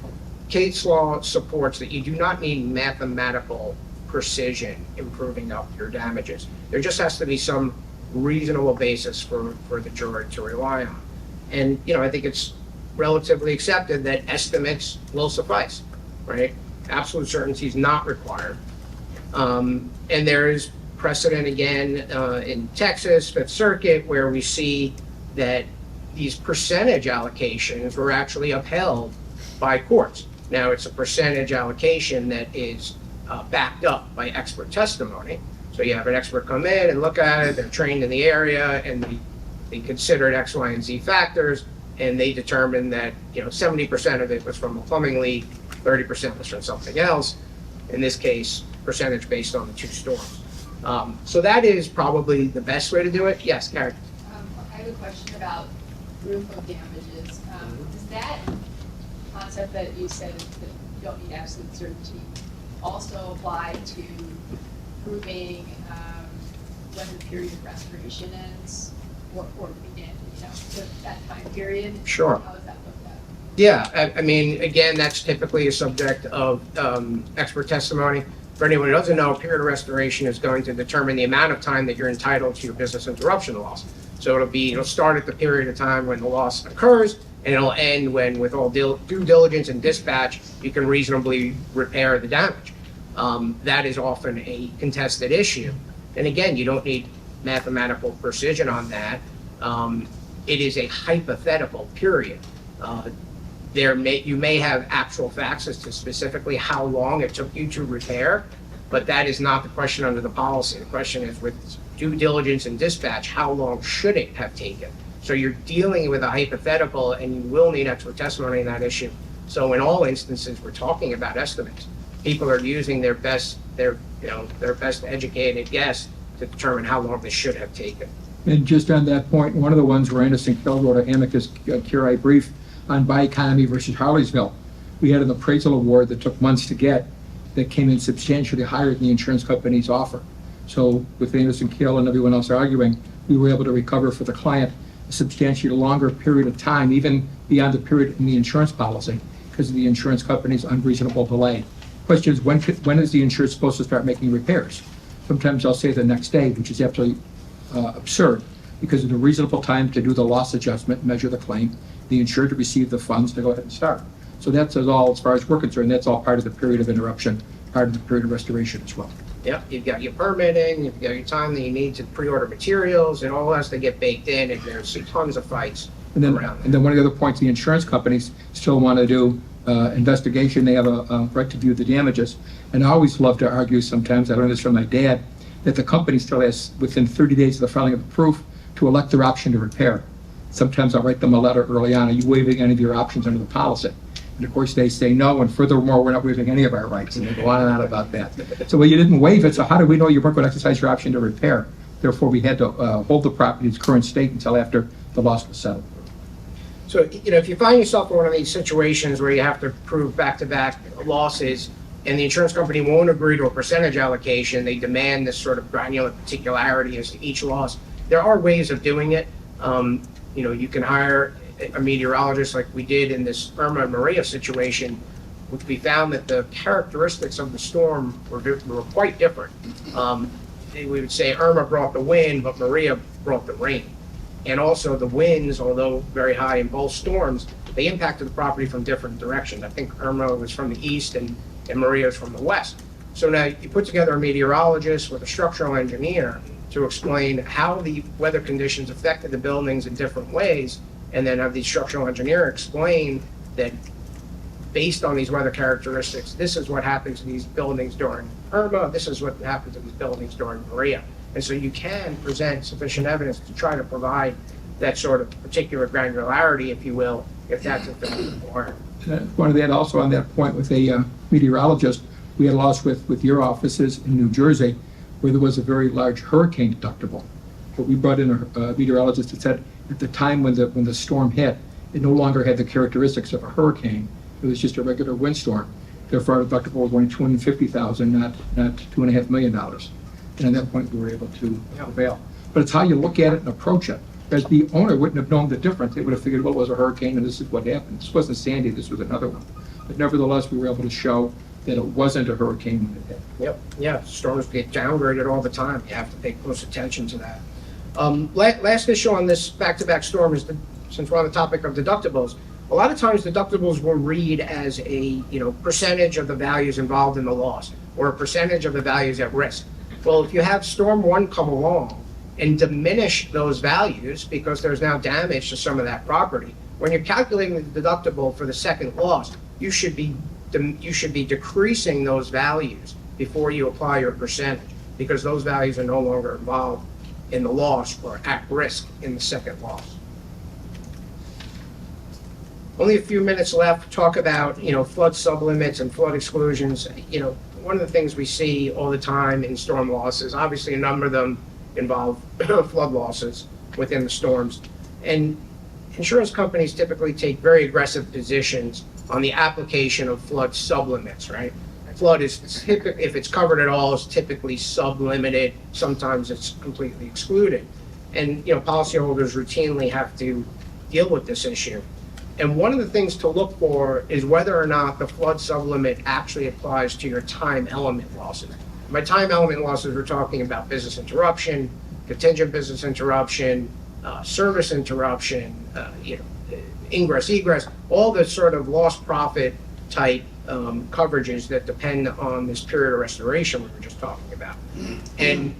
Case law supports that you do not need mathematical precision in proving up your damages. There just has to be some reasonable basis for the jury to rely on. And, I think it's relatively accepted that estimates will suffice, right? Absolute certainty is not required. And there is precedent again in Texas, Fifth Circuit, where we see that these percentage allocations were actually upheld by courts. Now, it's a percentage allocation that is backed up by expert testimony. So you have an expert come in and look at it, they're trained in the area, and they considered X, Y, and Z factors, and they determined that 70% of it was from a plumbing leak, 30% was from something else. In this case, percentage based on the two storms. So that is probably the best way to do it. Yes, Karen? I have a question about proof of damages. Does that concept that you said that you don't need absolute certainty also apply to proving when the period of restoration ends or begin, that time period? Sure. How is that looked at? Yeah, I mean, again, that's typically a subject of expert testimony. For anyone who doesn't know, a period of restoration is going to determine the amount of time that you're entitled to your business interruption loss. So it'll start at the period of time when the loss occurs, and it'll end when, with all due diligence and dispatch, you can reasonably repair the damage. That is often a contested issue. And again, you don't need mathematical precision on that. It is a hypothetical period. You may have actual facts as to specifically how long it took you to repair, but that is not the question under the policy. The question is, with due diligence and dispatch, how long should it have taken? So you're dealing with a hypothetical, and you will need expert testimony in that issue. So in all instances, we're talking about estimates. People are using their best educated guess to determine how long this should have taken. And just on that point, one of the ones where Anderson Kell wrote an amicus curiae brief on by economy versus Harleysville, We had an appraisal award that took months to get that came in substantially higher than the insurance company's offer. So with Anderson Kill and everyone else arguing, we were able to recover for the client a substantially longer period of time, even beyond the period in the insurance policy, because of the insurance company's unreasonable delay. Question is, when is the insurer supposed to start making repairs? Sometimes I'll say the next day, which is absolutely absurd, because of the reasonable time to do the loss adjustment, measure the claim, the insured to receive the funds to go ahead and start. So that's all, as far as we're concerned, that's all part of the period of interruption, part of the period of restoration as well. Yep, you've got your permitting, you've got your time that you need to pre-order materials, and all has to get baked in, and there's tons of fights around. And then one of the other points, the insurance companies still want to do investigation. They have a right to view the damages. And I always love to argue sometimes, I learned this from my dad, that the company still has, within 30 days of the filing of the proof, to elect their option to repair. Sometimes I'll write them a letter early on, are you waiving any of your options under the policy? And of course they say no, and furthermore, we're not waiving any of our rights, and they go on and on about that. So well, you didn't waive it, so how do we know you weren't going to exercise your option to repair? Therefore, we had to hold the property in its current state until after the loss was settled. So, if you find yourself in one of these situations where you have to prove back-to-back losses, and the insurance company won't agree to a percentage allocation, they demand this sort of granular particularity as to each loss. There are ways of doing it. You can hire a meteorologist like we did in this Irma and Maria situation, which we found that the characteristics of the storm were quite different. We would say Irma brought the wind, but Maria brought the rain. And also the winds, although very high in both storms, they impacted the property from different directions. I think Irma was from the east and Maria was from the west. So now you put together a meteorologist with a structural engineer to explain how the weather conditions affected the buildings in different ways, and then have the structural engineer explain that based on these weather characteristics, this is what happens to these buildings during Irma, this is what happens to these buildings during Maria. And so you can present sufficient evidence to try to provide that sort of particular granularity, if you will, if that's what they're required. One of that also on that point with a meteorologist, we had a loss with your offices in New Jersey where there was a very large hurricane deductible. But we brought in a meteorologist that said at the time when the storm hit, it no longer had the characteristics of a hurricane. It was just a regular windstorm. Therefore, our deductible was only $250,000, not $2.5 million. And at that point, we were able to prevail. But it's how you look at it and approach it. Because the owner wouldn't have known the difference. They would have figured, well, it was a hurricane and this is what happened. This wasn't Sandy, this was another one. But nevertheless, we were able to show that it wasn't a hurricane when it hit. Yep, yeah, storms get downgraded all the time. You have to pay close attention to that. Last issue on this back-to-back storm is, since we're on the topic of deductibles, a lot of times deductibles will read as a percentage of the values involved in the loss, or a percentage of the values at risk. Well, if you have storm one come along and diminish those values because there's now damage to some of that property, when you're calculating the deductible for the second loss, you should be decreasing those values before you apply your percentage, because those values are no longer involved in the loss or at risk in the second loss. Only a few minutes left to talk about, flood sublimits and flood exclusions. One of the things we see all the time in storm losses, obviously a number of them involve flood losses within the storms. And insurance companies typically take very aggressive positions on the application of flood sublimits, right? Flood is typically, if it's covered at all, is typically sublimited. Sometimes it's completely excluded. And, policyholders routinely have to deal with this issue. And one of the things to look for is whether or not the flood sublimit actually applies to your time element losses. By time element losses, we're talking about business interruption, contingent business interruption, service interruption, ingress, egress, all the sort of lost profit type coverages that depend on this period of restoration we were just talking about. And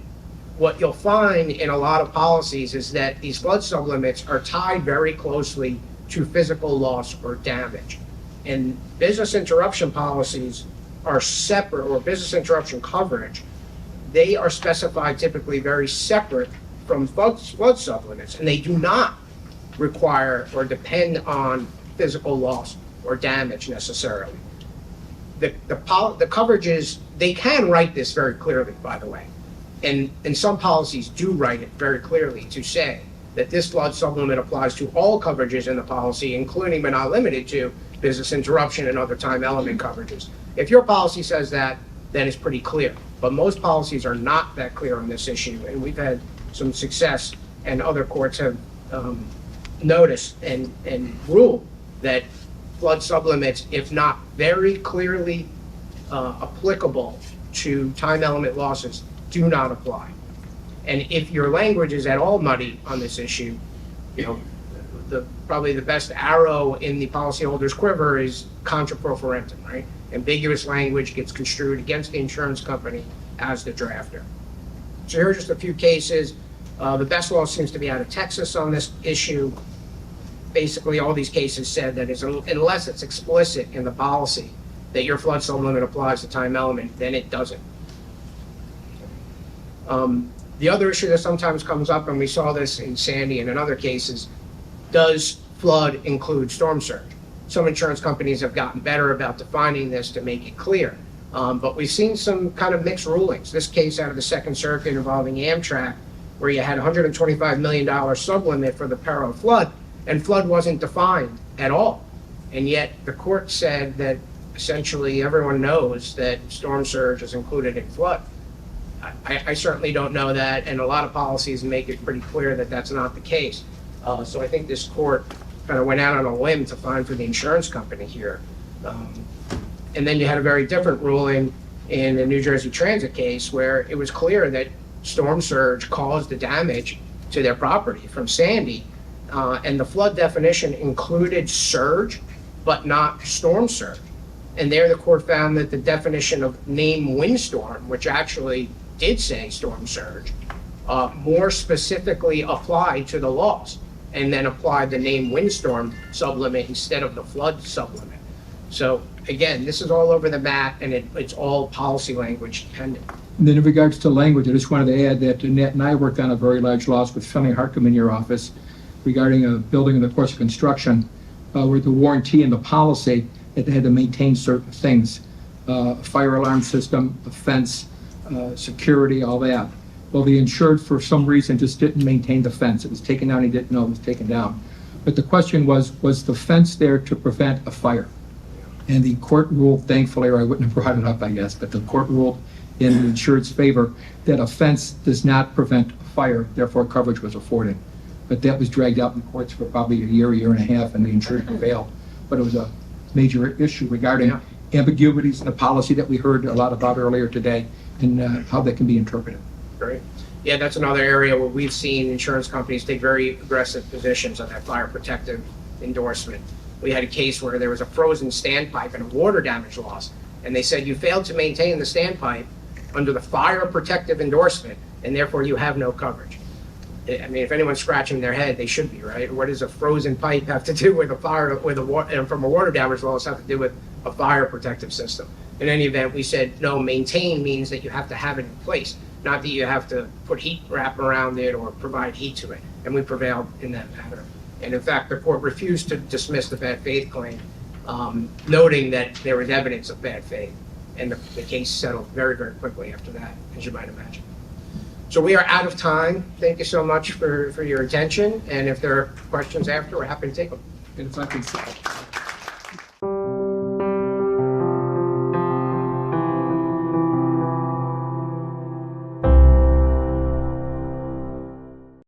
what you'll find in a lot of policies is that these flood sublimits are tied very closely to physical loss or damage. And business interruption policies are separate, or business interruption coverage, they are specified typically very separate from flood sublimits, and they do not require or depend on physical loss or damage necessarily. The coverages, they can write this very clearly, by the way, and some policies do write it very clearly to say that this flood sublimit applies to all coverages in the policy, including but not limited to business interruption and other time element coverages. If your policy says that, then it's pretty clear. But most policies are not that clear on this issue, and we've had some success, and other courts have noticed and ruled that flood sublimits, if not very clearly applicable to time element losses, do not apply. And if your language is at all muddy on this issue, probably the best arrow in the policyholder's quiver is contra pro forentum, right? Ambiguous language gets construed against the insurance company as the drafter. So here are just a few cases. The best law seems to be out of Texas on this issue. Basically, all these cases said that unless it's explicit in the policy that your flood sublimit applies to time element, then it doesn't. The other issue that sometimes comes up, and we saw this in Sandy and in other cases, does flood include storm surge? Some insurance companies have gotten better about defining this to make it clear. But we've seen some kind of mixed rulings. This case out of the Second Circuit involving Amtrak, where you had $125 million sublimit for the peril of flood, and flood wasn't defined at all. And yet the court said that essentially everyone knows that storm surge is included in flood. I certainly don't know that, and a lot of policies make it pretty clear that that's not the case. So I think this court kind of went out on a limb to find for the insurance company here. And then you had a very different ruling in the New Jersey Transit case where it was clear that storm surge caused the damage to their property from Sandy, and the flood definition included surge, but not storm surge. And there the court found that the definition of named windstorm, which actually did say storm surge, more specifically applied to the loss, and then applied the named windstorm sublimit instead of the flood sublimit. So again, this is all over the map, and it's all policy language dependent. And then in regards to language, I just wanted to add that Annette and I worked on a very large loss with Finley Hartcomb in your office regarding a building in the course of construction, where the warranty and the policy that they had to maintain certain things, fire alarm system, a fence, security, all that. Well, the insured, for some reason, just didn't maintain the fence. It was taken down, he didn't know it was taken down. But the question was the fence there to prevent a fire? And the court ruled, thankfully, or I wouldn't have brought it up, I guess, but the court ruled in the insured's favor that a fence does not prevent a fire, therefore coverage was afforded. But that was dragged out in the courts for probably a year and a half, and the insured prevailed. But it was a major issue regarding ambiguities in the policy that we heard a lot about earlier today, and how that can be interpreted. Great. Yeah, that's another area where we've seen insurance companies take very aggressive positions on that fire protective endorsement. We had a case where there was a frozen standpipe and a water damage loss, and they said you failed to maintain the standpipe under the fire protective endorsement, and therefore you have no coverage. I mean, if anyone's scratching their head, they should be, right? What does a frozen pipe have to do with a fire, and from a water damage loss have to do with a fire protective system? In any event, we said, no, maintain means that you have to have it in place, not that you have to put heat wrap around it or provide heat to it. And we prevailed in that matter. And in fact, the court refused to dismiss the bad faith claim, noting that there was evidence of bad faith. And the case settled very, very quickly after that, as you might imagine. So we are out of time. Thank you so much for your attention. And if there are questions after, we're happy to take them. And if I can